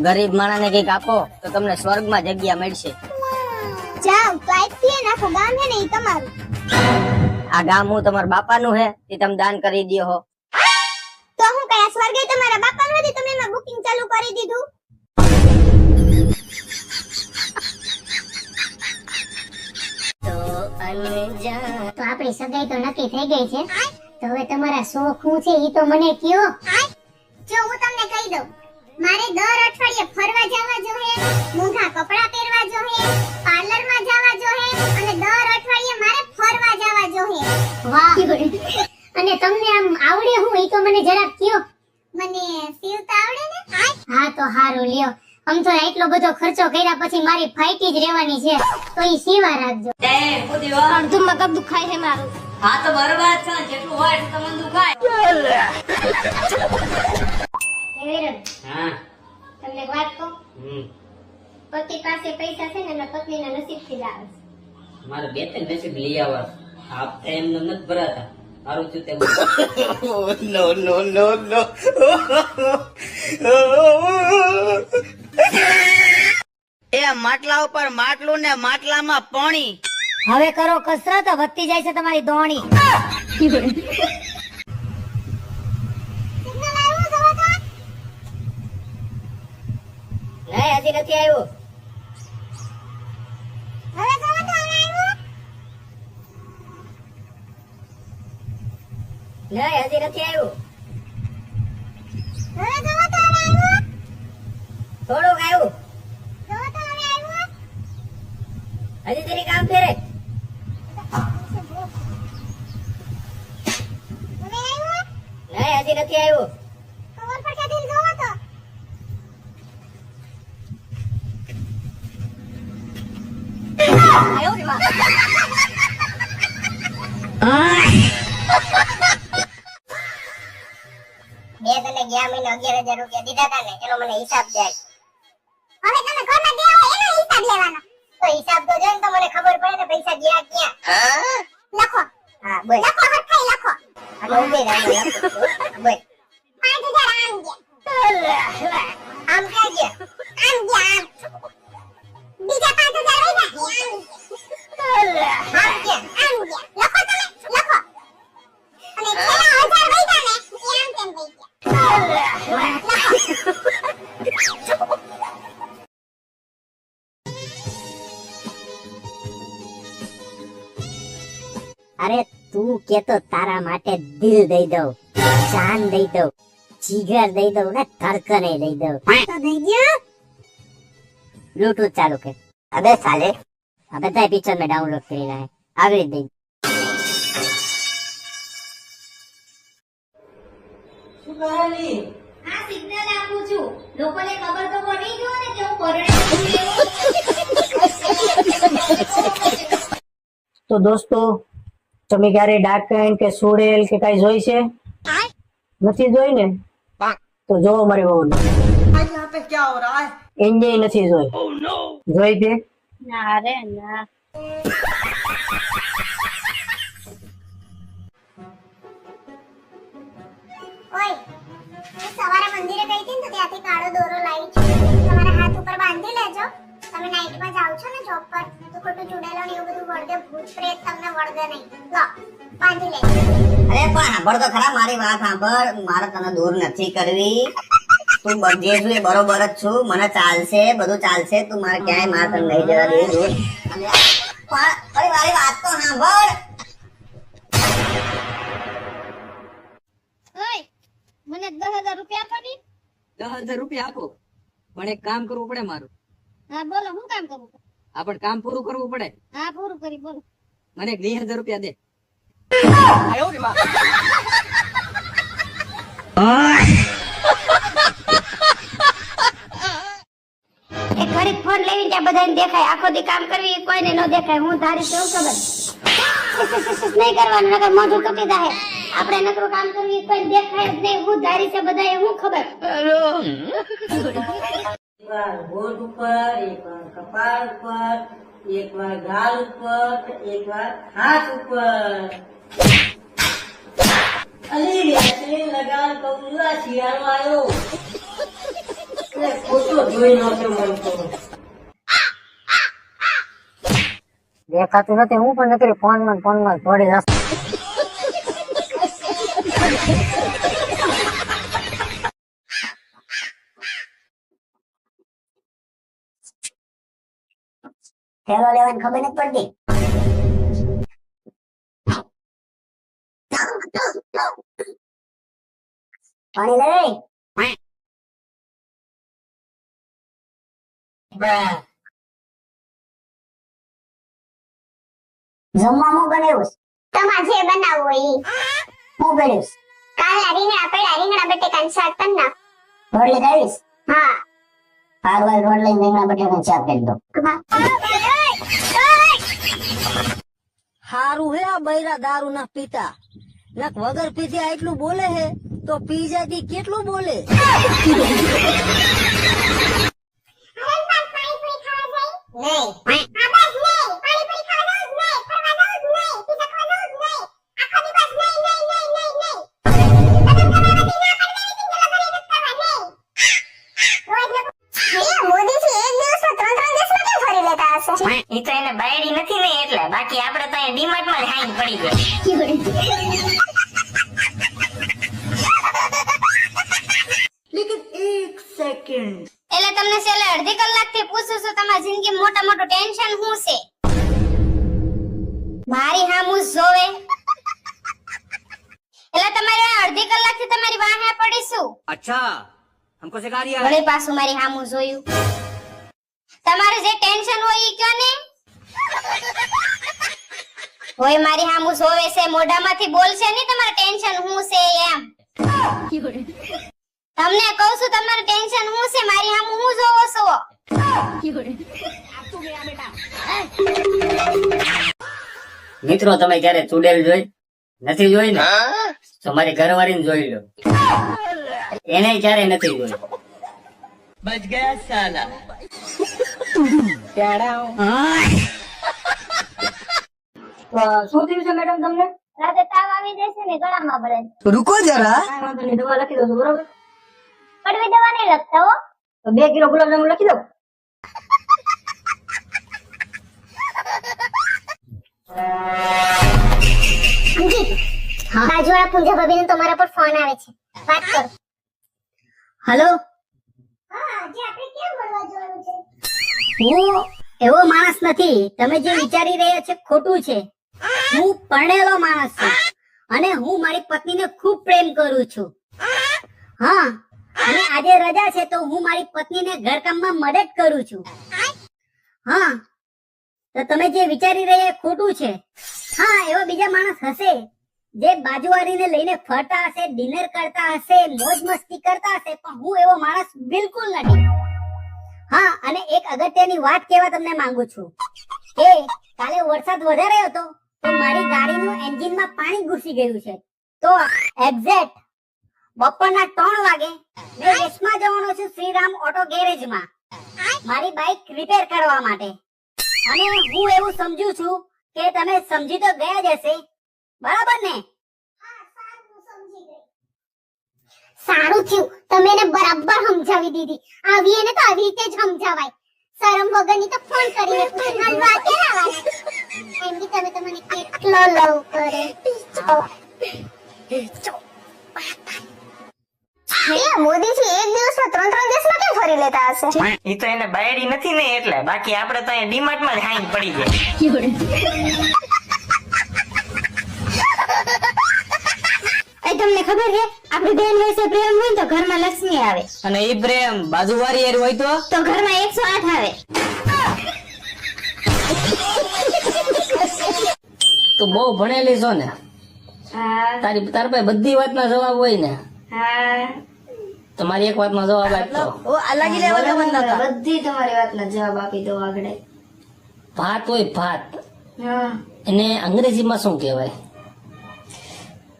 S3: ગરીબ માણસને કઈક આપો તો તમને સ્વર્ગમાં જગ્યા મળશે.
S2: જાઓ તો આઈથી નાખો ગામ હે ને ઈ તમારું.
S3: આ ગામ હું તમારા બાપાનું હે તે તમે દાન કરી દયો હો.
S2: તો હું કયા સ્વર્ગે તમારા બાપાનું હતી તમે એમાં બુકિંગ ચાલુ કરી દીધું.
S12: તો આપણી સગાઈ તો નક્કી થઈ ગઈ છે. તો હવે તમારા શોખ શું છે ઈ તો મને કયો.
S2: જો હું તમને કહી દઉં મારે દર અઠવાડિયે ફરવા જવા જોઈએ, મોંઘા કપડા પહેરવા જોઈએ, પાર્લરમાં જવા જોઈએ અને દર અઠવાડિયે મારે ફરવા જવા જોઈએ.
S12: વાહ અને તમને આમ આવડે હું ઈ તો મને જરાક કયો.
S2: મને સીવતા આવડે ને.
S12: હા તો હારું લ્યો. આમ તો એટલો બધો ખર્ચો કર્યા પછી મારી ફાઈટી જ રહેવાની છે તો ઈ સીવા રાખજો.
S2: અડધું મગજ દુખાય છે મારું.
S3: હા તો બરોબર છે, જેટલું હોય એટલું તમને દુખાય. હા
S2: તમને એક વાત કહું, પતિ પાસે પૈસા છે ને એના પત્નીના નસીબથી જ આવે છે.
S3: મારે 2-3 નસીબ લઈ આવવા આપ એમ નથી ભરાતા. મારું છું તે
S10: No no no no.
S11: એ માટલા ઉપર માટલું ને માટલામાં પાણી.
S12: હવે કરો કસરત વધતી જાય છે તમારી દોણી.
S3: નહીં હજી નથી આવ્યું.
S2: હવે જવા તો આવ્યું.
S3: નહીં હજી નથી આવ્યું.
S2: હવે જવા તો આવ્યું.
S3: થોડુંક આવ્યું.
S2: જવા તો આવ્યું.
S3: હજી જરી કામ ફેરે.
S2: હવે
S12: થી નથી આવ્યો.
S2: કવર પર કે દિલ જોવો તો
S12: આયો રે માં. મેં તને ગયા મહિને 11,000 રૂપિયા દીધા હતા ને એનો મને હિસાબ દે.
S2: હવે તમે ઘરમાં દેવો એનો હિસાબ લેવાનો.
S12: તો હિસાબ તો જો ને તો મને ખબર પડે ને પૈસા ગયા ક્યાં.
S2: લખો
S12: હા બોલ.
S2: લખો હરખાઈ લખો.
S12: એટલે ઉભી રહે બોલ.
S2: 5,000 આમ ગયા.
S12: આમ ક્યાં ગયા?
S2: આમ ગયા આમ. બીજા 5,000 હોય ને
S12: આમ ક્યાં?
S2: આમ ગયા. લખો તમે લખો. અને છેલ્લા 1,000 વૈધા ને એ આમ તેમ વઈ
S12: અરે તું કેતો તારા માટે દિલ દઈ દઉં, જાન દઈ દઉં, જીગર દઈ દઉં ને ધડકને દઈ દઉં. તો દઈ દઉં. બ્લૂટૂથ ચાલુ કર. અબે સાલે આ બધા પિક્ચર મેં ડાઉનલોડ કરેલા હે. આવી દઈ.
S5: શું કરેલી?
S6: આ સિગ્નલ આપું છું. લોકોને ખબર તો પડી ગયો ને કે હું પરણે
S10: તો દોસ્તો તમે ક્યારે ડાર્ક પેન કે સોડેલ કે કઈ જોઈ છે? નથી જોઈ ને? તો જો મારી બહુ
S5: आज यहाँ पे क्या हो रहा है?
S10: એન્જોય નથી જોઈ. જોઈ દે.
S11: ના રે ના.
S2: ઓય હું સવારે મંદિરે ગઈ હતી ને તો ત્યાંથી કાળો દોરો લાવી છું. તમારા હાથ ઉપર બાંધી લેજો. તમે નાઈટમાં જાવ છો ને જોબ પર તો ખોટું ચૂડેલો ને એવું બધું વળગે, ભૂત પ્રેત તમને વળગે નહીં. લો બાંધી લેજો.
S12: અરે પણ સાંભળ તો ખરા મારી વાત સાંભળ. મારે તને દૂર નથી કરવી. તું બધે છું એ બરોબર જ છું. મને ચાલશે, બધું ચાલશે. તું મારે ક્યાંય માર તને લઈ જવા દે દૂર. પણ અરે મારી વાત તો સાંભળ.
S2: ઓય મને 10,000 રૂપિયા આપો ને.
S7: 10,000 રૂપિયા આપો પણ એક કામ કરવું પડે મારું.
S2: હા બોલો હું કામ કરું?
S7: આ પણ કામ પૂરું કરવું પડે.
S2: હા પૂરું કરી બોલો.
S7: મને 20,000 રૂપિયા દે.
S2: એક ઘડી ફોન લેવી ત્યાં બધાને દેખાય, આખો દી કામ કરવી કોઈને ન દેખાય. હું ધારી કેવું ખબર નહીં કરવાનું, નકર મોઢું કપી જાય. આપણે નકરું કામ કરવી કોઈ દેખાય જ નહીં. હું ધારી છે બધાએ હું ખબર.
S5: એકવાર હોઠ ઉપર, એકવાર કપાળ ઉપર, એકવાર ગાલ ઉપર, એકવાર હાથ ઉપર. અલી વેસલીન લગાડ કૌલા શિયાળો આવ્યો. એટલે ફોટો જોઈ નહોતો મળતો.
S4: દેખાતું નથી. હું પણ નકરી ફોનમાં થોડી રસ.
S12: થેલો લેવાની ખબર નથી પડતી. પાણી લે. જમવામાં બનાવ્યું
S2: તમારે જે બનાવવું હોય ઈ.
S12: હું બનાવીશ.
S2: કાલના રીંગણા પડ્યા, રીંગણા બટેકાનું શાક કરી નાખ.
S12: રોટલી ખાવીશ.
S2: હા
S12: હારવાર રોટ લઈને રીંગણા બટાકાનું શાક કરી દો.
S4: હારું હે આ બૈરા દારૂ ના પીતા. નક વગર પીધે એટલું બોલે હે તો પી જાય કેટલું બોલે.
S12: ઈ તો એને બાયડી નથી ને એટલે. બાકી આપણે તો અહીંયા ડીમાર્ટ માં હાઈન પડી ગઈ.
S2: એટલે તમને છેલ્લે અડધી કલાકથી પૂછું છું તમારી જિંદગી મોટા મોટું ટેન્શન શું છે? મારી હામું જોવે એટલે તમારે અડધી કલાકથી તમારી વાહે પડીશું.
S7: અચ્છા हमको सिखा रिया है.
S2: વળી પાછું મારી હામું જોયું. તમારે જે ટેન્શન હોય ઈ કયો ને. હોય મારી હામું જોવે છે, મોઢામાંથી બોલશે નહીં તમારે ટેન્શન શું છે એમ. તમને કહું છું તમારું ટેન્શન હું છે મારી સામે હું જોવો છો
S3: મિત્રો તમે ક્યારે ચુડેલ જોઈ નથી જોઈ ને તો મારી ઘરવાળીને જોઈ લો, એને ક્યારે નથી જોઈ.
S10: બચ ગયા સાલા.
S4: શું થયું છે મેડમ તમને?
S2: રાતે તાવ આવી જશે ને ગળામાં ભરે
S8: રૂકો જરા.
S4: કાંઈ વાંધો નહીં, દવા લખી દઉં છું, બરોબર?
S2: કડવી દવા નહીં લખતા હો.
S4: તો 2 કિલો ગુલાબજાંબુ લખી દઉં.
S2: બાજુવાળા પૂંજા ભાભીનો તમારા પર ફોન આવે છે, વાત કરો.
S13: હલો, હું એવો માણસ નથી. તમે જે વિચારી રહ્યા છો ખોટું છે. હું પરણેલો માણસ છું અને હું મારી પત્નીને ખૂબ પ્રેમ કરું છું. હા, અને આજે રજા છે તો હું મારી પત્નીને ઘરકામમાં મદદ કરું છું. હા, તો તમે જે વિચારી રહ્યા એ ખોટું છે. હા, એવા બીજા માણસ હશે જે બાજુવાળીને લઈને ફરતા હશે, ડિનર કરતા હશે, મોજ મસ્તી કરતા હશે, પણ હું એવો માણસ બિલકુલ નથી. હા, અને એક અગત્યની વાત કહેવા તમને માંગુ છું કે કાલે વરસાદ વધારે હતો તો મારી ગાડીનું એન્જિનમાં પાણી ઘૂસી ગયું છે. તો એક્ઝેક્ટ બપોરના 3 વાગે મેં રેસમાં જવાનો છું શ્રીરામ ઓટો ગેરેજમાં મારી બાઇક રિપેર કરવા માટે. અને હું એવું સમજુ છું કે તમે સમજી તો ગયા જ હશે, બરાબર ને?
S2: સારું થયું તમે એને બરાબર સમજાવી દીધી. આવી એને તો આવી રીતે જ સમજાવાય. શરમ વગરની તો ફોન કરીને પૂછે હલવા ક્યાં લાવવાના? એમ કે તમે તમને કેટલો લવ કરે. મોદીજી એક દિવસમાં 3 દેશમાં કેમ ફરી લેતા હશે?
S5: એ તો એને બાયડી નથી ને એટલે, બાકી આપણે તો અહીંયા ડીમાર્ટમાં જ હાઈન પડી જાય.
S2: તમને ખબર છે આપણી બેન વચ્ચે પ્રેમ હોય તો ઘરમાં લક્ષ્મી આવે,
S10: અને એ પ્રેમ બાજુવાળી હારે હોય
S2: તો ઘરમાં 108 આવે.
S3: તું બહુ ભણેલી છો ને, તારી તાર પાસે બધી વાતના જવાબ હોય ને, તમારી એક વાતનો જવાબ આપતો.
S2: બધી તમારી વાતના જવાબ આપી દો આગળ.
S3: ભાત હોય ભાત, એને અંગ્રેજીમાં શું કહેવાય?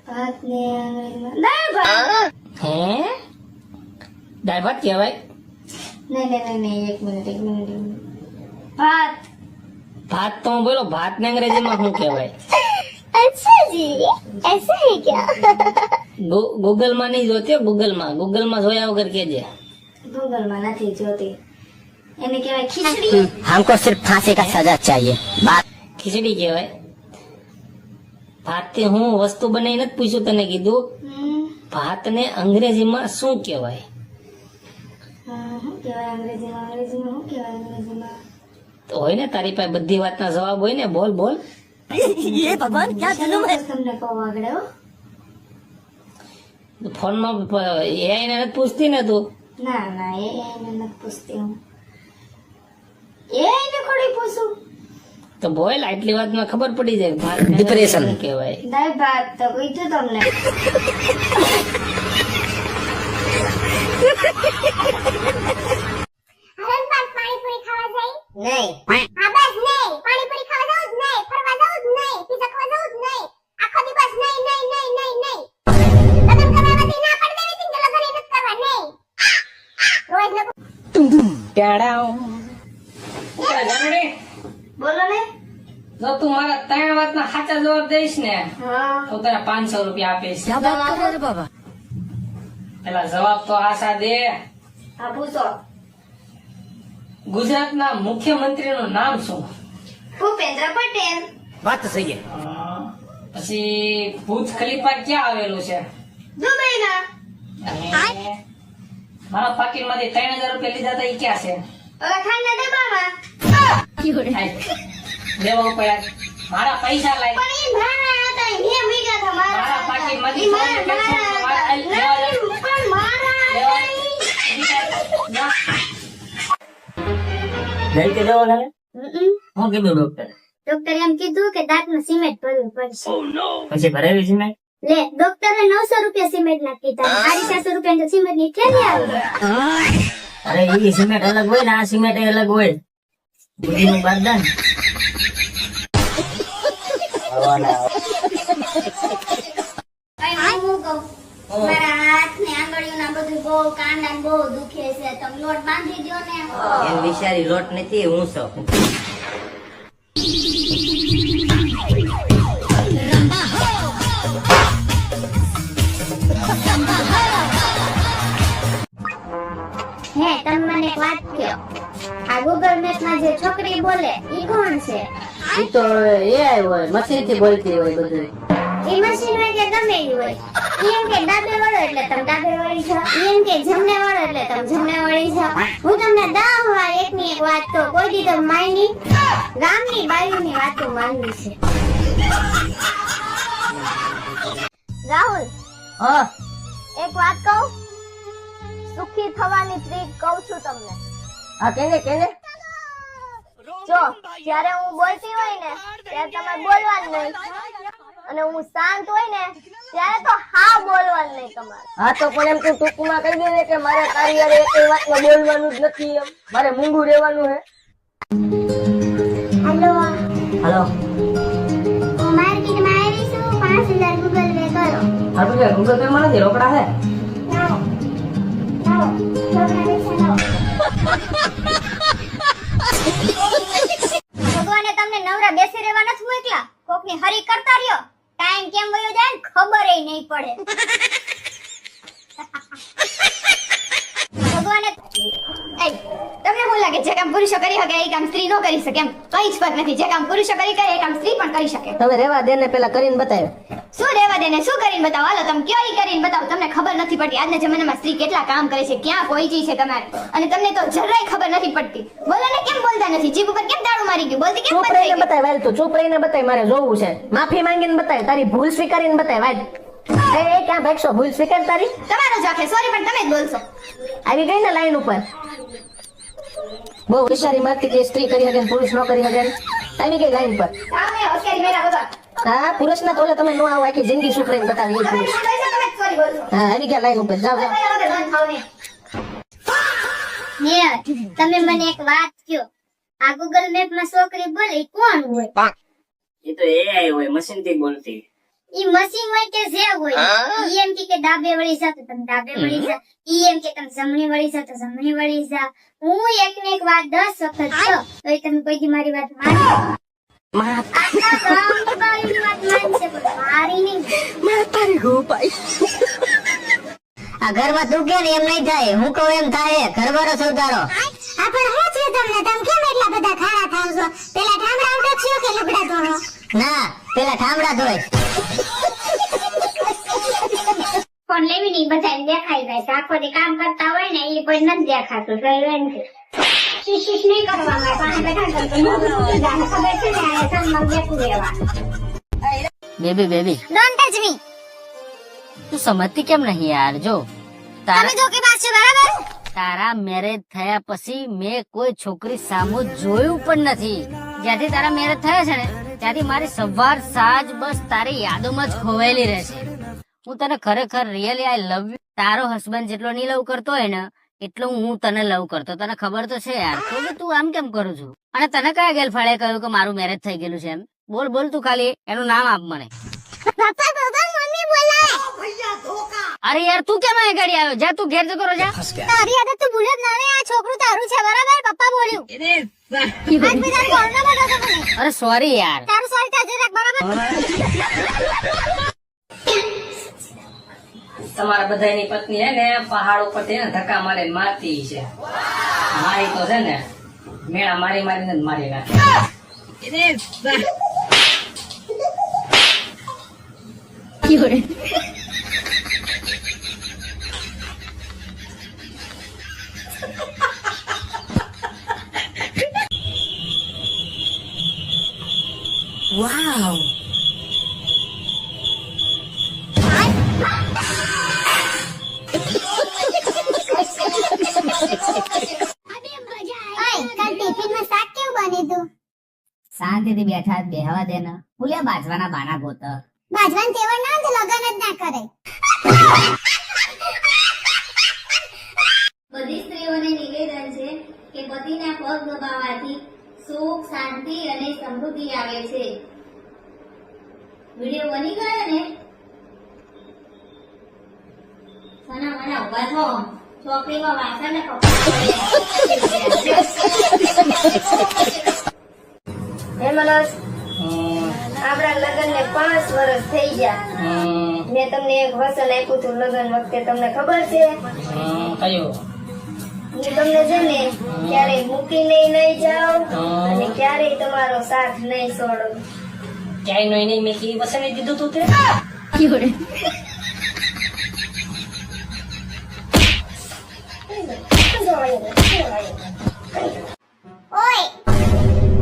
S2: ભાત ને અંગ્રેજીમાં દાળ ભાત.
S3: હે, દાળ ભાત કહેવાય?
S2: નહીં, એક મિનિટ. ભાત.
S3: ભાત તો હું બોલો, ભાત ને અંગ્રેજીમાં શું કહેવાય?
S2: अच्छा जी, ऐसा है क्या?
S3: ગૂગલ માં નહીં જોતી, ગૂગલ માં જોયા વગર કેજે.
S2: गूगल में नहीं जोती. એને કહેવાય ખીચડી.
S10: हमको सिर्फ फांसी का सजा चाहिए. बात
S3: ખીચડી કહેવાય. ભાત થી હું વસ્તુ બનાવી નથી પૂછ્યું, તને કીધું ભાત ને અંગ્રેજીમાં શું કહેવાય?
S2: શું કહેવાય અંગ્રેજીમાં? શું કહેવાય અંગ્રેજીમાં?
S3: તો હોય ને તારી પાસે બધી વાતના જવાબ હોય ને, બોલ બોલ.
S10: ये भगवान क्या जुल्म है.
S2: તમને કહું આગળ હો.
S3: ફોનમાં એઆઈ ને નથી પૂછતી ને તું?
S2: ના એ એને નથી પૂછતી હું. એ એને ખોડી પૂછું
S3: તો બોલ, આટલી વાતમાં ખબર પડી જાય. ભાત ને
S10: Depression.
S3: શું કહેવાય?
S2: દાળ ભાત તો કીધું તમને. પાણીપુરી ખાવા જાય?
S13: નહીં.
S2: હા બસ નહીં. પાણીપુરી ખાવા જવું જ નહીં, ફરવા જવું જ નહીં, પીઝા ખાવા જવું જ નહીં. આખો દિવસ નહીં. લગ્ન કરવાથી ના પડી દેવી છે, લગ્ન નથી કરવા નહીં. રોજ બોલો ને.
S3: જો તું મારા 3 વાતના સાચા જવાબ દઈશ ને તો તને 500 રૂપિયા આપીશ.
S10: बाबा
S3: પેલા જવાબ તો આશા દે.
S2: હા પૂછો.
S3: ગુજરાતના મુખ્યમંત્રીનું નામ શું?
S2: ભૂપેન્દ્ર પટેલ.
S10: बात तो सही है.
S3: પછી ભુજ ખલીફા ક્યાં આવેલું છે?
S2: દુબઈના.
S3: અને મારા પાકીટમાંથી 3000 રૂપિયા લીધા હતા, એ ક્યાં છે?
S2: ઓલા ખાંડના ડબ્બામાં.
S3: લેવા ઉપર મારા પૈસા લાય.
S2: પણ એ મારા હતા, એ મેં મૂક્યા હતા મારા
S3: મારા
S2: હતા.
S3: પાકીટમાંથી
S2: એ
S3: 100 રૂપિયા
S2: મારા
S3: લેવા
S2: હતા. પણ મારા હતા ઈ.
S3: જઈ કે જવો ને? હું કીધું ડોક્ટર?
S2: ડોક્ટરે એમ કીધું કે દાંતમાં સિમેન્ટ ભરવું પડશે.
S3: પછી ભરાવી સિમેન્ટ?
S2: લે ડોક્ટરે 900 રૂપિયા સિમેન્ટ ના કીધા 450 રૂપિયા સિમેન્ટ ની થેલી આવી
S3: અરે એ સિમેન્ટ અલગ હોય ને આ સિમેન્ટ અલગ હોય બુદ્ધિનું વરદાન
S2: મારા હાથ ને આંગળીઓ ના બધું બહુ કાંડા બહુ દુખે છે તમે લોટ બાંધી દો ને
S3: એમ વિચારી લોટ નથી હું છો
S2: હે તમે મને એક વાત કહો આ ગૂગલ મેપ માં જે છોકરી બોલે ઈ કોણ છે
S11: ઈ તો AI હોય મશીન થી બોલતી હોય બધું
S2: ઈ મશીન હોય કે ગમે ઈ હોય ઈ એમ કે ડાબે વળો એટલે તમે ડાબે વળી જાઓ ઈ એમ કે જમણે વળો એટલે તમે જમણે વળી જાઓ હું તમને 10 વાર એકની એક વાત તો કોઈ દી તો માયની ગામની બાયુની વાતો માનવી છે રાહુલ
S3: હા
S2: એક વાત કહું સુખી થવાની ટ્રીક કહું છું તમને
S11: હા કેને
S2: જો જ્યારે હું બોલતી હોય ને ત્યારે તમે બોલવાનું નહીં અને હું શાંત હોય ને ત્યારે તો હા બોલવાનું નહીં તમારે
S11: હા તો પણ એમ તું ટૂંકમાં કહી દે ને કે મારે તારી યાર એક વાતમાં બોલવાનું જ નથી એમ મારે મૂંગું રહેવાનું હે
S2: હેલો
S3: હલો
S2: માર્કેટમાં આવી છું 5000 ગૂગલ પે કરો
S11: હા તો ગૂગલ પે માં નથી રોકડા હે
S2: લાવો લાવો છોકરા પૈસા લાવો ભગવાને તમને નવરા બેસી રહેવા નથી મોકલા કોકની હરી કરતા રહ્યો ટાઈમ કેમ વયો જાય ને ખબરય નહીં પડે ભગવાને તમને શું લાગે જે કામ પુરુષો કરી શકે એ કામ સ્ત્રી ન કરી શકે એમ કઈ જ ફરક નથી જે કામ પુરુષો કરી કરે એ કામ સ્ત્રી પણ કરી શકે
S11: તમે રેવા દે ને પેલા કરીને બતાવ્યો
S2: શું રહેવા દે ને શું કરીને બતાવો હાલો તમે કયો ઈ કરીને બતાવો તમને ખબર નથી પડતી આજના જમાનામાં સ્ત્રી કેટલા કામ કરે છે ક્યાં પહોંચી છે તમારે અને તમને તો જરાય ખબર નથી પડતી બોલો ને કેમ બોલતા નથી જીભ ઉપર કેમ દાડું મારી ગયું બોલતી કેમ
S11: ચૂપ
S2: બંધ થઈ
S11: રહીને
S2: ગઈ?
S11: બતાય વાલ તું ચૂપ રહીને બતાય મારે જોવું છે માફી માંગીને બતાય તારી ભૂલ સ્વીકારીને બતાય વાલ એ ક્યાં ભાગશો ભૂલ સ્વીકાર તારી
S2: તમારો જ આખે સોરી પણ તમે જ બોલશો
S11: આવી ગઈ ને લાઈન ઉપર બહુ હોશિયારી મારતી કે સ્ત્રી કરી શકે ને પુરુષ ન કરી શકે આવી ગઈ લાઈન પર
S2: સામે હોશિયારી મેરા બધા
S11: હા પુરુષના તોલે તમે નો આવો આખી જિંદગી શું કરીને બતાવી એ પુરુષ
S2: તમે સોરી બોલશો
S11: હા આવી ગયા લાઈન ઉપર જાઓ જાઓ
S2: તમે મને એક વાત કયો આ ગૂગલ મેપ માં છોકરી બોલે ઈ કોણ હોય
S3: એ તો AI હોય મશીન થી બોલતી
S2: ઈ મશીન હોય કે જે હોય ઈ એમ કે ડાબે વળી જા તો તમે ડાબે વળી જા ઈ એમ કે તમે જમણી વળી જા તો જમણી વળી જા હું એક ને એક વાત 10 વખત કહું તો તમે કોઈ દી મારી વાત માનો આખા ગામની બાયુની વાત માનશે પણ મારી નહીં
S13: આ ઘરમાં તું કે એમ નહીં થાય હું કહું એમ થાય ઘરવાળો સૌદારો
S2: આ પણ હું છે તમને તમે કેમ એટલા બધા ખાડા થાવ છો પેલા ઠામડા ઉડક્યો કે લુગડા ધોવો
S13: ના પેલા ઠામડા ધોય
S2: ફોન લેવી નહીં બધાને દેખાઈ જાય છે આખો દી કામ કરતા હોય ને એ કોઈ નથી દેખાતું તો એમ કે શીશ નહીં કરવાનું પાસે બેઠા તો જાને ખબર છે ને આ સંગ બેઠું રહેવાનું
S3: બેબી
S2: ડોન્ટ ટચ મી
S3: તું સમજતી કેમ નહીં યાર જો
S2: તમે ધોકેબાજ છો બરાબર
S3: તારા મેરેજ થયા પછી મેં કોઈ છોકરી સામુ જોયું પણ નથી જ્યાંથી તારા મેરેજ થયા છે ને ત્યાંથી મારી સવાર સાંજ બસ તારી યાદોમાં જ ખોવાયેલી રહેશે હું તને ખરેખર રિયલી આઈ લવ યુ તારો હસબન્ડ જેટલો નહીં લવ કરતો હોય ને એટલો હું તને લવ કરતો તને ખબર તો છે યાર તો તું આમ કેમ કરું છું અને તને કયા ગેલફાળે કહ્યું કે મારું મેરેજ થઈ ગયેલું છે એમ બોલ તું ખાલી એનું નામ આપ મને
S2: પાપા મમ્મી બોલાવે
S3: અરે યાર તું કેમ અહીં ગાડી આવ્યો જા તું ઘેર જતો રહો જા
S2: તારી આદત તો ભૂલે જ ના રે આ છોકરું તારું છે બરાબર પપ્પા બોલ્યું આજ બધા કોણનો બોલો છો મને
S3: અરે સોરી યાર
S2: તારું સોરી તાજે રાખ બરાબર
S7: તમારા બધાની પત્ની હે ને પહાડ ઉપર થી ધક્કા મારે મારતી છે મારી તો છે ને મેળા મારીને જ મારી નાખે
S3: વાવ શાંતિથી બેઠા બેહવા દે ને ભૂલ્યા બાજવાના બાના ગોત
S2: બાજવાન તેવડ ના હોય તો લગન જ ના કરે.
S6: બધી સ્ત્રીઓને નિવેદન છે કે પતિના પગ દબાવવાથી સુખ, શાંતિ અને સમૃદ્ધિ આવે છે. વિડિયો બની ગયો ને? સના મને ઉભા થો. ચોકડીમાં વાસણ ને
S4: હેમલસ, આપણા લગ્ન ને 5 વર્ષ થઈ ગયા. મેં તમને એક વચન આપ્યું હતું લગ્ન વખતે, તમને ખબર છે?
S10: કયું?
S4: હું તમને છે ને ક્યારેય મૂકીને નહીં જાઉં અને ક્યારેય તમારો સાથ નહીં છોડું.
S10: ક્યાંય નો નહીં મેં કી વસને દીધું તું તે
S2: ઓય,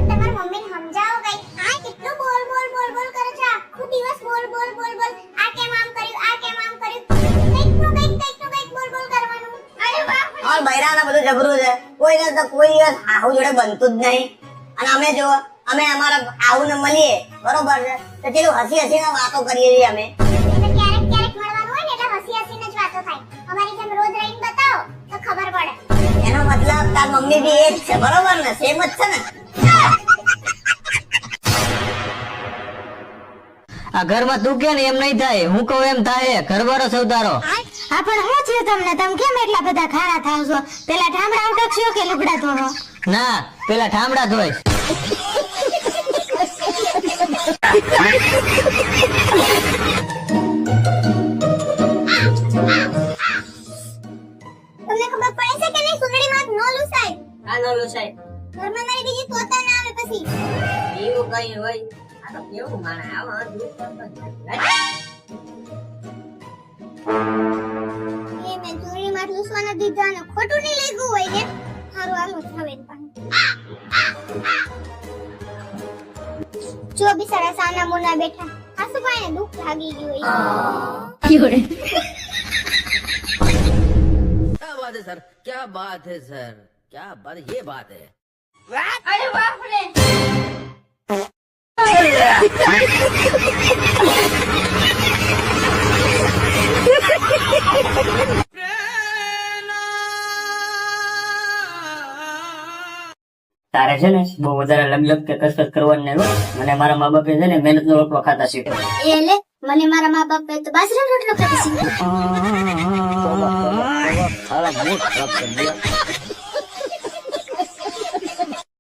S2: તમાર મમ્મીને સમજાવો કઈ. આ કેટલું બોલ બોલ બોલ બોલ કરે છે. આખો દિવસ બોલ બોલ બોલ બોલ. આ કેમ આમ કર્યું, આ કેમ આમ કર્યું. કંઈક બોલ બોલ કરવાનું. અરે બાપ રે.
S12: ઓર બૈરાના બધું જબરું છે. કોઈને તો કોઈ દિવસ આહુ જોડે બનતું જ નહીં. અને અમે જો અમે અમારા આહુને મળીએ બરોબર છે તો પેલું હસી હસીને વાતો કરીએ છીએ અમે.
S2: ક્યારેક ક્યારેક મળવાનું હોય ને એટલે હસી હસીને જ વાતો થાય. અમારી જેમ રોજ રહીને બતાવો તો ખબર પડે.
S12: એનો મતલબ તાર મમ્મી બી એ જ છે બરોબર ને? સેમ જ છે ને?
S10: આ ઘરમાં તું કે ને એમ નહીં થાય, હું કહું એમ થાય. ઘરવાળો સૌદારો
S2: હા પણ શું થયું તમને? તમે કેમ એટલા બધા ખાડા થાવ છો? પેલા ઠામડા ઉટકશો કે લુગડા ધોવો?
S10: ના, પેલા ઠામડા ધોઈશ.
S2: તમને ખબર પડે છે કે નહીં સુંદરીમાં નો લૂસાય?
S12: આ નો લૂસાય.
S2: ઘરમાં મારી બીજી પોતા ના આવે પછી.
S12: એવું કઈ હોય? આ તો કેવું માણે આવા દૂધ કરતો
S2: એ મેં સુંદરીમાં લૂસવાના દીધા ને ખોટું નહીં લાગ્યું હોય ને. હારું આલો હવે પણ. જો બિચારા સાના મોના બેઠા. આસુભાઈને દુઃખ લાગી ગયું હોય.
S10: क्या बात है सर, क्या बात है सर, क्या बात, ये बात है.
S6: અરે બાપ રે.
S3: તારે છે ને બહુ વધારે લગ કે કસરત કરવાની નહીં હો. મને મારા મા બાપે છે ને મહેનત નો રોટલો ખાતા શીખ્યો.
S2: એ લે મને મારા મા બાપે તો બાજરાનો રોટલો ખાધી છે.
S3: સારા મૂડ ખરાબ કરી દીધા.